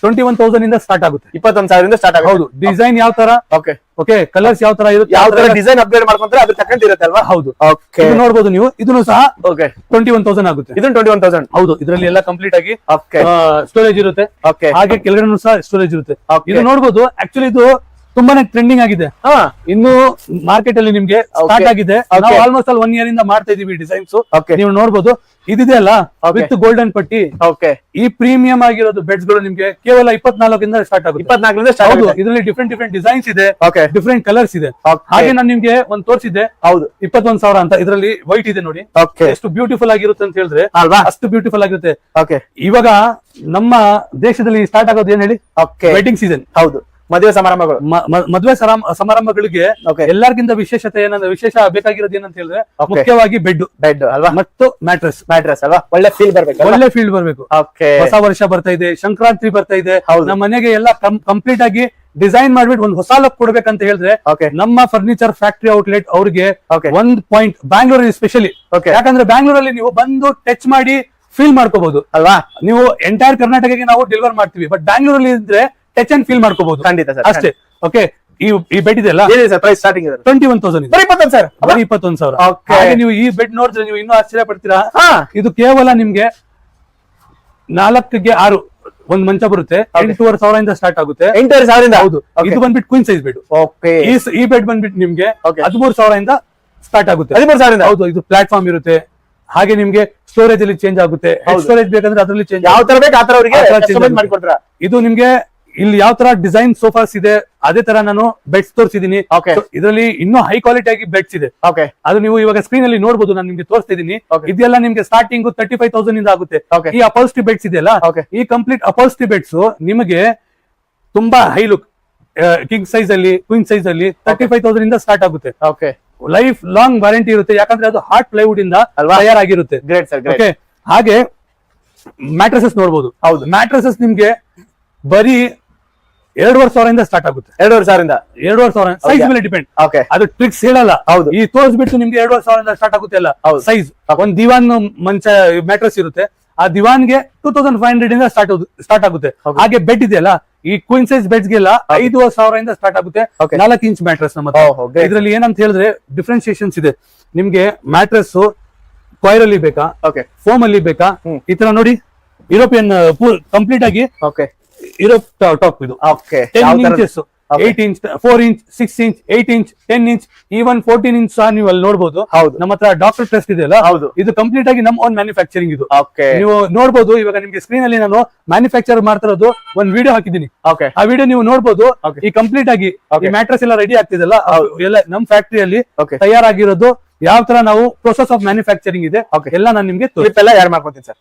21,000 ಇಂದ ಸ್ಟಾರ್ಟ್ ಆಗುತ್ತೆ. 21,000 ಸ್ಟಾರ್ಟ್ ಆಗುತ್ತೆ. ಹೌದು. ಡಿಸೈನ್ ಯಾವ ತರ, ಓಕೆ ಓಕೆ, ಕಲರ್ಸ್ ಯಾವ ತರ ಇರುತ್ತೆ, ಯಾವ ತರ ಡಿಸೈನ್ ಅಪ್ಗ್ರೇಡ್ ಮಾಡ್ಕೊಂತಾರೆ ಅದ್ರ ತಕ್ಕಂತ ಇರುತ್ತೆ ಅಲ್ವಾ. ಹೌದು. ಓಕೆ ಇದು ನೋಡ್ಬೋದು ನೀವು, ಇದನ್ನು ಸಹ ಓಕೆ 21,000 ಆಗುತ್ತೆ. ಇದನ್ನ 21,000. ಹೌದು. ಇದರಲ್ಲಿ ಎಲ್ಲ ಕಂಪ್ಲೀಟ್ ಆಗಿ ಓಕೆ ಸ್ಟೋರೇಜ್ ಇರುತ್ತೆ, ಓಕೆ ಹಾಗೆ ಕೆಳಗಡೆ ಸಹ ಸ್ಟೋರೇಜ್ ಇರುತ್ತೆ. Okay. ಇದು ನೋಡ್ಬೋದು, ಆಕ್ಚುಲಿ ಇದು ತುಂಬಾನೇ ಟ್ರೆಂಡಿಂಗ್ ಆಗಿದೆ. ಹಾ ಇನ್ನು ಮಾರ್ಕೆಟ್ ಅಲ್ಲಿ ನಿಮ್ಗೆ ಸ್ಟಾರ್ಟ್ ಆಗಿದೆ. Okay. ನಾವು ಆಲ್ಮೋಸ್ಟ್ ಅಲ್ಲಿ 1 year ಇಂದ ಮಾಡ್ತಾ ಇದೀವಿ ಡಿಸೈನ್ಸ್. ಓಕೆ ನೀವು ನೋಡ್ಬೋದು, ಇದಿದೆ ಅಲ್ಲ Okay. ವಿತ್ ಗೋಲ್ಡನ್ ಪಟ್ಟಿ. ಓಕೆ ಈ ಪ್ರೀಮಿಯಂ ಆಗಿರೋದು ಬೆಡ್ಸ್ ಗಳು ನಿಮ್ಗೆ ಕೇವಲ 24 ಇಂದ ಸ್ಟಾರ್ಟ್ ಆಗುತ್ತೆ. 24 ಸ್ಟಾರ್ಟ್ ಹೌದು. ಆಗುತ್ತೆ. ಇದರಲ್ಲಿ ಡಿಫ್ರೆಂಟ್ ಡಿಸೈನ್ಸ್ ಇದೆ, ಓಕೆ ಡಿಫ್ರೆಂಟ್ ಕಲರ್ಸ್ ಇದೆ. ಹಾಗೆ ನಾನು ನಿಮ್ಗೆ ಒಂದು ತೋರಿಸಿದ್ದೆ, ಹೌದು 21,000 ಅಂತ. ಇದರಲ್ಲಿ ವೈಟ್ ಇದೆ ನೋಡಿ, ಓಕೆ ಎಷ್ಟು ಬ್ಯೂಟಿಫುಲ್ ಆಗಿರುತ್ತೆ ಅಂತ ಹೇಳಿದ್ರೆ ಅಲ್ವಾ. ಅಷ್ಟು ಬ್ಯೂಟಿಫುಲ್ ಆಗಿರುತ್ತೆ. ಓಕೆ ಇವಾಗ ನಮ್ಮ ದೇಶದಲ್ಲಿ ಸ್ಟಾರ್ಟ್ ಆಗೋದು ಏನ್ ಹೇಳಿ, ಓಕೆ ವೆಡ್ಡಿಂಗ್ ಸೀಸನ್. ಹೌದು, ಮದುವೆ ಸಮಾರಂಭಗಳು, ಮದುವೆ ಸಮಾರಂಭಗಳಿಗೆ ಓಕೆ ಎಲ್ಲರಿಗಿಂತ ವಿಶೇಷತೆ ಏನಂದ್ರೆ, ವಿಶೇಷ ಬೇಕಾಗಿರೋದು ಏನಂತ ಹೇಳಿದ್ರೆ Okay. ಮುಖ್ಯವಾಗಿ ಬೆಡ್ ಅಲ್ವಾ ಮತ್ತು ಮ್ಯಾಟ್ರೆಸ್. ಮ್ಯಾಟ್ರಸ್ ಅಲ್ವಾ, ಒಳ್ಳೆ ಫೀಲ್ ಬರ್ಬೇಕು. ಒಳ್ಳೆ ಫೀಲ್ಡ್ ಬರ್ಬೇಕು. ಓಕೆ ಹೊಸ ವರ್ಷ ಬರ್ತಾ ಇದೆ, ಸಂಕ್ರಾಂತಿ ಬರ್ತಾ ಇದೆ, ಹೌದು. ನಮ್ಮ ಮನೆಗೆ ಎಲ್ಲ ಕಂಪ್ಲೀಟ್ ಆಗಿ ಡಿಸೈನ್ ಮಾಡ್ಬಿಟ್ಟು ಒಂದು ಹೊಸ ಲುಕ್ ಕೊಡ್ಬೇಕಂತ ಹೇಳಿದ್ರೆ ಓಕೆ ನಮ್ಮ ಫರ್ನಿಚರ್ ಫ್ಯಾಕ್ಟರಿ ಔಟ್ಲೆಟ್ ಅವ್ರಿಗೆ ಓಕೆ ಒಂದ್ ಪಾಯಿಂಟ್ ಬ್ಯಾಂಗ್ಳೂರಲ್ಲಿ ಸ್ಪೆಷಲಿ. ಓಕೆ ಯಾಕಂದ್ರೆ ಬ್ಯಾಂಗ್ಳೂರಲ್ಲಿ ನೀವು ಬಂದು ಟಚ್ ಮಾಡಿ ಫೀಲ್ ಮಾಡ್ಕೋಬಹುದು ಅಲ್ವಾ? ನೀವು ಎಂಟೈರ್ ಕರ್ನಾಟಕಕ್ಕೆ ನಾವು ಡೆಲಿವರ್ ಮಾಡ್ತೀವಿ, ಬಟ್ ಬ್ಯಾಂಗ್ಳೂರಲ್ಲಿ ಇದ್ರೆ ಟಚ್ ಅಂಡ್ ಫೀಲ್ ಮಾಡ್ಕೋಬಹುದು ಖಂಡಿತ ಸರ್ ಅಷ್ಟೇ. ಓಕೆ, ಈ ಬೆಡ್ ಇದೆಲ್ಲ ಏನಿದೆ ಸರ್ ಪ್ರೈಸ್ ಸ್ಟಾರ್ಟಿಂಗ್ ಇದೆ 21,000 ಇದೆ. ಬರೀ 21 ಸರ್ ಬರೀ 21,000. Okay. ಹಾಗೆ ನೀವು ಈ ಬೆಡ್ ನೋಡಿದ್ರೆ ನೀವು ಇನ್ನೂ ಆಶ್ಚರ್ಯ ಪಡ್ತೀರಾ. ಹಾ ಇದು ಕೇವಲ ನಿಮ್ಗೆ 4ಗೆ 6 ಒಂದ್ ಮಂಚ ಬರುತ್ತೆ. 8,500 ಸ್ಟಾರ್ಟ್ ಆಗುತ್ತೆ. 8,500 ಹೌದು, ಇದು ಬಂದ್ಬಿಟ್ಟು ಕ್ವೀನ್ ಸೈಜ್ ಬೆಡ್. ಓಕೆ ಈ ಬೆಡ್ ಬಂದ್ಬಿಟ್ಟು ನಿಮ್ಗೆ Okay. 13,000 ಸ್ಟಾರ್ಟ್ ಆಗುತ್ತೆ. 13,000 ಹೌದು, ಇದು ಪ್ಲಾಟ್ಫಾರ್ಮ್ ಇರುತ್ತೆ. ಹಾಗೆ ನಿಮ್ಗೆ ಸ್ಟೋರೇಜ್ ಅಲ್ಲಿ ಚೇಂಜ್ ಆಗುತ್ತೆ. ಸ್ಟೋರೇಜ್ ಬೇಕಂದ್ರೆ ಅದರಲ್ಲಿ ಚೇಂಜ್ ಯಾವ ತರ ಬೇಕು ಆ ತರ ಅವರಿಗೆ ಆ ತರ change ಕಸ್ಟಮೈಸ್ ಆಗುತ್ತೆ. ಮಾಡ್ಕೊಡ್ತೀರಾ? ಇದು ನಿಮ್ಗೆ ಇಲ್ಲಿ ಯಾವ ತರ ಡಿಸೈನ್ ಸೋಫಾಸ್ ಇದೆ ಅದೇ ತರ ನಾನು ಬೆಡ್ಸ್ ತೋರಿಸಿದೀನಿ. Okay. ಇದರಲ್ಲಿ ಇನ್ನೂ ಹೈ ಕ್ವಾಲಿಟಿ ಆಗಿ ಬೆಡ್ಸ್ ಇದೆ. ಓಕೆ ಅದು ನೀವು ಇವಾಗ ಸ್ಕ್ರೀನ್ ಅಲ್ಲಿ ನೋಡಬಹುದು, ನಾನು ನಿಮ್ಗೆ ತೋರಿಸ್ತಾ ಇದೀನಿ. Okay. ಇದೆಲ್ಲ ನಿಮ್ಗೆ ಸ್ಟಾರ್ಟಿಂಗ್ 35,000 ಇಂದ ಆಗುತ್ತೆ. Okay. ಈ ಅಪೋಲ್ಸ್ಟ್ರಿ ಬೆಡ್ಸ್ ಇದೆಯಲ್ಲ, Okay. ಈ ಕಂಪ್ಲೀಟ್ ಅಪೋಲ್ಸ್ಟ್ರಿ ಬೆಡ್ಸ್ ನಿಮಗೆ ತುಂಬಾ ಹೈ ಲುಕ್ ಕಿಂಗ್ ಸೈಜ್ ಅಲ್ಲಿ ಕ್ವೀನ್ ಸೈಜ್ ಅಲ್ಲಿ 35,000 ಇಂದ ಸ್ಟಾರ್ಟ್ ಆಗುತ್ತೆ. ಓಕೆ ಲೈಫ್ ಲಾಂಗ್ ವಾರಂಟಿ ಇರುತ್ತೆ, ಯಾಕಂದ್ರೆ ಅದು ಹಾರ್ಟ್ ಪ್ಲೈವುಡ್ ಇಂದ ಅಲ್ವಾ? ತಯಾರಾಗಿರುತ್ತೆ. Great sir great. ಓಕೆ, ಹಾಗೆ ಮ್ಯಾಟ್ರಸಸ್ ನೋಡಬಹುದು. ಹೌದು ಮ್ಯಾಟ್ರಸಸ್ ನಿಮ್ಗೆ ಬರೀ 2,500 ಇಂದ ಸ್ಟಾರ್ಟ್ ಆಗುತ್ತೆ. 2,500 2,500 ಸೈಜ್ ಮೇಲೆ ಡಿಪೆಂಡ್. ಓಕೆ ಅದು ಟ್ರಿಕ್ಸ್ ಹೇಳಲ್ಲ. ಹೌದು ಈ ತೋರಿಸ್ಬಿಟ್ಟು ನಿಮ್ಗೆ 2,500 ಸ್ಟಾರ್ಟ್ ಆಗುತ್ತೆ ಅಲ್ಲ ಹೌದು. ಸೈಜ್. ಒಂದ್ ದಿವಾನ್ ಮಂಚ ಮ್ಯಾಟ್ರಸ್ ಇರುತ್ತೆ, ಆ ದಿವಾನ್ಗೆ 2,500 ಇಂದ ಸ್ಟಾರ್ಟ್ ಆಗುತ್ತೆ. Okay. ಹಾಗೆ ಬೆಡ್ ಇದೆಯಲ್ಲ, ಈ ಕ್ವೀನ್ ಸೈಜ್ ಬೆಡ್ಸ್ ಗೆಲ್ಲ 5,000 ಇಂದ ಸ್ಟಾರ್ಟ್ ಆಗುತ್ತೆ. Okay. 4 ಇಂಚ್ ಮ್ಯಾಟ್ರಸ್ ನಮ್ಮ ಓಹೋ, great. ಇದರಲ್ಲಿ ಏನಂತ ಹೇಳಿದ್ರೆ ಡಿಫ್ರೆನ್ಸಿಯೇಷನ್ಸ್ ಇದೆ. ನಿಮ್ಗೆ ಮ್ಯಾಟ್ರಸ್ ಕಾಯಿರ್ ಅಲ್ಲಿ ಬೇಕಾ, ಓಕೆ ಫೋಮ್ ಅಲ್ಲಿ ಬೇಕಾ, ಈ ತರ ನೋಡಿ ಯುರೋಪಿಯನ್ ಕಂಪ್ಲೀಟ್ ಆಗಿ ಓಕೆ ಯುರೋಪ್ ಟಾಪ್ ಇದು okay 10 inches, 8 inch, 4 inch, 6 inch, 8 inch, 10 inch, even 14 inch ಸಹ ನೀವು ಅಲ್ಲಿ ನೋಡಬಹುದು. ಹೌದು ನಮ್ಮ ಹತ್ರ ಡಾಕ್ಟರ್ ಟೆಸ್ಟ್ ಇದೆಯಲ್ಲ, ಹೌದು ಇದು ಕಂಪ್ಲೀಟ್ ಆಗಿ ನಮ್ಮ ಓನ್ ಮ್ಯಾನುಫ್ಯಾಕ್ಚರಿಂಗ್ ಇದು. ಓಕೆ ನೀವು ನೋಡಬಹುದು. ಇವಾಗ ನಿಮ್ಗೆ ಸ್ಕ್ರೀನ್ ಅಲ್ಲಿ ನಾನು ಮ್ಯಾನುಫ್ಯಾಕ್ಚರ್ ಮಾಡ್ತಿರೋದು ಒಂದ್ ವಿಡಿಯೋ ಹಾಕಿದ್ದೀನಿ. ಓಕೆ ಆ ವಿಡಿಯೋ ನೀವು ನೋಡಬಹುದು. Okay. ಈ ಕಂಪ್ಲೀಟ್ ಆಗಿ Okay. ಈ ಮ್ಯಾಟ್ರಸ್ ಎಲ್ಲ ರೆಡಿ ಆಗ್ತಿದೆಲ್ಲ, ಎಲ್ಲ ನಮ್ಮ ಫ್ಯಾಕ್ಟರಿಯಲ್ಲಿ ಓಕೆ ತಯಾರಾಗಿರೋದು. ಯಾವ ತರ ನಾವು ಪ್ರೊಸೆಸ್ ಆಫ್ ಮ್ಯಾನುಫ್ಯಾಕ್ಚರಿಂಗ್ ಇದೆ Okay. ಎಲ್ಲ ನಾನು ನಿಮ್ಗೆ ಕ್ಲಿಪ್ ಎಲ್ಲ ಯಾರು ಮಾಡ್ಕೊತೀನಿ ಸರ್?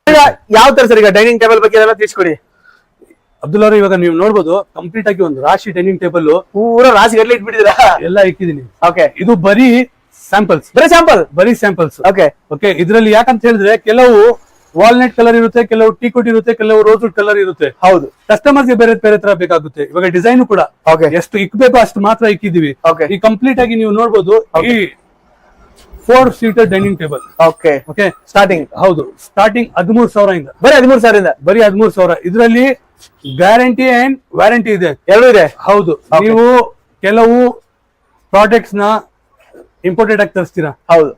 ಈಗ ಯಾವ ತರ ಸರ್ ಈಗ ಡೈನಿಂಗ್ ಟೇಬಲ್ ಬಗ್ಗೆ ಎಲ್ಲ ತಿಳಿಸ್ಕೊಡಿ. ಅಬ್ದುಲ್ ಅವರು, ಇವಾಗ ನೀವು ನೋಡಬಹುದು ಕಂಪ್ಲೀಟ್ ಆಗಿ ಒಂದು ರಾಶಿ ಡೈನಿಂಗ್ ಟೇಬಲ್ ಪೂರ ರಾಶಿ ಗಟ್ಲೆ ಇಟ್ಬಿಟ್ಟಿದ್ದೀರಾ? ಎಲ್ಲ ಇಕ್ಕಿದೀನಿ. ಓಕೆ ಇದು ಬರೀ ಸ್ಯಾಂಪಲ್ಸ್, ಬರೀ ಸ್ಯಾಂಪಲ್. ಬರೀ ಸ್ಯಾಂಪಲ್ಸ್. ಓಕೆ ಓಕೆ, ಇದರಲ್ಲಿ ಯಾಕಂತ ಹೇಳಿದ್ರೆ ಕೆಲವು ವಾಲ್ನಟ್ ಕಲರ್ ಇರುತ್ತೆ, ಕೆಲವು ಟೀಕುಟ್ ಇರುತ್ತೆ, ಕೆಲವು ರೋಸ್ವುಡ್ ಕಲರ್ ಇರುತ್ತೆ. ಹೌದು ಕಸ್ಟಮರ್ಸ್ ಗೆ ಬೇರೆ ಬೇರೆ ತರ ಬೇಕಾಗುತ್ತೆ. ಇವಾಗ ಡಿಸೈನ್ ಕೂಡ ಓಕೆ ಎಷ್ಟು ಇಕ್ಬೇಕು ಅಷ್ಟು ಮಾತ್ರ ಇಕ್ಕಿದೀವಿ. ಓಕೆ ಈ ಕಂಪ್ಲೀಟ್ ಆಗಿ ನೀವು ನೋಡಬಹುದು ಈ 4 seater dining table. Okay okay, starting ಹೌದು, ಸ್ಟಾರ್ಟಿಂಗ್ 13,000 ಇಂದ. ಬರೀ 13,000 ಬರೀ 13,000. ಇದರಲ್ಲಿ ಗ್ಯಾರಂಟಿ ಅಂಡ್ ವ್ಯಾರಂಟಿ ಇದೆ, ಎರಡು ಇದೆ. ಹೌದು. ನೀವು ಕೆಲವು ಪ್ರಾಡಕ್ಟ್ಸ್ ನ ಇಂಪೋರ್ಟೆಡ್ ಆಗಿ ತರಿಸ್ತೀರಾ, ಹೌದು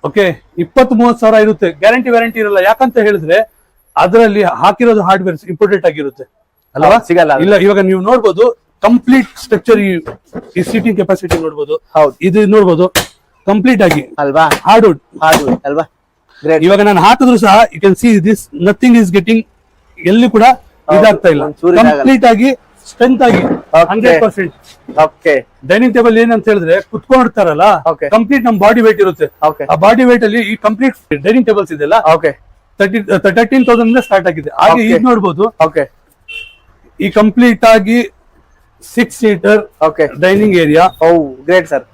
ಓಕೆ, 20-30,000 ಇರುತ್ತೆ. ಗ್ಯಾರಂಟಿ ವ್ಯಾರಂಟಿ ಇರಲ್ಲ. ಯಾಕಂತ ಹೇಳಿದ್ರೆ ಅದರಲ್ಲಿ ಹಾಕಿರೋದು ಹಾರ್ಡ್ವೇರ್ ಇಂಪೋರ್ಟೆಡ್ ಆಗಿರುತ್ತೆ ಅಲ್ವಾ? ಸಿಗಲ್ಲ ಅದು. ಇಲ್ಲ, ಇವಾಗ ನೀವು ನೋಡಬಹುದು ಕಂಪ್ಲೀಟ್ ಸ್ಟ್ರಕ್ಚರ್, ಈ ಸೀಟಿಂಗ್ ಕೆಪಾಸಿಟಿ ನೋಡಬಹುದು. ಹೌದು ಇದು ನೋಡಬಹುದು ಕಂಪ್ಲೀಟ್ ಆಗಿ ಅಲ್ವಾ? ಹಾರ್ಡ್ವುಡ್. ಹಾರ್ಡ್ವುಡ್ ಅಲ್ವಾ? ಗ್ರೇಟ್. ಇವಾಗ ನಾನು ಹಾಕಿದ್ರು ಸಹ you can see this nothing is getting, ಎಲ್ಲಿ ಕೂಡ ಇದಾಗ್ತಾ ಇಲ್ಲ. ಒಂಚೂರು ಇದಾಗಲ್ಲ. ಕಂಪ್ಲೀಟ್ ಆಗಿ ಸ್ಟ್ರೆಂತ್ ಆಗಿ Okay. 100%. ಓಕೆ ಡೈನಿಂಗ್ ಟೇಬಲ್ ಏನಂತ ಹೇಳಿದ್ರೆ ಕುತ್ಕೊಂಡಿರ್ತಾರಲ್ಲ, Okay. ಕಂಪ್ಲೀಟ್ ನಮ್ ಬಾಡಿ ವೇಟ್ ಇರುತ್ತೆ. ಓಕೆ ಆ ಬಾಡಿ ವೇಟ್ ಅಲ್ಲಿ ಈ ಕಂಪ್ಲೀಟ್ ಡೈನಿಂಗ್ ಟೇಬಲ್ಸ್ ಇದೆಲ್ಲ ಓಕೆ 13,000 ಇಂದ ಸ್ಟಾರ್ಟ್ ಆಗಿದೆ. ಹಾಗೆ Okay. ಈಗ ನೋಡಬಹುದು ಓಕೆ ಈ ಕಂಪ್ಲೀಟ್ ಆಗಿ 6 ಸೀಟರ್ ಓಕೆ ಡೈನಿಂಗ್ ಏರಿಯಾ ಓ ಗ್ರೇಟ್ ಸರ್.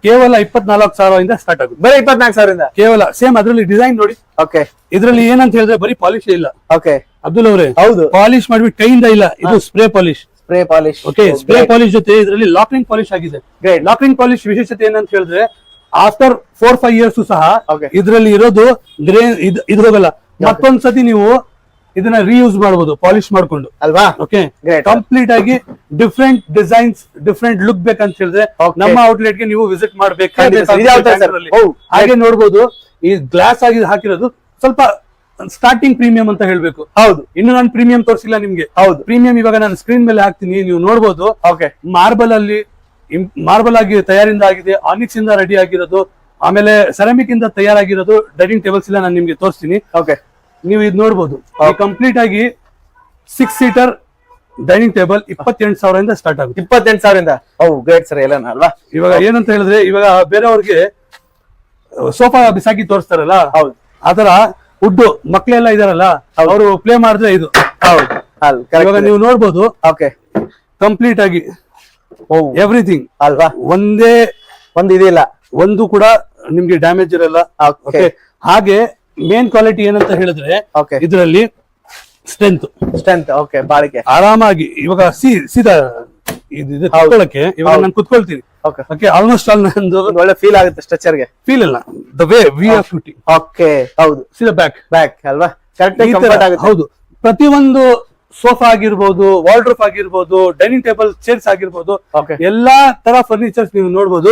ಕೇವಲ 24,000 ಇಂದ ಸ್ಟಾರ್ಟ್ ಆಗುತ್ತೆ. ಬರೀ 24,000 ಕೇವಲ ಸೇಮ್ ಅದರಲ್ಲಿ ಡಿಸೈನ್ ನೋಡಿ. ಓಕೆ ಇದರಲ್ಲಿ ಏನಂತ ಹೇಳಿದ್ರೆ ಬರೀ ಪಾಲಿಶ್ ಇಲ್ಲ ಓಕೆ ಅಬ್ದುಲ್ ಅವರೇ, ಹೌದು ಪಾಲಿಶ್ ಮಾಡ್ಬಿಟ್ಟು ಕೈಯಿಂದ ಇಲ್ಲ, ಇದು spray polish. Spray polish. Okay, spray polish ಜೊತೆ ಇದರಲ್ಲಿ ಲಾಕ್ರಿಂಗ್ ಪಾಲಿಶ್ ಆಗಿದೆ. ಗ್ರೇಟ್. ಲಾಕ್ರಿಂಗ್ ಪಾಲಿಶ್ ವಿಶೇಷತೆ ಏನಂತ ಹೇಳಿದ್ರೆ ಆಫ್ಟರ್ 4-5 ಇಯರ್ಸ್ ಸಹ Okay. ಇದರಲ್ಲಿ ಇರೋದು ಗ್ರೇ ಇದು ಹೋಗಲ್ಲ. ಮತ್ತೊಂದ್ಸತಿ ನೀವು ಇದನ್ನ ರೀಯೂಸ್ ಮಾಡಬಹುದು ಪಾಲಿಶ್ ಮಾಡ್ಕೊಂಡು ಅಲ್ವಾ? ಓಕೆ. Great. ಕಂಪ್ಲೀಟ್ ಆಗಿ ಡಿಫ್ರೆಂಟ್ ಡಿಸೈನ್ಸ್, ಡಿಫ್ರೆಂಟ್ ಲುಕ್ ಬೇಕಂತ ಹೇಳಿದ್ರೆ Okay. ನಮ್ಮ ಔಟ್ಲೆಟ್ ಗೆ ನೀವು ವಿಸಿಟ್ ಮಾಡ್ಬೇಕು. ಖಂಡಿತ sir. ಇದು ಯಾವ ತರ sir? Oh, ಹಾಗೆ ನೋಡಬಹುದು ಈ ಗ್ಲಾಸ್ ಆಗಿ ಹಾಕಿರೋದು ಸ್ವಲ್ಪ ಸ್ಟಾರ್ಟಿಂಗ್ ಪ್ರೀಮಿಯಂ ಅಂತ ಹೇಳ್ಬೇಕು. ಹೌದು ಇನ್ನು ನಾನು ಪ್ರೀಮಿಯಂ ತೋರಿಸಿಲ್ಲ ನಿಮ್ಗೆ. ಹೌದು ಪ್ರೀಮಿಯಂ ಇವಾಗ ನಾನು ಸ್ಕ್ರೀನ್ ಮೇಲೆ ಹಾಕ್ತೀನಿ, ನೀವು ನೋಡಬಹುದು. ಓಕೆ ಮಾರ್ಬಲ್ ಆಗಿ ತಯಾರಿಂದ ಆಗಿದೆ, ಆನಿಕ್ಸ್ ಇಂದ ರೆಡಿ ಆಗಿರೋದು, ಆಮೇಲೆ ಸೆರಾಮಿಕ್ ಇಂದ ತಯಾರಾಗಿರೋದು ಡೈನಿಂಗ್ ಟೇಬಲ್ಸ್ ಇಲ್ಲ ನಾನು ನಿಮ್ಗೆ ತೋರಿಸ್ತೀನಿ. ಓಕೆ ನೀವು ಇದು ನೋಡಬಹುದು. ಕಂಪ್ಲೀಟ್ ಆಗಿ 6 ಸೀಟರ್ ಡೈನಿಂಗ್ ಟೇಬಲ್ 28,000 ಇಂದ ಸ್ಟಾರ್ಟ್ ಆಗುತ್ತೆ. 28,000 ಓ ಗ್ರೇಟ್ ಸರ್ ಎಲ್ಲ ಅಲ್ವಾ? ಇವಾಗ ಏನಂತ ಹೇಳಿದ್ರೆ ಇವಾಗ ಬೇರೆಯವ್ರಿಗೆ ಸೋಫಾ ಬಿಸಾಕಿ ತೋರಿಸ್ತಾರಲ್ಲ, ಹೌದು ಆತರ ವುಡ್ ಮಕ್ಳೆಲ್ಲ ಇದಾರಲ್ಲ, ಅವರು ಪ್ಲೇ ಮಾಡಿದ್ರೆ ಇದು. ಹೌದು ಇವಾಗ ನೀವು ನೋಡಬಹುದು ಓಕೆ ಕಂಪ್ಲೀಟ್ ಆಗಿ ಓ ಎವ್ರಿಥಿಂಗ್ ಅಲ್ವಾ? ಒಂದು ಇದಿಲ್ಲ, ಒಂದು ಕೂಡ ನಿಮ್ಗೆ ಡ್ಯಾಮೇಜ್ ಇರಲ್ಲ. Okay. Okay. ಹಾಗೆ ಮೇನ್ ಕ್ವಾಲಿಟಿ ಏನಂತ ಹೇಳಿದ್ರೆ ಓಕೆ ಇದರಲ್ಲಿ ಸ್ಟ್ರೆಂತ್ ಸ್ಟ್ರೆಂತ್ ಓಕೆ ಬಾಳಿಕೆ ಆರಾಮಾಗಿ ಇವಾಗ ಸೀದಾ ಇದು ಕುತ್ಕೊಳ್ಳಕ್ಕೆ ಇವಾಗ ನಾನು ಕುತ್ಕೊಳ್ತೀನಿ. ಓಕೆ, ಆಲ್ಮೋಸ್ಟ್ ಆಲ್ ನಂದು ಒಂದು ಒಳ್ಳೆ ಫೀಲ್ ಆಗುತ್ತೆ ಸ್ಟ್ರೆಚರ್ ಗೆ. ಫೀಲ್ ಇಲ್ಲ, the way we are shooting. Okay, ಹೌದು, ಸಿ ದ ಬ್ಯಾಕ್ ಅಲ್ವಾ, ಕರೆಕ್ಟ್ ಕಂಫರ್ಟ್ ಆಗುತ್ತೆ. ಹೌದು, ಪ್ರತಿಯೊಂದು ಸೋಫಾ ಆಗಿರ್ಬೋದು, ವಾರ್ಡ್ರೋಬ್ ಆಗಿರ್ಬೋದು, ಡೈನಿಂಗ್ ಟೇಬಲ್ ಚೇರ್ಸ್ ಆಗಿರ್ಬೋದು, ಎಲ್ಲಾ ತರ ಫರ್ನಿಚರ್ಸ್ ನೀವು ನೋಡ್ಬೋದು.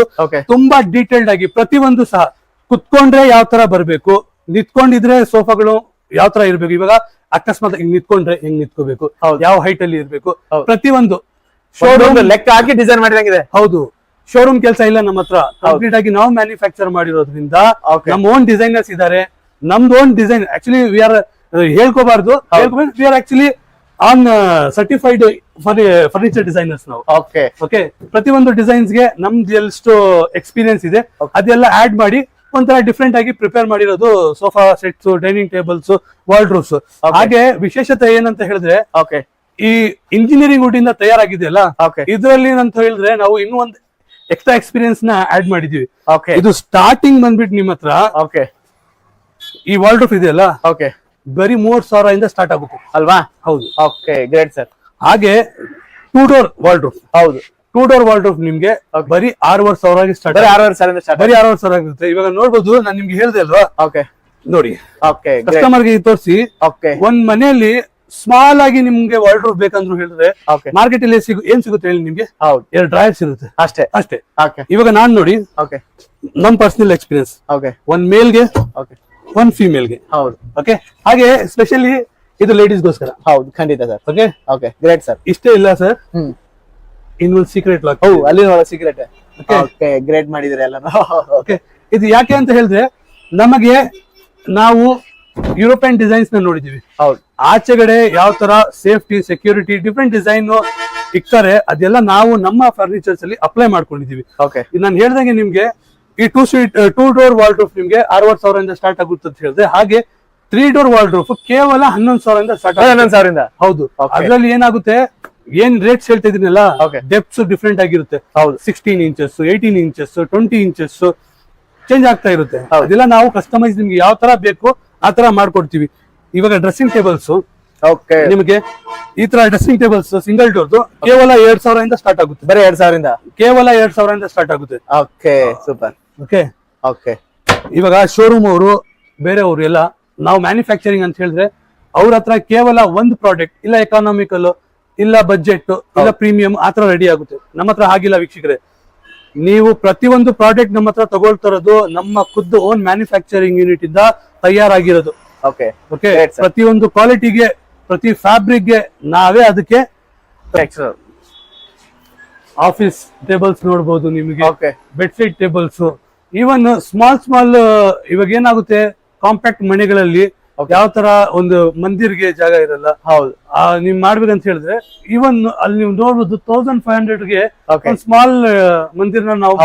ತುಂಬಾ ಡೀಟೇಲ್ಡ್ ಆಗಿ ಪ್ರತಿಯೊಂದು ಸಹ ಕುತ್ಕೊಂಡ್ರೆ ಯಾವ ತರ ಬರ್ಬೇಕು, ನಿಂತ್ಕೊಂಡಿದ್ರೆ ಸೋಫಾಗಳು ಯಾವ ತರ ಇರ್ಬೇಕು, ಇವಾಗ ಅಕಸ್ಮಾತ್ ಹಿಂಗ್ ನಿಂತ್ಕೊಂಡ್ರೆ ಹೆಂಗ್ ನಿಂತ್ಕೋಬೇಕು, ಯಾವ ಹೈಟ್ ಅಲ್ಲಿ ಇರ್ಬೇಕು, ಪ್ರತಿಯೊಂದು ಶೋರೂಮ್ ಲೆಕ್ಕ ಹಾಕಿ ಡಿಸೈನ್ ಮಾಡಿದಂಗಿದೆ. ಹೌದು, ಶೋರೂಮ್ ಕೆಲಸ ಇಲ್ಲ ನಮ್ಮ ಹತ್ರ, ಕಂಪ್ಲೀಟ್ ಆಗಿ ನಾವು ಮ್ಯಾನುಫ್ಯಾಕ್ಚರ್ ಮಾಡಿರೋದ್ರಿಂದ ನಮ್ಮ ಓನ್ ಡಿಸೈನರ್ಸ್ ಇದಾರೆ. ನಮ್ದು own design actually we are ಹೇಳ್ಕೋಬಾರ್ದು, we are actually an certified furniture designers ನಾವು. ಓಕೆ, ಪ್ರತಿಯೊಂದು ಡಿಸೈನ್ಸ್ ಗೆ ನಮ್ದು ಎಷ್ಟು ಎಕ್ಸ್ಪೀರಿಯನ್ಸ್ ಇದೆ ಅದೆಲ್ಲ ಆಡ್ ಮಾಡಿ ಒಂಥರ ಡಿಫ್ರೆಂಟ್ ಆಗಿ ಪ್ರಿಪೇರ್ ಮಾಡಿರೋದು sofa sets, dining tables, wardrobes. ಹಾಗೆ ವಿಶೇಷತೆ ಏನಂತ ಹೇಳಿದ್ರೆ, ಈ ಇಂಜಿನಿಯರಿಂಗ್ ವುಡ್ ಇಂದ ತಯಾರಾಗಿದೆಯಲ್ಲ, ಇದರಲ್ಲಿ ಅಂತ ಹೇಳಿದ್ರೆ ನಾವು ಇನ್ನೂ ಒಂದು ಎಕ್ಸ್ಟ್ರಾ ಎಕ್ಸ್ಪೀರಿಯನ್ಸ್ ನ ಆಡ್ ಮಾಡಿದೀವಿ. ಇದು ಸ್ಟಾರ್ಟಿಂಗ್ ಬಂದ್ಬಿಟ್ಟು ನಿಮ್ಮ ಹತ್ರ ಈ ವಾರ್ಡ್ರೋಬ್ ಇದೆಯಲ್ಲ, ಬರೀ 3000 ಇಂದ ಸ್ಟಾರ್ಟ್ ಆಗುತ್ತೆ ಅಲ್ವಾ? ಹೌದು. Okay, great sir. ಹಾಗೆ 2 ಡೋರ್ ವಾರ್ಡ್ರೋಬ್, ಹೌದು, 2 ಡೋರ್ ವಾರ್ಡ್ರೋಬ್ ನಿಮ್ಗೆ ಬರೀ 6,500 ಸ್ಟಾರ್ಟ್, ಬರೀ 6,500 ಆಗುತ್ತೆ. ಇವಾಗ ನೋಡ್ಬೋದು, ನಾನು ನಿಮ್ಗೆ ಹೇಳ್ದೆ ಅಲ್ವಾ, ನೋಡಿ ಕಸ್ಟಮರ್ಗೆ ತೋರಿಸಿ. ಒಂದ್ ಮನೆಯಲ್ಲಿ ಸ್ಮಾಲ್ ಆಗಿ ನಿಮ್ಗೆ ವಾರ್ಡ್ರೋಬ್ ಬೇಕಂದ್ರು ಹೇಳಿದ್ರೆ ಮಾರ್ಕೆಟ್ ಅಲ್ಲಿ ಏನ್ ಸಿಗುತ್ತೆ ಹೇಳಿ ನಿಮ್ಗೆ? 2 ಡ್ರಾಯರ್ಸ್ ಇರುತ್ತೆ ಅಷ್ಟೇ. ಇವಾಗ ನಾನ್ ನೋಡಿ, ನಮ್ ಪರ್ಸನಲ್ ಎಕ್ಸ್ಪೀರಿಯನ್ಸ್, ಒಂದ್ ಮೇಲ್ಗೆ ಒಂದ್ ಫಿಮೇಲ್ಗೆ. ಹೌದು. ಓಕೆ, ಹಾಗೆ ಸ್ಪೆಷಲಿ ಇದು ಲೇಡೀಸ್ಗೋಸ್ಕರ. ಹೌದು, ಖಂಡಿತ ಸರ್. Okay, great sir. ಇಷ್ಟೇ ಇಲ್ಲ ಸರ್, ಇನ್ನೊಂದು ಸೀಕ್ರೆಟ್ ಲಾಕ್. ಅಲ್ಲಿ ಸೀಕ್ರೆಟ್. ಓಕೆ, ಗ್ರೇಟ್ ಮಾಡಿದ್ರೆ ಎಲ್ಲ. ಓಕೆ, ಇದು ಯಾಕೆ ಅಂತ ಹೇಳಿದ್ರೆ, ನಮಗೆ ನಾವು ಯುರೋಪಿಯನ್ ಡಿಸೈನ್ಸ್ ನ ನೋಡಿದೀವಿ. ಹೌದು, ಆಚೆಗಡೆ ಯಾವ ತರ ಸೇಫ್ಟಿ, ಸೆಕ್ಯೂರಿಟಿ, ಡಿಫ್ರೆಂಟ್ ಡಿಸೈನ್ ಇಕ್ತಾರೆ, ಅದೆಲ್ಲ ನಾವು ನಮ್ಮ ಫರ್ನಿಚರ್ಸ್ ಅಲ್ಲಿ ಅಪ್ಲೈ ಮಾಡ್ಕೊಂಡಿದೀವಿ. ನಾನು ಹೇಳ್ದಂಗೆ ನಿಮ್ಗೆ ಈ 2 ಡೋರ್ ವಾರ್ಡ್ರೋಬ್ ನಿಮ್ಗೆ 60,000 ಇಂದ ಸ್ಟಾರ್ಟ್ ಆಗುತ್ತೆ ಅಂತ ಹೇಳಿದ್ರೆ, ಹಾಗೆ 3 ಡೋರ್ ವಾರ್ಡ್ರೋಬ್ ಕೇವಲ 11,000 ಇಂದ ಸ್ಟಾರ್ಟ್. 11,000. ಹೌದು. ಅದ್ರಲ್ಲಿ ಏನಾಗುತ್ತೆ, ಏನ್ ರೇಟ್ಸ್ ಹೇಳ್ತಾ ಇದೀನಲ್ಲ, ಡೆಪ್ಸ್ ಡಿಫ್ರೆಂಟ್ ಆಗಿರುತ್ತೆ. 16 ಇಂಚಸ್, 18 ಇಂಚಸ್, 20 ಇಂಚಸ್ ಚೇಂಜ್ ಆಗ್ತಾ ಇರುತ್ತೆ. ಅದೆಲ್ಲ ನಾವು ಕಸ್ಟಮೈಸ್ ನಿಮ್ಗೆ ಯಾವ ತರ ಬೇಕು ಆ ತರ ಮಾಡ್ಕೊಡ್ತೀವಿ. ಇವಾಗ ಡ್ರೆಸ್ಸಿಂಗ್ ಟೇಬಲ್ಸ್ ನಿಮಗೆ ಈ ತರ ಡ್ರೆಸ್ಸಿಂಗ್ ಟೇಬಲ್ಸ್ ಸಿಂಗಲ್ ಡೋರ್ದು ಕೇವಲ 2,000 ಇಂದ ಸ್ಟಾರ್ಟ್ ಆಗುತ್ತೆ. ಬರೀ 2,000 ಕೇವಲ 2,000 ಇಂದ ಸ್ಟಾರ್ಟ್ ಆಗುತ್ತೆ. Okay, super. ಓಕೆ, ಇವಾಗ ಶೋರೂಮ್ ಅವರು ಬೇರೆಯವರು ಎಲ್ಲ ನಾವು ಮ್ಯಾನುಫ್ಯಾಕ್ಚರಿಂಗ್ ಅಂತ ಹೇಳಿದ್ರೆ ಅವ್ರ ಹತ್ರ ಕೇವಲ ಒಂದು ಪ್ರಾಡಕ್ಟ್, ಇಲ್ಲ ಎಕಾನಾಮಿಕಲ್, ಇಲ್ಲ ಬಜೆಟ್, ಇಲ್ಲ ಪ್ರೀಮಿಯಂ ಆತರ ರೆಡಿ ಆಗುತ್ತೆ. ನಮ್ಮ ಹತ್ರ ಹಾಗಿಲ್ಲ ವೀಕ್ಷಕರೇ. ನೀವು ಪ್ರತಿಯೊಂದು ಪ್ರಾಡಕ್ಟ್ ನಮ್ಮ ಹತ್ರ ತಗೊಳ್ತಿರೋದು ನಮ್ಮ ಖುದ್ದು ಓನ್ ಮ್ಯಾನುಫ್ಯಾಕ್ಚರಿಂಗ್ ಯೂನಿಟ್ ಇಂದ ತಯಾರಾಗಿರೋದು. ಓಕೆ, ಪ್ರತಿಯೊಂದು ಕ್ವಾಲಿಟಿಗೆ, ಪ್ರತಿ ಫ್ಯಾಬ್ರಿಕ್ ಗೆ ನಾವೇ ಅದಕ್ಕೆ ಆಫೀಸ್ ಟೇಬಲ್ಸ್ ನೋಡಬಹುದು ನಿಮಗೆ, ಬೆಡ್ಶೀಟ್ ಟೇಬಲ್ಸ್, ಈವನ್ ಸ್ಮಾಲ್ ಇವಾಗ ಏನಾಗುತ್ತೆ, ಕಾಂಪ್ಯಾಕ್ಟ್ ಮನೆಗಳಲ್ಲಿ ಯಾವ ತರ ಒಂದು ಮಂದಿರ್ಗೆ ಜಾಗ ಇರಲ್ಲ. ಹೌದು, ನೀವ್ ಮಾಡ್ಬೇಕಂತ ಹೇಳಿದ್ರೆ ಈವನ್ ಅಲ್ಲಿ ನೀವು ನೋಡ್ಬೋದು 1,500 ಗೆ ಸ್ಮಾಲ್ ಮಂದಿರ್ನ ನಾವು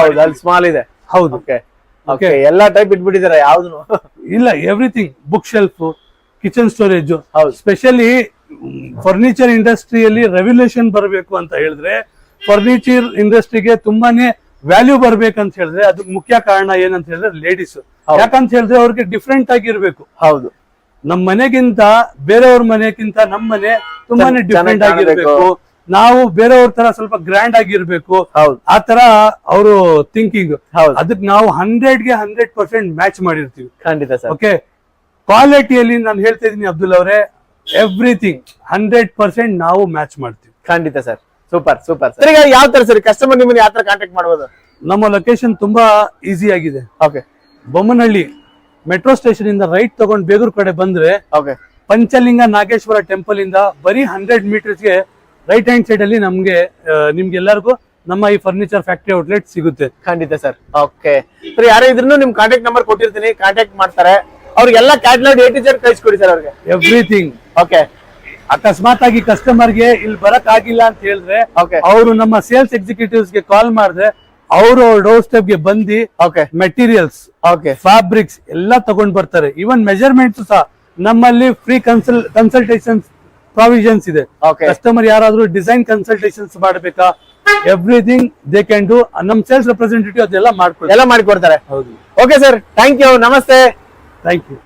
ಸ್ಮಾಲ್ ಇದೆ. ಹೌದು, ಎಲ್ಲಾ ಟೈಪ್ ಇಟ್ಬಿಟ್ಟಿದ್ದಾರೆ, ಯಾವ್ದು ಇಲ್ಲ, everything, book shelf, kitchen storage. Specially furniture ಇಂಡಸ್ಟ್ರಿಯಲ್ಲಿ ರೆವ್ಯುಲೇಷನ್ ಬರಬೇಕು ಅಂತ ಹೇಳಿದ್ರೆ, ಫರ್ನಿಚರ್ ಇಂಡಸ್ಟ್ರಿಗೆ ತುಂಬಾನೇ ವ್ಯಾಲ್ಯೂ ಬರ್ಬೇಕಂತ ಹೇಳಿದ್ರೆ ಅದಕ್ಕೆ ಮುಖ್ಯ ಕಾರಣ ಏನಂತ ಹೇಳಿದ್ರೆ ಲೇಡೀಸ್. ಯಾಕಂತ ಹೇಳಿದ್ರೆ ಅವ್ರಿಗೆ ಡಿಫ್ರೆಂಟ್ ಆಗಿರ್ಬೇಕು. ಹೌದು, ನಮ್ ಮನೆಗಿಂತ ಬೇರೆಯವ್ರ ಮನೆಗಿಂತ ನಮ್ ಮನೆ ತುಂಬಾನೇ ಡಿಫ್ರೆಂಟ್ ಆಗಿರ್ಬೇಕು. ನಾವು ಬೇರೆಯವ್ರ ತರ ಸ್ವಲ್ಪ ಗ್ರ್ಯಾಂಡ್ ಆಗಿರ್ಬೇಕು, ಆ ತರ ಅವರು ಥಿಂಕಿಂಗ್. ಅದಕ್ಕೆ ನಾವು 100ಗೆ 100% ಮ್ಯಾಚ್ ಮಾಡಿರ್ತೀವಿ. ಖಂಡಿತ ಸರ್. ಓಕೆ, ಕ್ವಾಲಿಟಿಯಲ್ಲಿ ನಾನು ಹೇಳ್ತಾ ಇದೀನಿ ಅಬ್ದುಲ್ ಅವರೇ, ಎವ್ರಿಥಿಂಗ್ 100% ನಾವು ಮ್ಯಾಚ್ ಮಾಡ್ತೀವಿ. ಖಂಡಿತ ಸರ್. Super super. ಸರ್, ಈಗ ಯಾವ ತರ ಸರ್ ಕಸ್ಟಮರ್ ನಿಮ್ಮನ್ನ ಯಾವ ತರ ಕಾಂಟ್ಯಾಕ್ಟ್ ಮಾಡಬಹುದು? ನಮ್ಮ ಲೊಕೇಶನ್ ತುಂಬಾ ಈಸಿ ಆಗಿದೆ. ಬೊಮ್ಮನಹಳ್ಳಿ ಮೆಟ್ರೋ ಸ್ಟೇಷನ್ ಇಂದ ರೈಟ್ ತಗೊಂಡ್ ಬೇಗೂರ್ ಕಡೆ ಬಂದ್ರೆ ಪಂಚಲಿಂಗ ನಾಗೇಶ್ವರ ಟೆಂಪಲ್ ಇಂದ ಬರೀ 100 ಮೀಟರ್ಸ್ ಗೆ ರೈಟ್ ಹ್ಯಾಂಡ್ ಸೈಡ್ ಅಲ್ಲಿ ನಿಮ್ಗೆ ಎಲ್ಲರಿಗೂ ನಮ್ಮ ಈ ಫರ್ನಿಚರ್ ಫ್ಯಾಕ್ಟರಿ ಔಟ್ಲೆಟ್ ಸಿಗುತ್ತೆ. ಖಂಡಿತ ಸರ್. ಓಕೆ ಸರ್, ಯಾರೇ ಇದ್ರೂ ನಿಮ್ ಕಾಂಟ್ಯಾಕ್ಟ್ ನಂಬರ್ ಕೊಟ್ಟಿರ್ತೀನಿ, ಕಾಂಟ್ಯಾಕ್ಟ್ ಮಾಡ್ತಾರೆ. ಅವ್ರಿಗೆಲ್ಲ ಕ್ಯಾಟ್ಲಾಗ್ A to Z ಕಳಿಸ್ಕೊಡಿ ಸರ್ ಅವ್ರಿಗೆ, ಎವ್ರಿಥಿಂಗ್. ಓಕೆ, ಅಕಸ್ಮಾತ್ ಆಗಿ ಕಸ್ಟಮರ್ಗೆ ಇಲ್ಲಿ ಬರಕ್ ಆಗಿಲ್ಲ ಅಂತ ಹೇಳಿದ್ರೆ ಅವರು ನಮ್ಮ ಸೇಲ್ಸ್ ಎಕ್ಸಿಕ್ಯೂಟಿವ್ಸ್ ಗೆ ಕಾಲ್ ಮಾಡಿದ್ರೆ ಅವರು ಡೋರ್ ಸ್ಟೆಪ್ ಗೆ ಬಂದು ಮೆಟೀರಿಯಲ್ಸ್, ಫ್ಯಾಬ್ರಿಕ್ಸ್ ಎಲ್ಲ ತಗೊಂಡ್ ಬರ್ತಾರೆ. ಈವನ್ ಮೆಜರ್ಮೆಂಟ್ಸ್ ಸಹ ನಮ್ಮಲ್ಲಿ ಫ್ರೀ ಕನ್ಸಲ್ಟೇಷನ್ ಪ್ರಾವಿಷನ್ಸ್ ಇದೆ. ಕಸ್ಟಮರ್ ಯಾರಾದ್ರೂ ಡಿಸೈನ್ ಕನ್ಸಲ್ಟೇಷನ್ಸ್ ಮಾಡ್ಬೇಕಾ, ಎವ್ರಿಥಿಂಗ್ ದೇ ಕ್ಯಾನ್ ಡೂ. ನಮ್ ಸೇಲ್ಸ್ ರೆಪ್ರೆಸೆಂಟೇಟಿವ್ ಅದೆಲ್ಲ ಮಾಡಿಕೊಡ್ತಾರೆ. ಹೌದು. ಓಕೆ ಸರ್, ಥ್ಯಾಂಕ್ ಯು, ನಮಸ್ತೆ. Thank you.